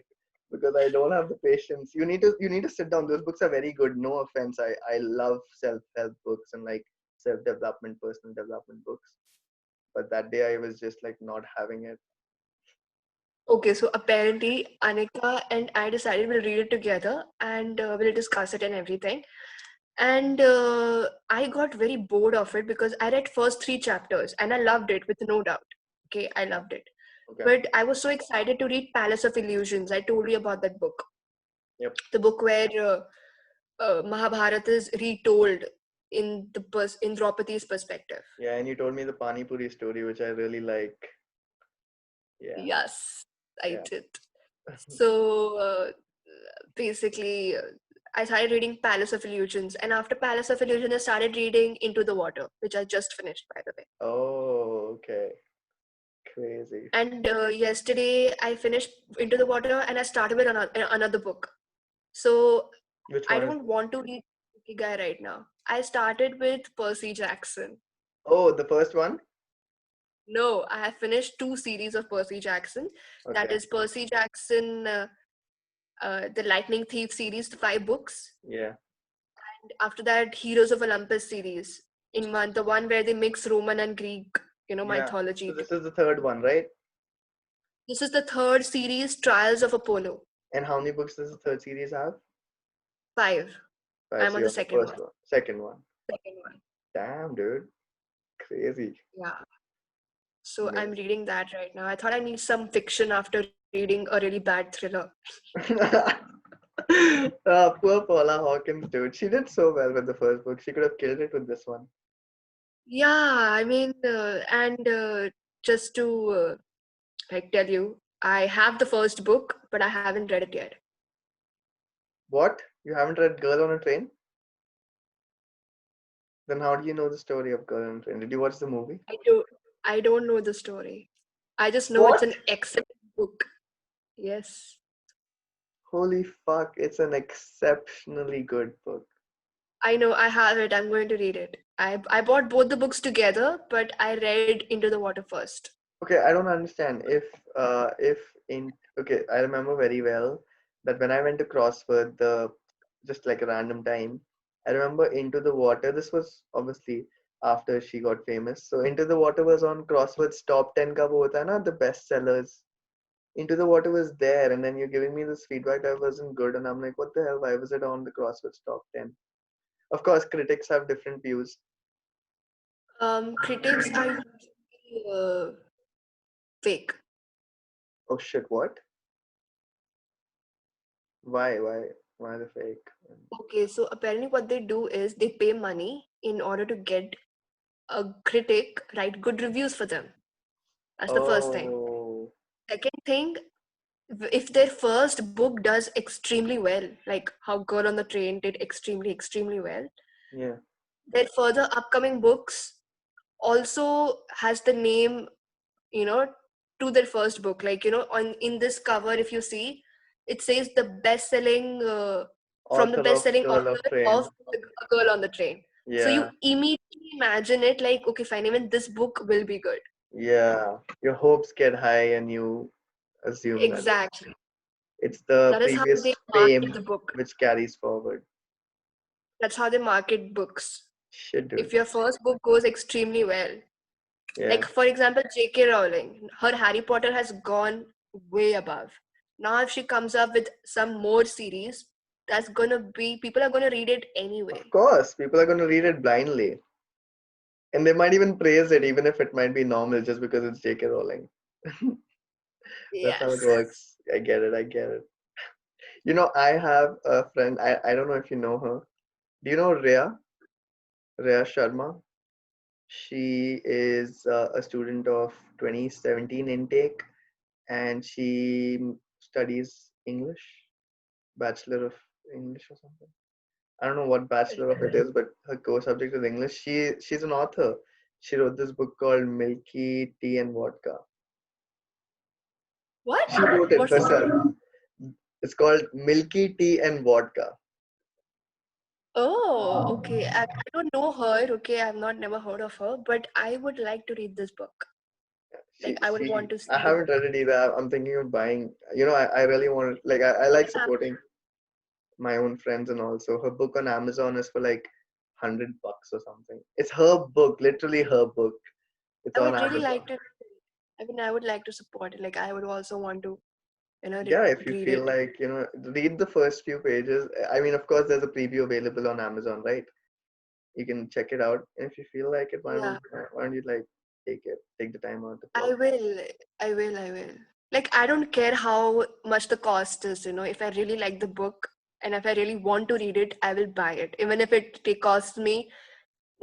because I don't have the patience. You need to sit down. Those books are very good. No offense. I love self-help books and like self-development, personal development books. But that day I was just like not having it. Okay, so apparently Anika and I decided we'll read it together and we'll discuss it and everything. And I got very bored of it because I read first three chapters and I loved it with no doubt. Okay, I loved it. Okay. But I was so excited to read Palace of Illusions. I told you about that book. Yep. The book where Mahabharata is retold in Draupadi's perspective. Yeah, and you told me the Pani Puri story, which I really like. Yeah. Yes, I Yeah. did. So basically, I started reading Palace of Illusions, and after Palace of Illusions, I started reading Into the Water, which I just finished, by the way. Oh, okay. Crazy. And yesterday, I finished Into the Water, and I started with another book. So Which I one is don't it? want to read Guy right now. I started with Percy Jackson. Oh, the first one? No, I have finished two series of Percy Jackson. That Okay. is Percy Jackson, the Lightning Thief series, the 5 books. Yeah. After that, Heroes of Olympus series, the one where they mix Roman and Greek, Yeah. mythology So this together. is the third one, right? This is the third series, Trials of Apollo. And how many books does the third series have? 5. Five. I'm So on you're the on the second first one. one. Second one. Second one. Damn, dude. Crazy. Yeah. So I'm Amazing. reading that right now. I thought I need some fiction after reading a really bad thriller. Poor Paula Hawkins, dude. She did so well with the first book. She could have killed it with this one. Yeah, I mean, and just to tell you, I have the first book, but I haven't read it yet. What? You haven't read Girl on a Train? Then how do you know the story of Girl on a Train? Did you watch the movie? I do. I don't know the story. I just know it's What? an excellent book. Yes, Holy fuck, it's an exceptionally good book. I know. I have it. I'm going to read it. I bought both the books together, but I read Into the Water first. Okay, I don't understand. If in okay, I remember very well that when I went to CrossFit, the just like a random time, I remember Into the Water. This was obviously after she got famous. So Into the Water was on CrossFit's top 10 ka wo hota hai na, the best sellers. Into the Water was there, and then you're giving me this feedback that wasn't good, and I'm like, what the hell? Why was it on the CrossFit's top 10? Of course, critics have different views. Critics are usually fake. Oh shit, what? Why the fake? Okay, so apparently what they do is they pay money in order to get a critic write good reviews for them. That's the first thing. Oh, Second thing, if their first book does extremely well, like how Girl on the Train did extremely well, yeah. their further upcoming books also has the name, you know, to their first book. Like, on in this cover, if you see, it says the best-selling from the Author of best-selling Girl of author Train. of A Girl on the Train. So you Yeah, immediately imagine it like, okay, fine, even this book will be good. yeah. Your hopes get high and you assume that Exactly. it's the That is how previous they market fame the book. which carries forward. That's how they market books. Shit, dude. If your first book goes extremely well, Yeah. like for example, J.K. Rowling, her Harry Potter has gone way above. Now, if she comes up with some more series, that's gonna be people are gonna read it Of anyway. course, people are going to read it blindly. And they might even praise it, even if it might be normal just because it's J.K. Rowling. That's how it Yes. works. I get it. I get it. You know, I have a friend. I don't know if you know her. Do you know Rhea? Rhea Sharma? She is a student of 2017 intake and she studies English, Bachelor of English or something. I don't know what Bachelor of it is, but her core subject is English. She's an author. She wrote this book called Milky Tea and Vodka. What? She wrote it What's this? herself. It's called Milky Tea and Vodka. Oh, okay. I don't know her. Okay, I've not never heard of her, but I would like to read this book. Like, I would want to I see the haven't book. read it either. I'm thinking of buying. You know, I really want to, like, I like Yeah, supporting my own friends and also her book on Amazon is for like $100 or something. It's her book, literally her book. It's I on would really Amazon. like to. I mean, I would like to support it. Like, I would also want to, Yeah, if you read feel it. like, read the first few pages. I mean, of course, there's a preview available on Amazon, right? You can check it out. And if you feel like it, Yeah. why don't you like? Take the time out to I pause. will. I will. Like, I don't care how much the cost is, if I really like the book and if I really want to read it, I will buy it. Even if it costs me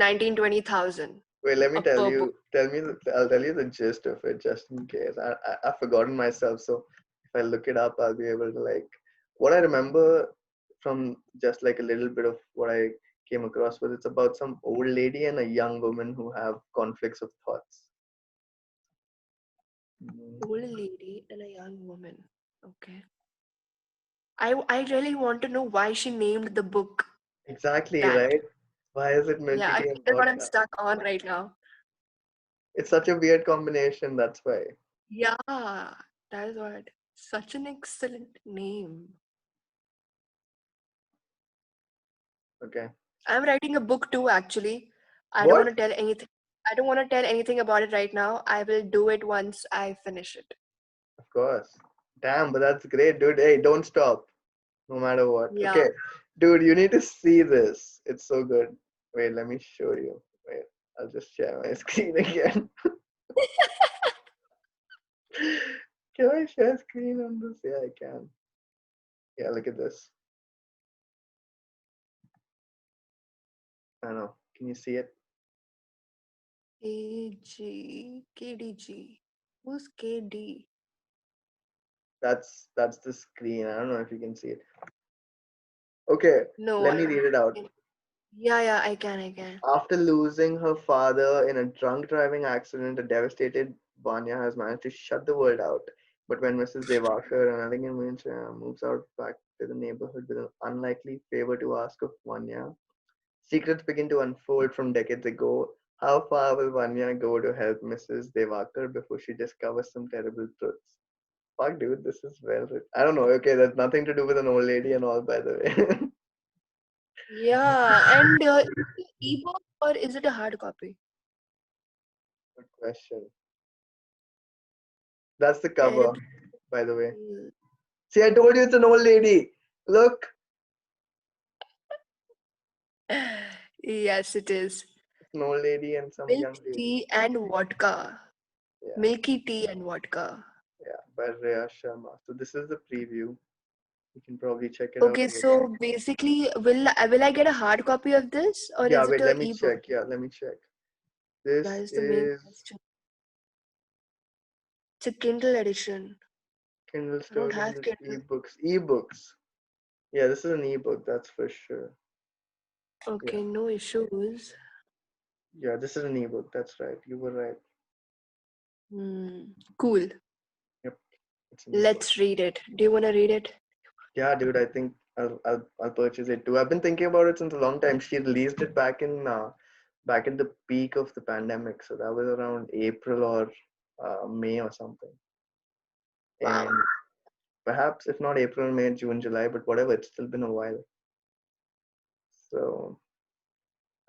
19-20,000 Wait, let me a tell per book. you. I'll tell you the gist of it, just in case. I've forgotten myself, so if I look it up, I'll be able to like. What I remember from just like a little bit of what I came across was it's about some old lady and a young woman who have conflicts of thoughts. Mm, Old lady and a young woman. Okay. I really want to know why she named the book exactly, that. right? Why is it milk Yeah, tea and that's what I'm vodka? stuck on right now. It's such a weird combination. That's why. Yeah, that is what. Such an excellent name. Okay. I'm writing a book too, actually. I don't want What? to tell anything. I don't want to tell anything about it right now. I will do it once I finish it. Of course. Damn, but that's great, dude. Hey, don't stop. No matter what. Yeah. Okay, dude, you need to see this. It's so good. Wait, let me show you. Wait, I'll just share my screen again. Can I share screen on this? Yeah, I can. Yeah, look at this. I know. Can you see it? KDG. Who's KD? That's the screen. I don't know if you can see it. Okay, No, let I me read it out. can. Yeah, I can, I can. After losing her father in a drunk driving accident, a devastated Vanya has managed to shut the world out. But when Mrs. Devakar, an elegant Muncha, moves out back to the neighborhood with an unlikely favor to ask of Vanya, secrets begin to unfold from decades ago. How far will Vanya go to help Mrs. Devakar before she discovers some terrible truths? Fuck, dude, this is well written. I don't know. Okay, that's nothing to do with an old lady and all, by the way. Yeah, and is it ebook or is it a hard copy? Good question. That's the cover, Terrible. by the way. See, I told you it's an old lady. Look, Yes, it is. it's an old lady and some Milk young lady. tea and vodka. Yeah, Milky tea and vodka. yeah, by Rhea Sharma. So this is the preview. You can probably check it out Okay, over there. so basically, will I get a hard copy of this or Yeah, is it wait, a let me ebook? check. Yeah, let me check. That This is the main is question. It's a Kindle edition. Kindle I don't stored in have the Kindle. ebooks. Ebooks. Yeah, this is an ebook, that's for sure. Yeah, Okay, no issues. yeah, this is an ebook. That's right. You were right. Cool. Yep, it's an ebook. Let's read it. Do you want to read it? Yeah, dude, I think I'll purchase it too. I've been thinking about it since a long time. She released it back at the peak of the pandemic, so that was around April or May or something. Wow. And perhaps if not April, May, June, July, but whatever, it's still been a while. So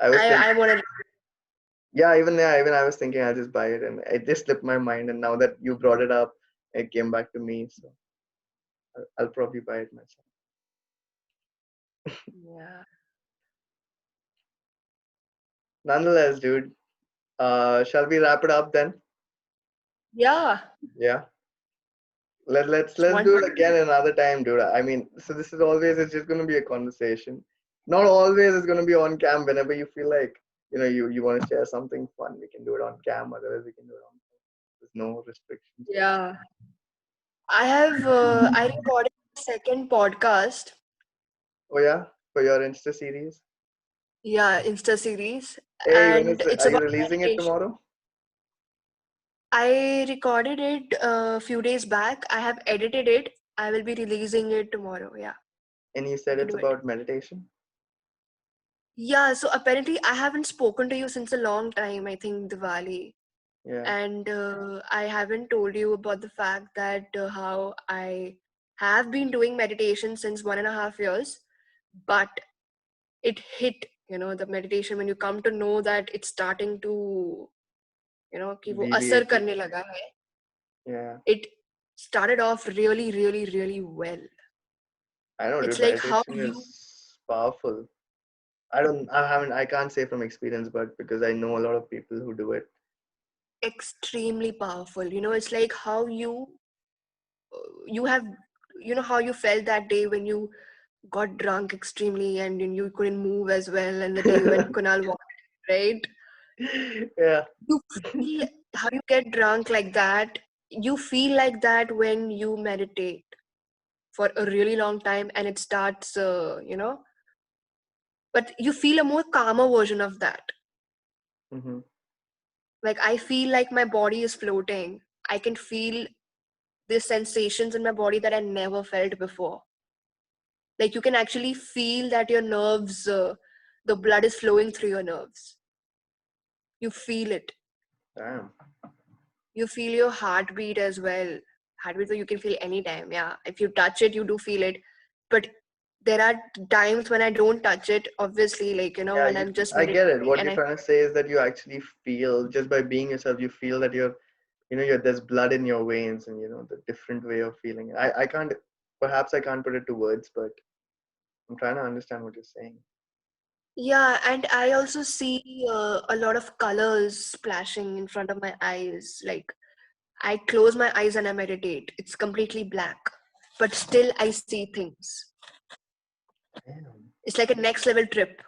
I was thinking, I want to. yeah, even I was thinking I'll just buy it, and it just slipped my mind. And now that you brought it up, it came back to me. So I'll probably buy it myself. Yeah. Nonetheless, dude, shall we wrap it up then? Yeah. Yeah. It's Let's one. do it again another time, dude. I mean, so this is always it's just gonna be a conversation. Not always it's gonna be on cam. Whenever you feel like you want to share something fun, we can do it on cam. Otherwise, we can do it on. There's no restrictions. Yeah. I recorded a second podcast. Oh yeah, for your Insta series. Yeah, Insta series, Hey, when and is it? it's Are you about releasing it meditation. tomorrow? I recorded it a few days back. I have edited it. I will be releasing it tomorrow. Yeah, And you we said can it's do it. about meditation. Yeah, so apparently I haven't spoken to you since a long time, I think Diwali. Yeah, And I haven't told you about the fact that how I have been doing meditation since 1.5 years, but it hit, the meditation when you come to know that it's starting to, कि वो असर alleviate you. करने लगा है. Yeah, It started off really, really, really well. I know, It's dude. like how Meditation you, is powerful. I don't. I haven't. I can't say from experience, but because I know a lot of people who do it. extremely powerful. It's like how you have, how you felt that day when you got drunk extremely and you couldn't move as well, and the day when Kunal walked, right? Yeah. You feel how you get drunk like that. You feel like that when you meditate for a really long time and it starts, but you feel a more calmer version of that. Hmm. Like I feel like my body is floating. I can feel these sensations in my body that I never felt before. Like you can actually feel that your nerves, the blood is flowing through your nerves. You feel it. Damn. You feel your heartbeat as well. Heartbeat, so you can feel anytime. Yeah, if you touch it, you do feel it. But there are times when I don't touch it. Obviously, like Yeah, when I'm just I get it. meditating What and you're I. trying to say is that you actually feel, just by being yourself, you feel that there's blood in your veins, and the different way of feeling it. I can't, perhaps I can't put it to words, but I'm trying to understand what you're saying. Yeah, and I also see a lot of colors splashing in front of my eyes. Like I close my eyes and I meditate. It's completely black, but still I see things. Damn. It's like a next level trip.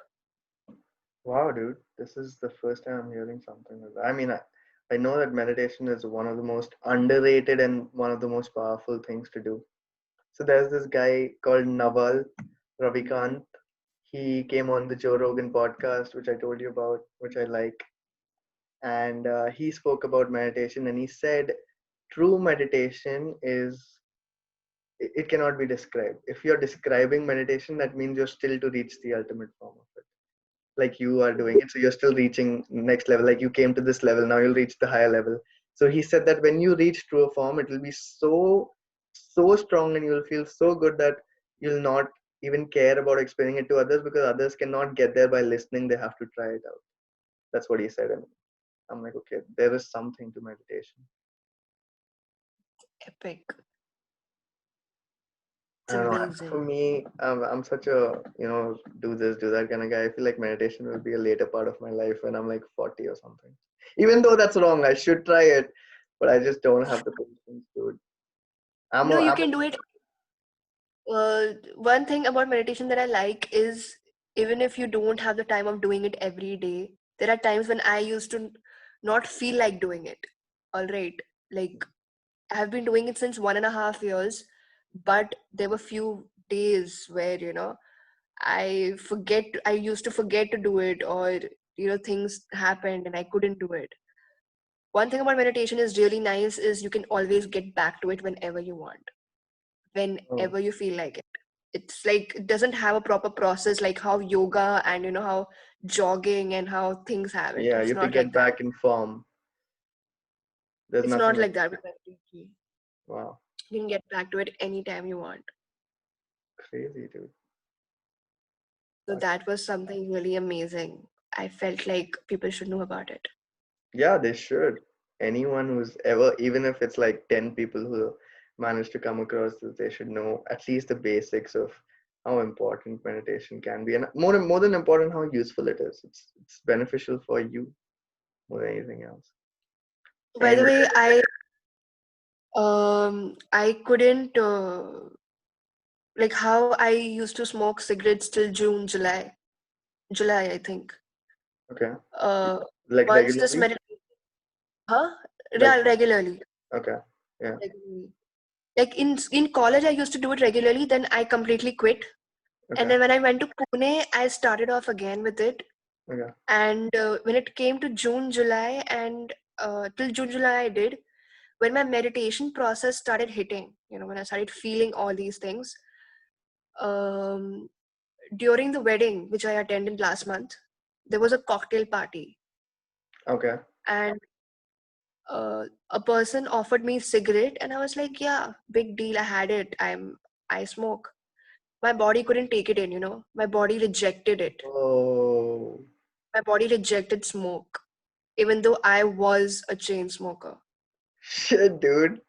Wow, dude, this is the first time I'm hearing something like that. I mean, I know that meditation is one of the most underrated and one of the most powerful things to do. So there's this guy called Naval Ravikant. He came on the Joe Rogan podcast, which I told you about, which I like. And he spoke about meditation, and he said true meditation is, it cannot be described. If you're describing meditation, that means you're still to reach the ultimate form of it, like you are doing it. So you're still reaching next level. Like you came to this level, now you'll reach the higher level. So he said that when you reach true form, it will be so strong, and you'll feel so good that you'll not even care about explaining it to others, because others cannot get there by listening. They have to try it out. That's what he said. And I'm like, okay, there is something to meditation. Epic. I It's don't know. For amazing. me, I'm such a, do this, do that kind of guy. I feel like meditation will be a later part of my life when I'm like 40 or something. Even though that's wrong, I should try it, but I just don't have the patience, dude. No, you I'm can do it. One thing about meditation that I like is even if you don't have the time of doing it every day, there are times when I used to not feel like doing it. All right. Like I have been doing it since 1.5 years, but there were few days where, I used to forget to do it, or, things happened and I couldn't do it. One thing about meditation is really nice is you can always get back to it whenever you want, oh, whenever you feel like it. It's like it doesn't have a proper process like how yoga and how jogging and how things have it. yeah, you It's have to not like get that. back in form. There's It's nothing not like, like that with meditation. wow, You can get back to it anytime you want. crazy, dude. So Fuck. that was something really amazing. I felt like people should know about it. Yeah, they should. Anyone who's ever, even if it's like 10 people who manage to come across this, they should know at least the basics of how important meditation can be, and more than important, how useful it is. It's beneficial for you more than anything else. By And the way, I couldn't like how I used to smoke cigarettes till June, July, I think. okay, Uh, like Once this regularly, meditation, huh? like Yeah, regularly. okay, yeah, Regularly. Like in college, I used to do it regularly. Then I completely quit. And okay, then when I went to Pune, I started off again with it. okay, And when it came to June, July, and till June, July, I did. When my meditation process started hitting, when I started feeling all these things, um, during the wedding which I attended last month, there was a cocktail party, okay. and a person offered me cigarette, and I was like, yeah, big deal. I had it. I smoke. My body couldn't take it in. My body rejected it. Oh My body rejected smoke, even though I was a chain smoker. shit, dude.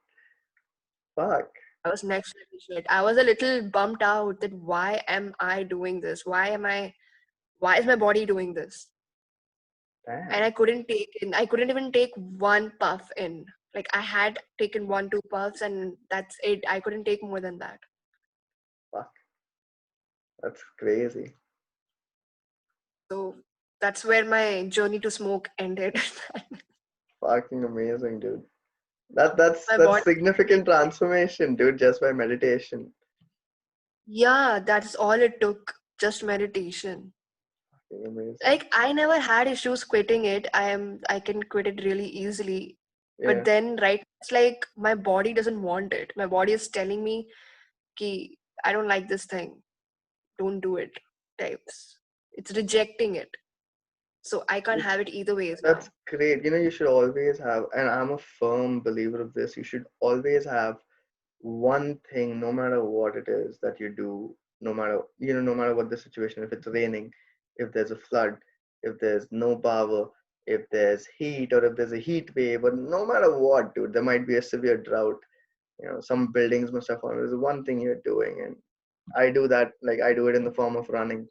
Fuck. I was next level shit. I was a little bummed out that why am I doing this? Why is my body doing this? and Damn. I couldn't even take one puff in. Like I had taken one, two puffs, and that's it. I couldn't take more than that. Fuck. That's crazy. So that's where my journey to smoke ended. Fucking amazing, dude. That's My that's body, significant transformation, dude, just by meditation. yeah, that's all it took. Just meditation. Fucking amazing. Like I never had issues quitting it. I can quit it really easily. But Yeah. then right, it's like my body doesn't want it. My body is telling me, "Ki, I don't like this thing. Don't do it." Types. It's rejecting it. So I can't have it either ways That's now. great. You should always have, and I'm a firm believer of this, you should always have one thing, no matter what it is that you do, no matter what the situation, if it's raining, if there's a flood, if there's no power, if there's heat, or if there's a heat wave, or no matter what, dude, there might be a severe drought. Some buildings must have fallen. There's one thing you're doing, and I do that, like I do it in the form of running.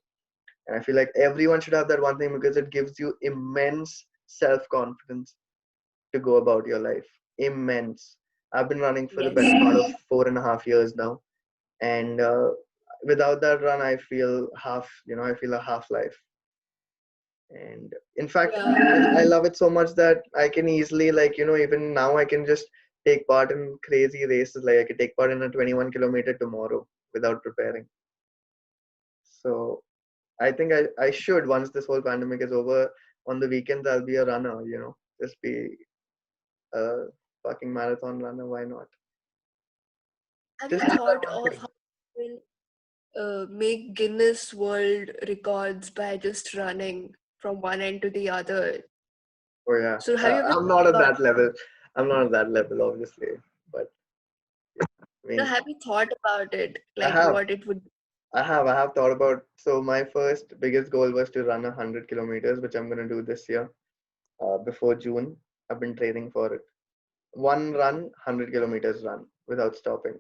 And I feel like everyone should have that one thing because it gives you immense self confidence to go about your life. Immense. I've been running for the Yes. better part of 4.5 years now. And without that run, I feel a half life. And in fact, Yeah. I love it so much that I can easily, like, even now I can just take part in crazy races. Like, I could take part in a 21-kilometer tomorrow without preparing. So I think I should, once this whole pandemic is over, on the weekends I'll be a runner, just be a fucking marathon runner. Why not? Have you Just do that thought one of thing. how people make Guinness World Records by just running from one end to the other? Oh yeah, So have you ever I'm not thought at about that level. I'm not at that level, obviously, but I no, mean, have you thought about it? I Like have, what it would I have thought about. So my first biggest goal was to run 100 kilometers, which I'm gonna do this year, before June. I've been training for it. One run, 100 kilometers run without stopping.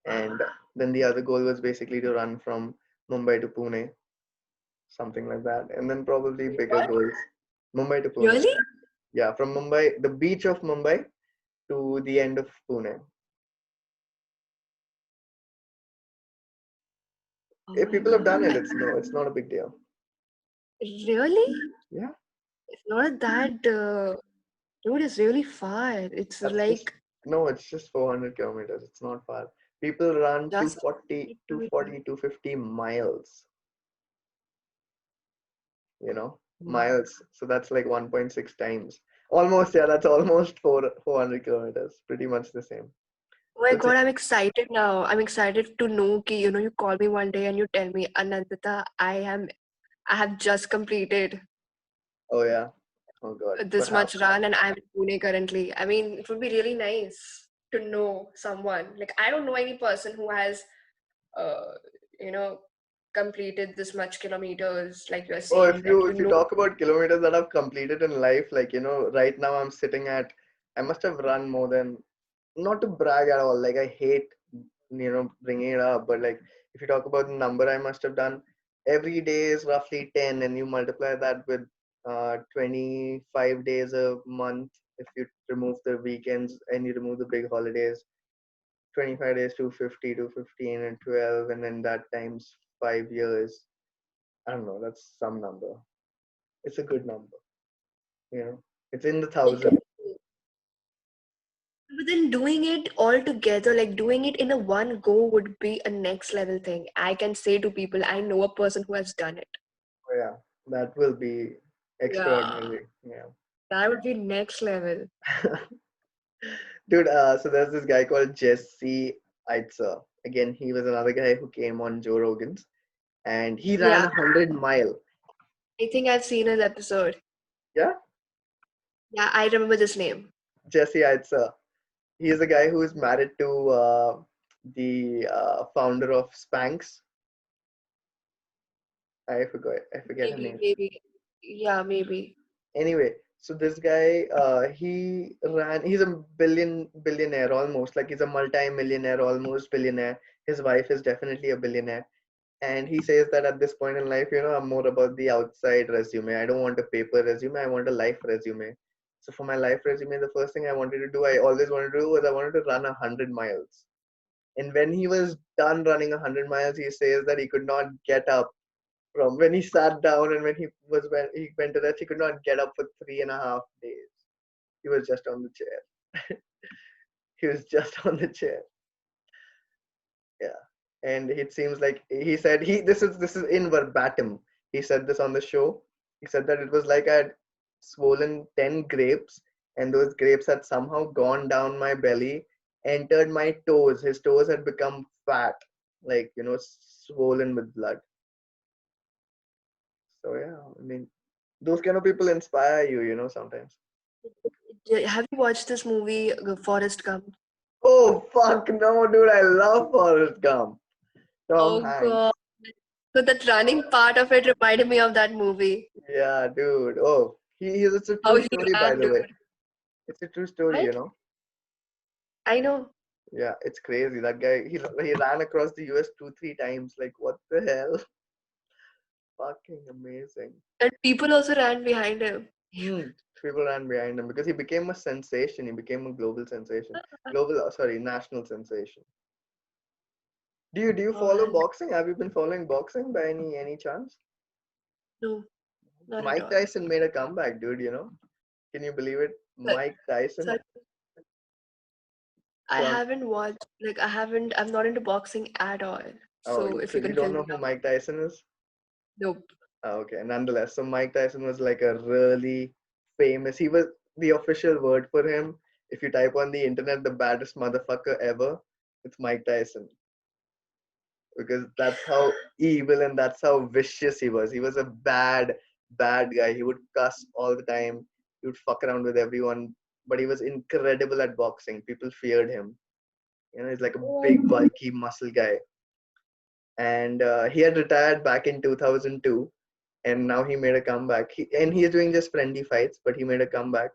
And then the other goal was basically to run from Mumbai to Pune, something like that. And then probably bigger what? goals. Mumbai to Pune. Really? Yeah, from Mumbai, the beach of Mumbai to the end of Pune. If people have done it, Oh, it's not a big deal. really? Yeah, It's not that dude is really far. It's that's just like no, it's just 400 kilometers. It's not far. People run just 240, 240, 250 miles, miles. So that's like 1.6 times. Almost, yeah, that's almost 400 kilometers. Pretty much the same. oh my So it's God, I'm excited now. I'm excited to know ki, you call me one day and you tell me, Anandita, I have just completed oh yeah. Oh God. this much run and I'm in Pune currently. I mean, it would be really nice to know someone. Like I don't know any person who has uh you know completed this much kilometers like you're Oh, saying that if you talk about kilometers that I've completed in life, like right now I'm sitting at, I must have run more than, not to brag at all. Like I hate, bringing it up, but like if you talk about the number I must have done, every day is roughly 10, and you multiply that with 25 days a month. If you remove the weekends and you remove the big holidays, 25 days, 250, 215, and 12, and then that times 5 years. I don't know. That's some number. It's a good number. You know, it's in the like thousands. but then doing it all together, like doing it in a one go would be a next level thing. I can say to people, I know a person who has done it. Oh, yeah, that will be Yeah, extraordinary. Yeah. that would be next level. Dude, so there's this guy called Jesse Eitzer. Again, he was another guy who came on Joe Rogan's, and he ran Yeah, 100 mile. I think I've seen his episode. Yeah, Yeah, I remember this name. Jesse Eitzer. He is a guy who is married to the founder of Spanx. I forget her Maybe, name. maybe. Yeah, maybe. Anyway, so this guy, he's a billionaire almost, like he's a multi-millionaire, almost billionaire. His wife is definitely a billionaire, And he says that at this point in life, I'm more about the outside resume. I don't want a paper resume. I want a life resume. So for my life resume, the first thing I wanted to do, I always wanted to do, was I wanted to run 100 miles. And when he was done running 100 miles, he says that he could not get up from when he sat down, and when he went to that, he could not get up for 3.5 days. He was just on the chair. He was just on the chair. Yeah. And it seems like he said this is in verbatim. He said this on the show. He said that it was like I had swollen 10 grapes, and those grapes had somehow gone down my belly, entered my toes. His toes had become fat, like, swollen with blood. So yeah, I mean, those kind of people inspire you, sometimes. Have you watched this movie, Forrest Gump? Oh fuck no, dude! I love Forrest Gump. Tom Oh Hanks. God. So that running part of it reminded me of that movie. Yeah, dude. Oh, it's a How true he story, by ran, the dude. way. It's a true story. Right? I know. Yeah, it's crazy. That guy, he ran across the US 2, 3 times. Like, what the hell? Fucking amazing. And people also ran behind him. Hmm. People ran behind him because he became a sensation. He became a global sensation. Global, sorry, national sensation. Do you follow God. boxing? Have you been following boxing by any chance? No, not at Mike all. Tyson made a comeback, dude. Can you believe it? But, Mike Tyson. so I So haven't watched, like, I'm not into boxing at all. oh, So if so you you can don't fill know me who out. Mike Tyson is? Nope. Okay, nonetheless, so Mike Tyson was like a really famous. He was the official word for him. If you type on the internet, the baddest motherfucker ever, it's Mike Tyson, because that's how evil and that's how vicious he was. He was a bad, bad guy. He would cuss all the time. He would fuck around with everyone, but he was incredible at boxing. People feared him. He's like a Oh, big, bulky, muscle guy, and he had retired back in 2002, and now he made a comeback. And he is doing just friendly fights, but he made a comeback,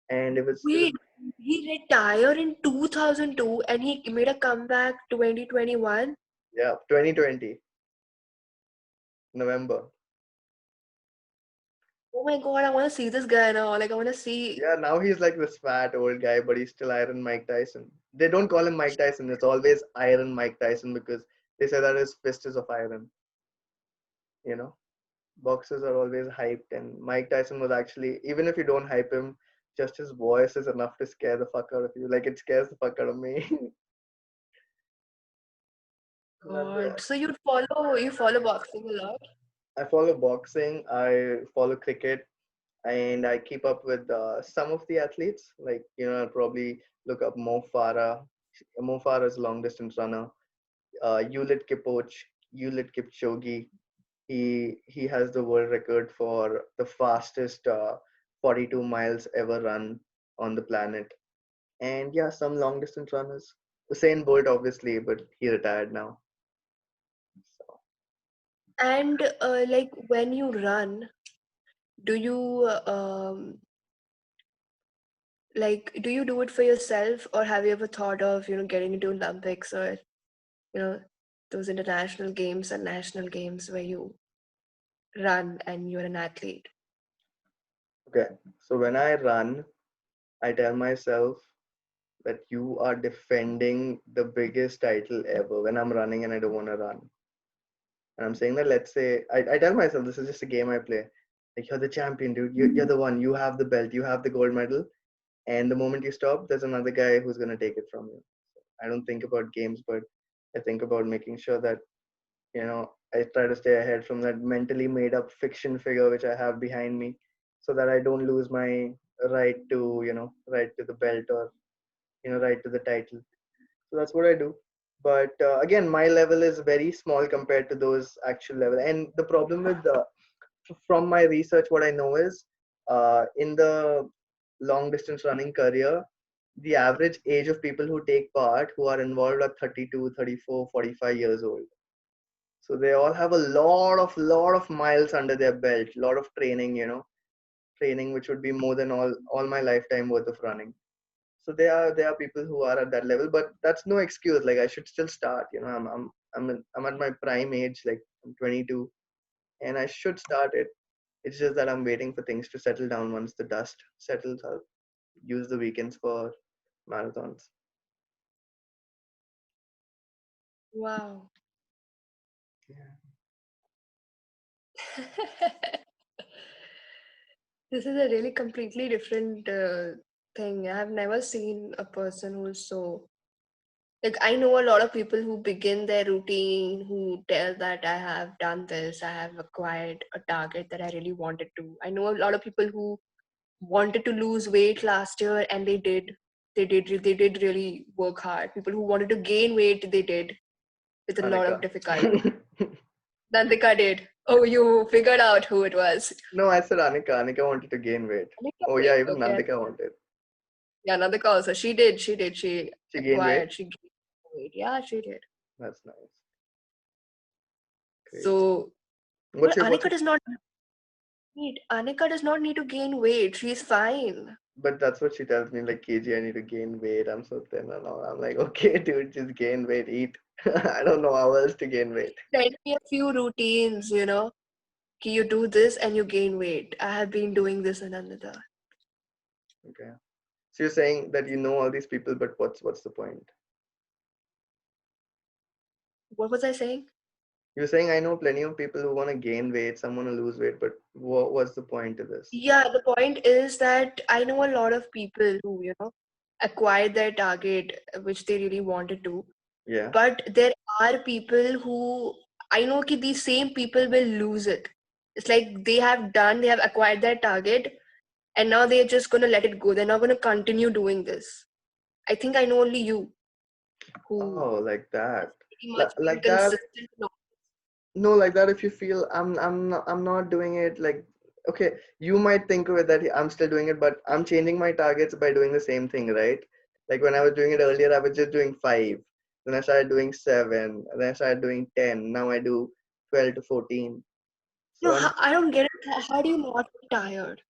and it was wait, he retired in 2002 and he made a comeback 2021. yeah, 2020 November. Oh my God, I want to see this guy now. Like, I want to see. Yeah, now he's like this fat old guy, but he's still Iron Mike Tyson. They don't call him Mike Tyson. It's always Iron Mike Tyson because they say that his fist is of iron. You know, boxers are always hyped, and Mike Tyson was actually, even if you don't hype him, just his voice is enough to scare the fuck out of you. Like it scares the fuck out of me. God. So you follow boxing a lot? I follow boxing. I follow cricket, and I keep up with some of the athletes. Like, I'll probably look up Mo Farah. Mo Farah is a long distance runner. Yulit Kipchoge. He has the world record for the fastest 42 miles ever run on the planet. And yeah, some long distance runners. Usain Bolt, obviously, but he retired now. So And like when you run, do you do you do it for yourself, or have you ever thought of, getting into Olympics or, you know, those international games and national games where you run and you're an athlete? okay, so when I run, I tell myself that you are defending the biggest title ever when I'm running and I don't want to run. And I'm saying that, let's say, I tell myself this is just a game I play. Like, you're the champion, dude. You're the one. You have the belt. You have the gold medal. And the moment you stop, there's another guy who's going to take it from you. I don't think about games, but I think about making sure that, I try to stay ahead from that mentally made up fiction figure which I have behind me, so that I don't lose my right to the belt, or, right to the title. So that's what I do. But again, my level is very small compared to those actual level. And the problem with from my research, what I know is, in the long distance running career, the average age of people who take part, who are involved, are 32, 34, 45 years old. So they all have a lot of miles under their belt, lot of training, training which would be more than all my lifetime worth of running. So there are people who are at that level, but that's no excuse. Like, I should still start. I'm at my prime age, like I'm 22, and I should start it. It's just that I'm waiting for things to settle down. Once the dust settles, I'll use the weekends for marathons. Wow. Yeah. This is a really completely different thing. I've never seen a person who's so like I know a lot of people who begin their routine who tell that I have done this, I have acquired a target that I really wanted to. I know a lot of people who wanted to lose weight last year and they did. They did really work hard. People who wanted to gain weight, they did with a lot of Anika. difficulty. Nandika did. Oh, you figured out who it was. No, I said Anika. Anika wanted to gain weight. Anika Oh did. yeah, even Okay. Nandika wanted. Yeah, Nandika also. She did. She did. She She gained weight. acquired. She gained weight. Yeah, she did. That's nice. Great. So, What's but your what's your Anika does not need to gain weight. She's fine. But that's what she tells me, like, KG, I need to gain weight. I'm so thin and all. I'm like, okay, dude, just gain weight, eat. I don't know how else to gain weight. Send me a few routines, Ki you do this and you gain weight. I have been doing this and another. Okay. So you're saying that you know all these people, but what's the point? What was I saying? You're saying I know plenty of people who want to gain weight, some want to lose weight, but what's the point to this? Yeah, the point is that I know a lot of people who, acquired their target, which they really wanted to. Yeah. But there are people who I know ki these same people will lose it. It's like they have acquired their target and now they're just gonna let it go. They're not gonna continue doing this. I think I know only you who Oh, like that. pretty much been Like that. consistent. No. No, like that. If you feel I'm not doing it, like, okay, you might think of it that I'm still doing it, but I'm changing my targets by doing the same thing, right? Like when I was doing it earlier, I was just doing 5. Then I started doing 7. Then I started doing 10. Now I do 12 to 14. So No, I'm I don't get it. How do you not get tired?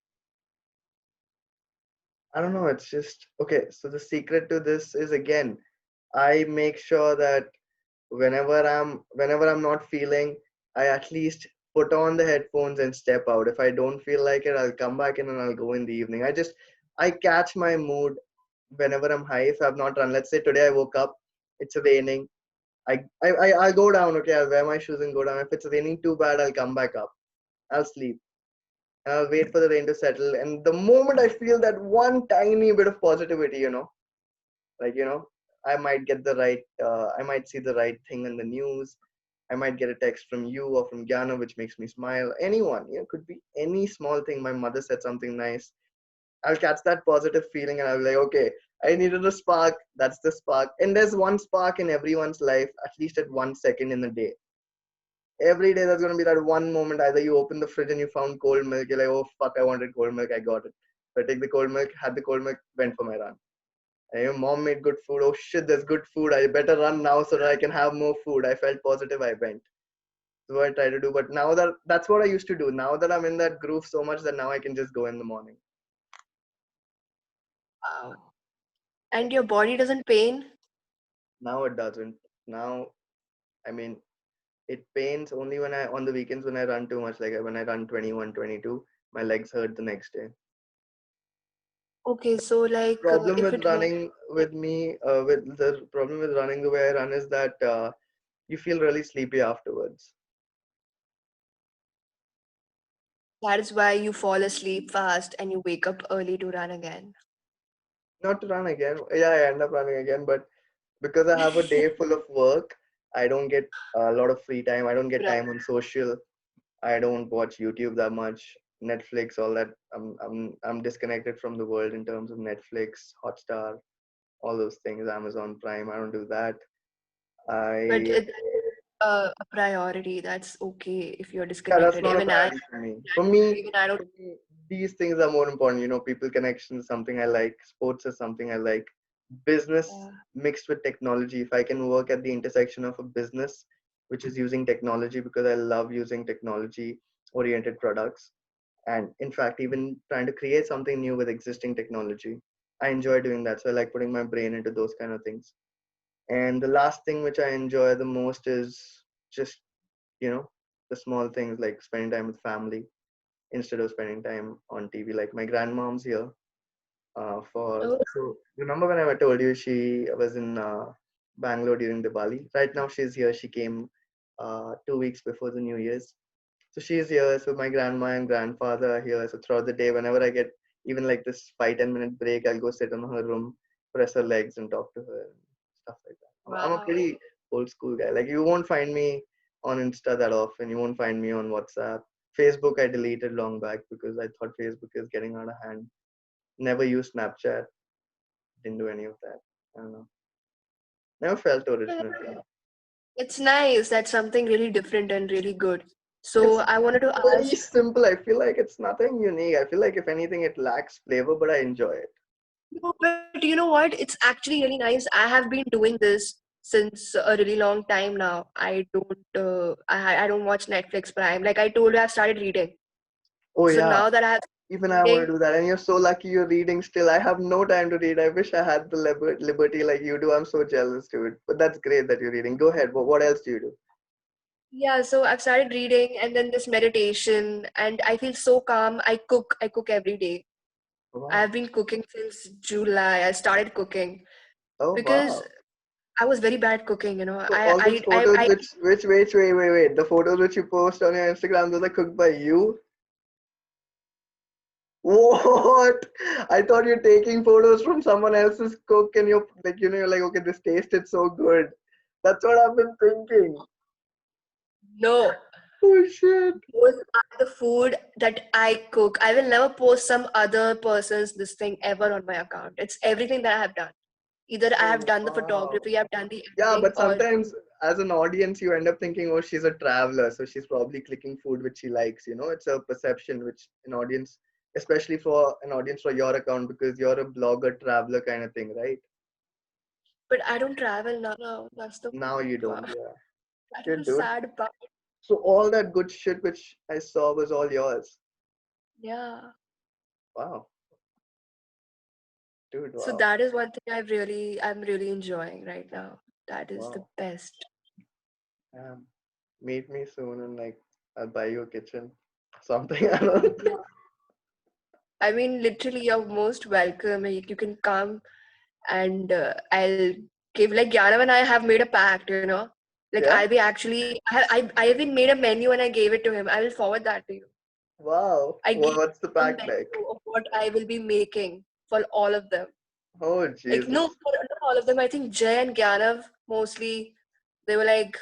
I don't know. It's just okay. So the secret to this is, again, I make sure that whenever I'm not feeling, I at least put on the headphones and step out. If I don't feel like it, I'll come back in and I'll go in the evening. I catch my mood whenever I'm high. If I've not run, let's say today I woke up, it's raining. I'll go down. Okay, I'll wear my shoes and go down. If it's raining too bad, I'll come back up. I'll sleep. I'll wait for the rain to settle. And the moment I feel that one tiny bit of positivity, like, I might get the right, I might see the right thing in the news. I might get a text from you or from Gyana, which makes me smile. Anyone, could be any small thing. My mother said something nice. I'll catch that positive feeling and I'll be like, okay, I needed a spark. That's the spark. And there's one spark in everyone's life, at least at 1 second in a day. Every day there's gonna be that one moment. Either you open the fridge and you found cold milk, you're like, oh fuck, I wanted cold milk, I got it. So I take the cold milk, had the cold milk, went for my run. And your mom made good food. Oh shit, there's good food. I better run now so that I can have more food. I felt positive, I went. That's what I try to do. But now that's what I used to do. Now that I'm in that groove so much that now I can just go in the morning. Wow. And your body doesn't pain? Now it doesn't. Now, I mean, it pains only when I on the weekends when I run too much. Like when I run 21, 22, my legs hurt the next day. Okay, so like Problem if with it hurts, running with me, with the problem with running the way I run is that you feel really sleepy afterwards. that is why you fall asleep fast and you wake up early to run again. Not to run again. Yeah, I end up running again, but because I have a day full of work, I don't get a lot of free time. I don't get Right. time on social. I don't watch YouTube that much. Netflix, all that. I'm disconnected from the world in terms of Netflix, Hotstar, all those things. Amazon Prime. I don't do that. But I a priority. That's okay if you're Yeah, that's disconnected. not a priority for me. I don't. For me, these things are more important. People connection is something I like. Sports is something I like. Business Uh, mixed with technology. If I can work at the intersection of a business which is using technology, because I love using technology oriented products, and in fact, even trying to create something new with existing technology, I enjoy doing that. So I like putting my brain into those kind of things. And the last thing which I enjoy the most is just, you know, the small things like spending time with family instead of spending time on TV. Like my grandmom's here. For Oh, so remember when I told you she was in Bangalore during Diwali? Right now she's here. She came 2 weeks before the New Year's. So she's here. So my grandma and grandfather are here. So throughout the day, whenever I get even like this 5-10 minute break, I'll go sit in her room, press her legs, and talk to her and stuff like that. I'm a wow. pretty old school guy. Like you won't find me on Insta that often. You won't find me on WhatsApp. Facebook I deleted long back because I thought Facebook is getting out of hand. Never used Snapchat. Didn't do any of that. I don't know. Never felt original to me. It's nice. That's something really different and really good. So It's I wanted to very ask, simple. I feel like it's nothing unique. I feel like if anything, it lacks flavor, but I enjoy it. no, but you know what? It's actually really nice. I have been doing this since a really long time now. I don't watch Netflix Prime. Like I told you, I started reading. Oh So yeah, now that I have even I want to reading, do that. And you're so lucky you're reading still. I have no time to read. I wish I had the liberty like you do. I'm so jealous to it. But that's great that you're reading. Go ahead. What else do you do? yeah. So I've started reading, and then this meditation, and I feel so calm. I cook. I cook every day. Oh, wow. I've been cooking since July. I started cooking Oh because wow. I was very bad cooking. So all those photos, wait, the photos which you post on your Instagram, those are cooked by you. What? I thought you're taking photos from someone else's cook and you're like, you're like, okay, this tasted so good. That's what I've been thinking. no. Oh shit. Those are the food that I cook. I will never post some other person's this thing ever on my account. It's everything that I have done. Either I have Oh done the wow. photography, I've done the Yeah, editing, but or sometimes as an audience, you end up thinking, oh, she's a traveler, so she's probably clicking food which she likes. It's a perception which an audience, especially for an audience for your account, because you're a blogger, traveler kind of thing, right? but I don't travel now. No, that's the Now you part. don't, yeah. That is Shit, the dude. sad part. So all that good shit which I saw was all yours. Yeah. Wow, dude, So wow, that is one thing I'm really enjoying right now. That is the wow. best. Meet me soon and like I'll buy you a kitchen, something. I don't. Yeah. I mean, literally, you're most welcome. You can come and I'll give like Gyanav and I have made a pact, Like I'll Yeah. be actually I even made a menu and I gave it to him. I will forward that to you. Wow. I Well, gave what's the a pack like? menu of what I will be making for all of them. Oh Like no, Jesus. not all of them. I think Jay and Gyanav mostly they were like,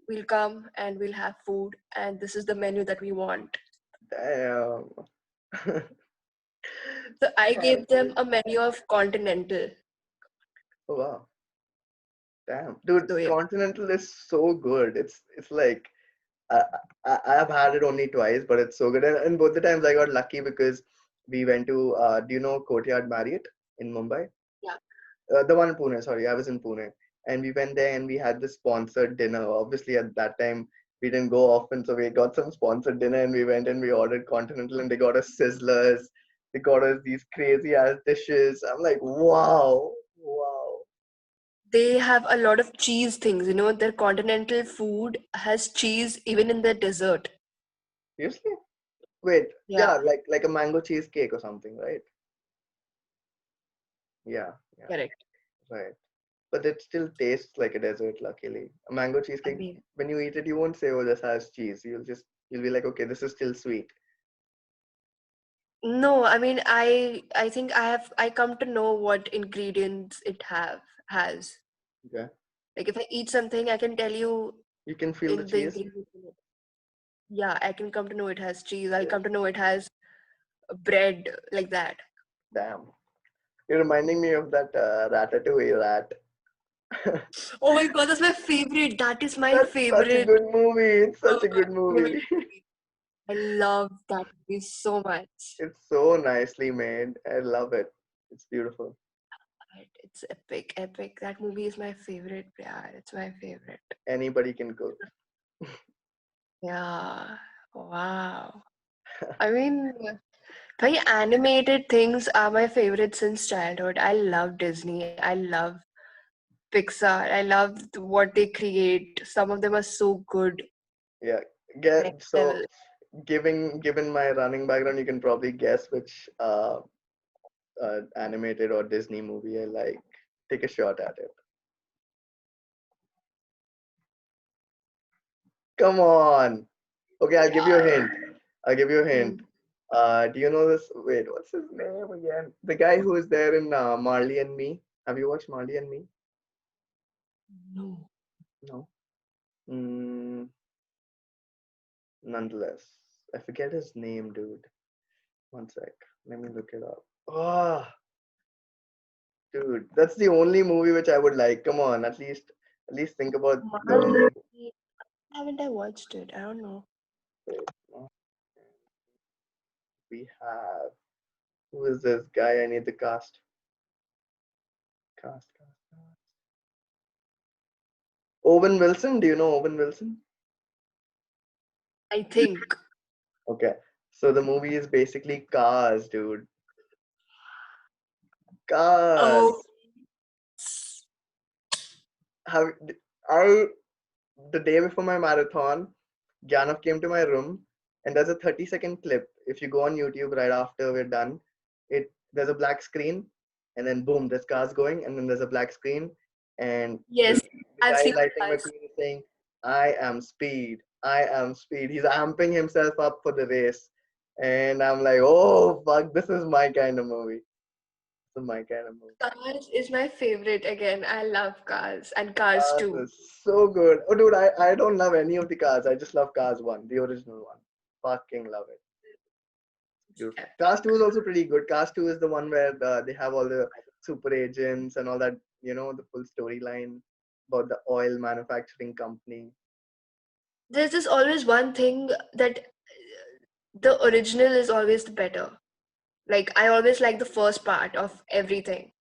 we'll come and we'll have food and this is the menu that we want. Damn. So I Wow, gave them dude. a menu of continental. Oh, wow. Damn, dude. So yeah. Continental is so good. It's like I, I've had it only twice, but it's so good. And both the times I got lucky because we went to do you know Courtyard Marriott in Mumbai? Yeah. The one in Pune, sorry, I was in Pune. And we went there and we had this sponsored dinner. Obviously, at that time, we didn't go often, so we got some sponsored dinner and we went and we ordered continental and they got us sizzlers. They got us these crazy ass dishes. I'm like, wow, wow. They have a lot of cheese things, their continental food has cheese even in their dessert. Seriously? Wait, Yeah, yeah, like a mango cheesecake or something, right? Yeah, yeah, correct. right. But it still tastes like a dessert, luckily. A mango I cheesecake, mean, when you eat it, you won't say, oh, this has cheese. You'll be like, okay, this is still sweet. no, I mean, I think I come to know what ingredients it has. Okay. Like if I eat something, I can tell you You can feel the in the cheese. ingredients in it. Yeah, I can come to know it has cheese. I'll Yeah. come to know it has bread like that. Damn. You're reminding me of that Ratatouille rat. Oh my God, that's my favorite. That is my That's such a favorite good movie. It's such a good animated movie. movie. I love that movie so much. It's so nicely made. I love it. It's beautiful. It's epic, epic. That movie is my favorite. Yeah, it's my favorite. Anybody can cook. Yeah. Wow. I mean, very animated things are my favorite since childhood. I love Disney. I love Pixar. I love what they create. Some of them are so good, Yeah. next So level. given my running background, you can probably guess which animated or Disney movie I like. Take a shot at it. Come on. Okay, I'll give you a hint. I'll give you a hint. Hmm. Do you know this? Wait, what's his name again? The guy who is there in Marley and Me. Have you watched Marley and Me? No. No. Mm, nonetheless, I forget his name, dude. One sec. Let me look it up. Oh, dude, that's the only movie which I would like. Come on, at least think about the. Marley. Haven't I watched it? I don't know. Wait, no, we have. Who is this guy? I need the cast. Cast. Owen Wilson. Do you know Owen Wilson? I think. Okay. So the movie is basically Cars, dude. Oh, Cars. Have I the day before my marathon, Gyanav came to my room and there's a 30-second clip. If you go on YouTube right after we're done, there's a black screen and then boom, there's cars going and then there's a black screen and yes. the I've guy seen lighting Cars. McQueen is saying, I am speed. I am speed. He's amping himself up for the race. And I'm like, oh fuck, this is my kind of movie. This is my kind of movie. Cars is my favorite again. I love Cars and Cars Cars 2. is so good. Oh, dude, I don't love any of the cars. I just love Cars 1, the original one. Fucking love it. Yeah. Beautiful. Cars 2 is also pretty good. Cars 2 is the one where they have all the super agents and all that, the full storyline about the oil manufacturing company. There's this always one thing that the original is always the better. Like I always like the first part of everything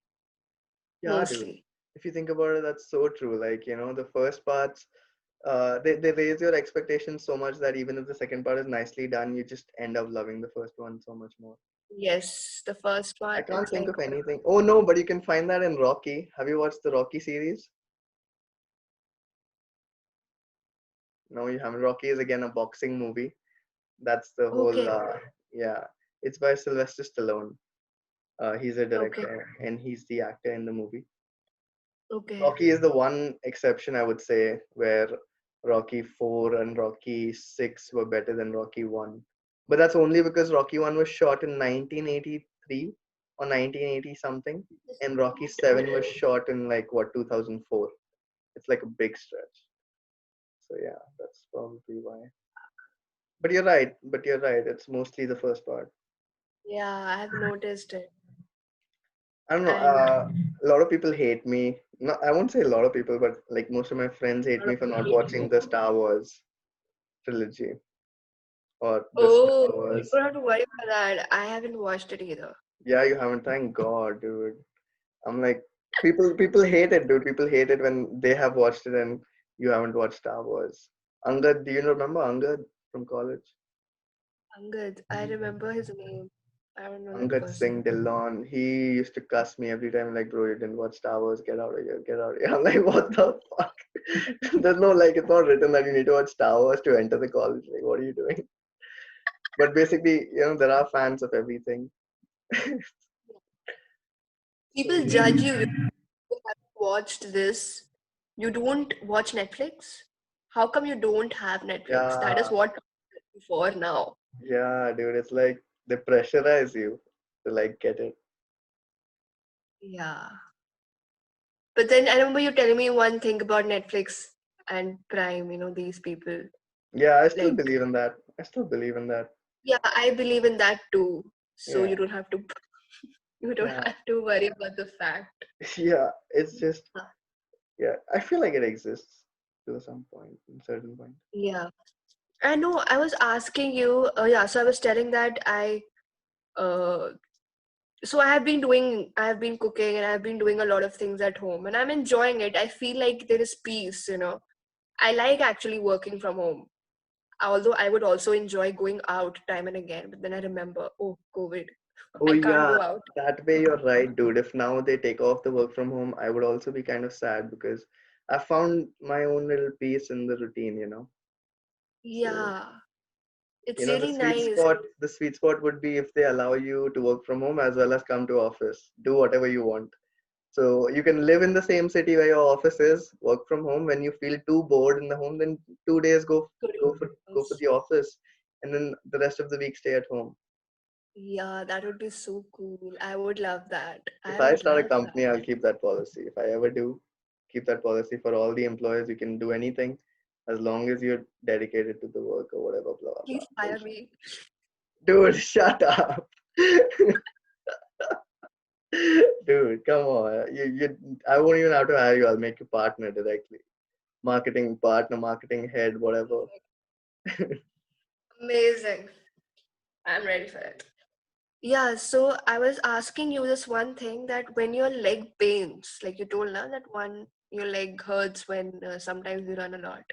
Yeah, dude. mostly. If you think about it, that's so true. Like, the first parts, they raise your expectations so much that even if the second part is nicely done, you just end up loving the first one so much more. Yes, the first I one can't it's think like of anything. Oh no, but you can find that in Rocky. Have you watched the Rocky series? No, you haven't. Rocky is again a boxing movie. That's the whole. okay, Yeah, it's by Sylvester Stallone. He's a okay, director and he's the actor in the movie. okay. Rocky is the one exception I would say where Rocky 4 and Rocky 6 were better than Rocky 1. But that's only because Rocky 1 was shot in 1983 or 1980 something, and Rocky 7 was shot in like what 2004. It's like a big stretch. So yeah, that's probably why. But you're right. But you're right. It's mostly the first part. Yeah, I've noticed it. I don't know. And A lot of people hate me. No, I won't say a lot of people, but like most of my friends a hate lot me of for not people hate watching you. the Star Wars trilogy or the Oh, Star you Wars. don't have to worry about that. I haven't watched it either. Yeah, you haven't. Thank God, dude. I'm like, people hate it, dude. People hate it when they have watched it and you haven't watched Star Wars. Angad, do you remember Angad from college? Angad, I remember his name. I don't know that Angad Singh person. Dillon. He used to cuss me every time, like, bro, you didn't watch Star Wars. Get out of here. Get out of here. I'm like, what the fuck? There's no, like, it's not written that you need to watch Star Wars to enter the college. Like, what are you doing? But basically, there are fans of everything. So, People yeah. judge you. You haven't watched this. You don't watch Netflix? How come you don't have Netflix? That Yeah, is what I'm for now. yeah, dude. It's like they pressurize you to, like, get it. Yeah. But then I remember you telling me one thing about Netflix and Prime, these people. Yeah, I still Like, believe in that. I still believe in that. yeah, I believe in that too. So Yeah, you don't have to you don't yeah, have to worry about the fact. yeah. It's just, yeah. I feel like it exists to some point, in certain point. Yeah. I know I was asking you, yeah, so I was telling that uh so I have been cooking and I've been doing a lot of things at home and I'm enjoying it. I feel like there is peace. I like actually working from home. Although I would also enjoy going out time and again, but then I remember, oh, COVID. Oh I can't yeah, go out. that way you're right, dude. If now they take off the work from home, I would also be kind of sad because I found my own little peace in the routine, you know. So, Yeah, it's you know, really nice. the sweet spot would be if they allow you to work from home as well as come to office, do whatever you want. So you can live in the same city where your office is, work from home. When you feel too bored in the home, then 2 days Good go for news. the office, and then the rest of the week stay at home. Yeah, that would be so cool. I would love that. If I I would start a love company, that. I'll keep that policy. If I ever do, keep that policy for all the employees. You can do anything as long as you're dedicated to the work or whatever, blah blah blah Please fire bullshit. me. Dude, shut up. Dude, come on. I won't even have to hire you. I'll make you partner directly. Marketing partner, marketing head, whatever. Amazing. I'm ready for it. Yeah, so I was asking you this one thing that when your leg pains, like you told now that one your leg hurts when sometimes you run a lot.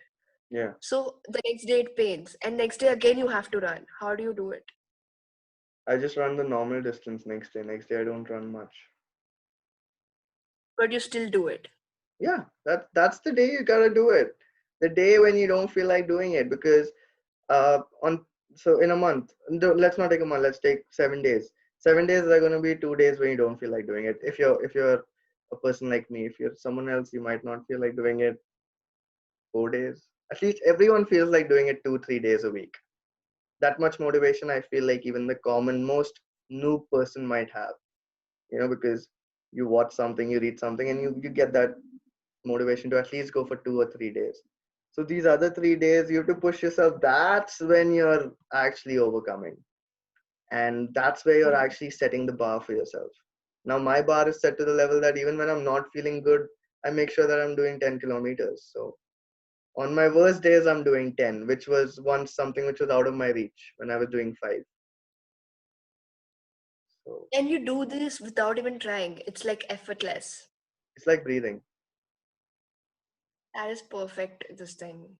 Yeah. So the next day it pains, and next day again you have to run. How do you do it? I just run the normal distance next day. Next day I don't run much. But you still do it. Yeah, that's the day you gotta do it. The day when you don't feel like doing it because on so in a month, let's not take a month, let's take 7 days. 7 days are gonna be 2 days when you don't feel like doing it. If you're a person like me, if you're someone else, you might not feel like doing it 4 days. At least everyone feels like doing it 2, 3 days a week. That much motivation I feel like even the common most noob person might have, because you watch something, you read something, and you get that motivation to at least go for 2 or 3 days. So these other 3 days, you have to push yourself. That's when you're actually overcoming. And that's where you're actually setting the bar for yourself. Now, my bar is set to the level that even when I'm not feeling good, I make sure that I'm doing 10 kilometers. So on my worst days, I'm doing 10, which was once something which was out of my reach when I was doing 5. So And you do this without even trying. It's like effortless. it's like breathing. That is perfect, this thing.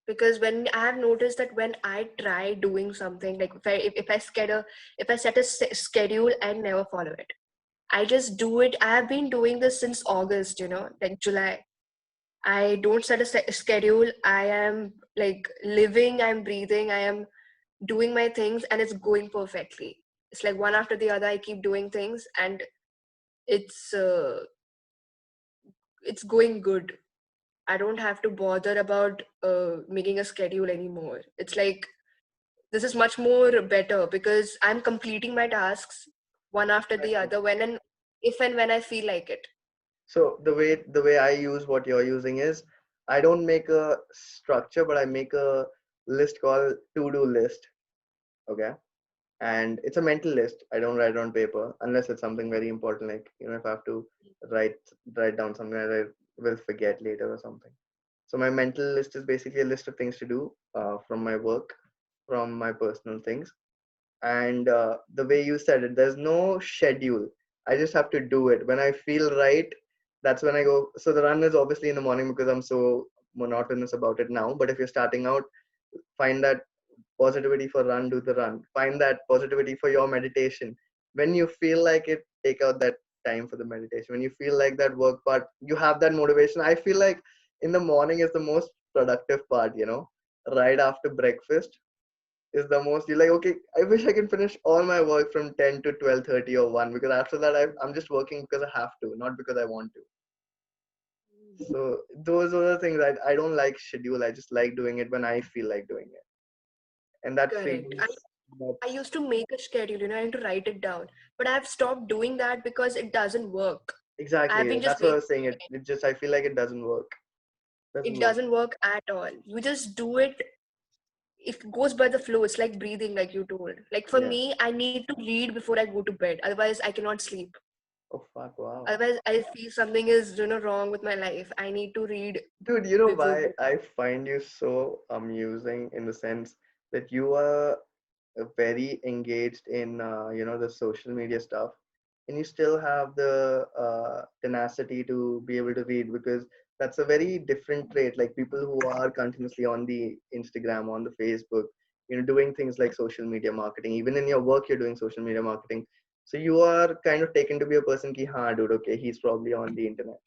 Because when I have noticed that when I try doing something, like if I set a schedule and never follow it, I just do it. I have been doing this since August, like July. I don't set a schedule. I am like living, I'm breathing, I am doing my things, and it's going perfectly. It's like one after the other, I keep doing things, and it's uh, it's going good. I don't have to bother about making a schedule anymore. It's like this is much more better because I'm completing my tasks one after the Exactly. other when and if and when I feel like it. So the way I use what you're using is I don't make a structure, but I make a list called to-do list. Okay. And it's a mental list. I don't write it on paper unless it's something very important, like if I have to write write down something that I will forget later or something. So my mental list is basically a list of things to do from my work, from my personal things. And the way you said it, there's no schedule. I just have to do it when I feel right. That's when I go. So the run is obviously in the morning because I'm so monotonous about it now. But if you're starting out, find that positivity for run, do the run. Find that positivity for your meditation. When you feel like it, take out that time for the meditation. When you feel like that work part, you have that motivation. I feel like in the morning is the most productive part, right after breakfast is the most. You're like, okay, I wish I can finish all my work from 10 to 12:30 or 1, because after that I'm just working because I have to, not because I want to. So those are the things I don't like schedule. I just like doing it when I feel like doing it. And that Correct. feels that I used to make a schedule, I had to write it down. But I've stopped doing that because it doesn't work. I've exactly. been just That's what I making was saying. It just I feel like it doesn't work. Doesn't it work. doesn't work at all. You just do it. It goes by the flow. It's like breathing, like you told. Like for Yeah. me, I need to read before I go to bed. Otherwise, I cannot sleep. Oh fuck! Wow. Otherwise, I feel something is wrong with my life. I need to read Dude, you know before why going. I find you so amusing in the sense that you are very engaged in the social media stuff, and you still have the tenacity to be able to read, because that's a very different trait. Like people who are continuously on the Instagram, on the Facebook, doing things like social media marketing. Even in your work, you're doing social media marketing. So you are kind of taken to be a person ki, ha, dude, okay, he's probably on the internet.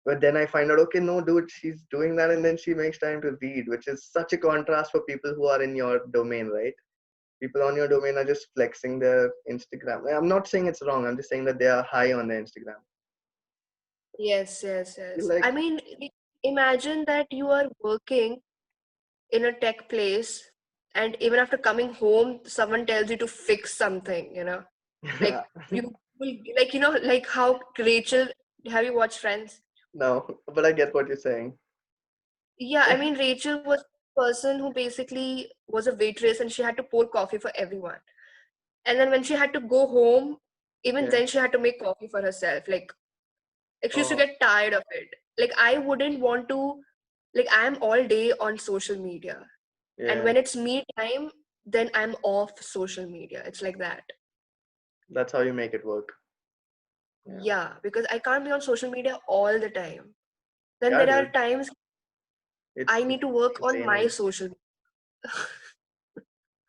But then I find out, okay, no, dude, she's doing that and then she makes time to read, which is such a contrast for people who are in your domain, right? People on your domain are just flexing their Instagram. I'm not saying it's wrong. I'm just saying that they are high on their Instagram. Yes, yes, I feel yes. like, I mean, imagine that you are working in a tech place, and even after coming home, someone tells you to fix something, like you will, like, like how Rachel, have you watched Friends? no, but I get what you're saying. Yeah, I mean, Rachel was a person who basically was a waitress and she had to pour coffee for everyone. And then when she had to go home, even Yeah. then she had to make coffee for herself. Like she used to Oh, get tired of it. Like I wouldn't want to, like I'm all day on social media. And yeah. when it's me time, then I'm off social media. It's like that. That's how you make it work. Yeah. Yeah, because I can't be on social media all the time. Then Yeah, there are dude. times I It's need to work on my insane. social.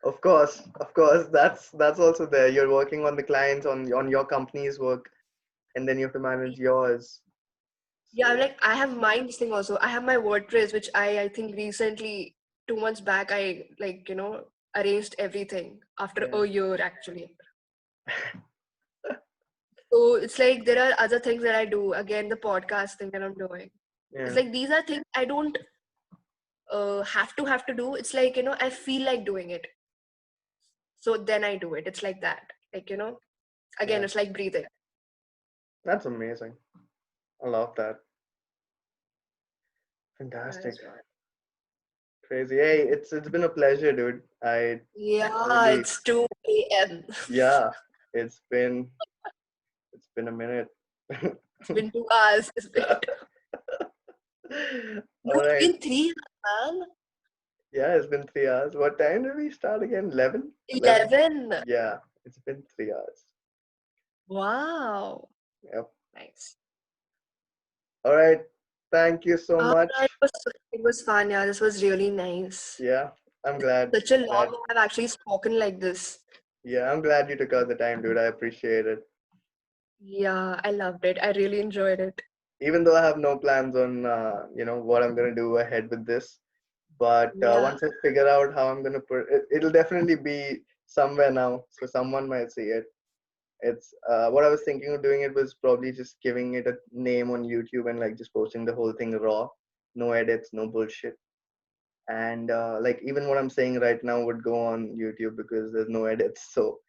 Of course. That's also there. You're working on the clients on your company's work, and then you have to manage yours. Yeah, So like I have my this thing also. I have my WordPress, which I think recently 2 months back I like arranged everything after yeah, a year actually. So it's like there are other things that I do. Again, the podcast thing that I'm doing. It's yeah, like these are things I don't have to do. It's like I feel like doing it, so then I do it. It's like that. Like again, yeah. it's like breathing. That's amazing. I love that. Yeah, Fantastic. that's right. Crazy. Hey, it's been a pleasure, dude. I Yeah, really, it's 2 a.m. yeah. It's been it's been a minute. It's been 2 hours. It's been no, All it's right. been 3 hours, man. Yeah, it's been 3 hours. What time did we start again? 11? 11? 11. Yeah, it's been 3 hours. Wow. Yep. Nice. All right. Thank you so All much. right, it was fun. Yeah, this was really nice. Yeah, I'm glad. Such a Glad. long I've actually spoken like this. Yeah, I'm glad you took out the time, dude. I appreciate it. Yeah, I loved it. I really enjoyed it. Even though I have no plans on, what I'm gonna do ahead with this, but Yeah. once I figure out how I'm gonna put it, it'll definitely be somewhere now, so someone might see it. It's what I was thinking of doing. It was probably just giving it a name on YouTube and like just posting the whole thing raw, no edits, no bullshit. And like even what I'm saying right now would go on YouTube because there's no edits. So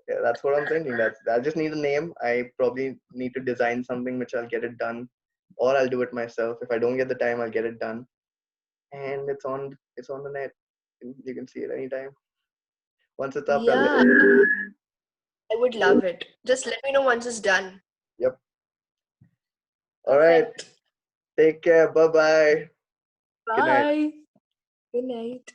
yeah, that's what I'm thinking. I just need a name. I probably need to design something which I'll get it done, or I'll do it myself. If I don't get the time, I'll get it done, and it's on the net. You can see it anytime. Once it's up, I'll. Yeah, I would love it. Just let me know once it's done. Yep. All right. Perfect. Take care. Bye bye. Good night. Bye. Good night.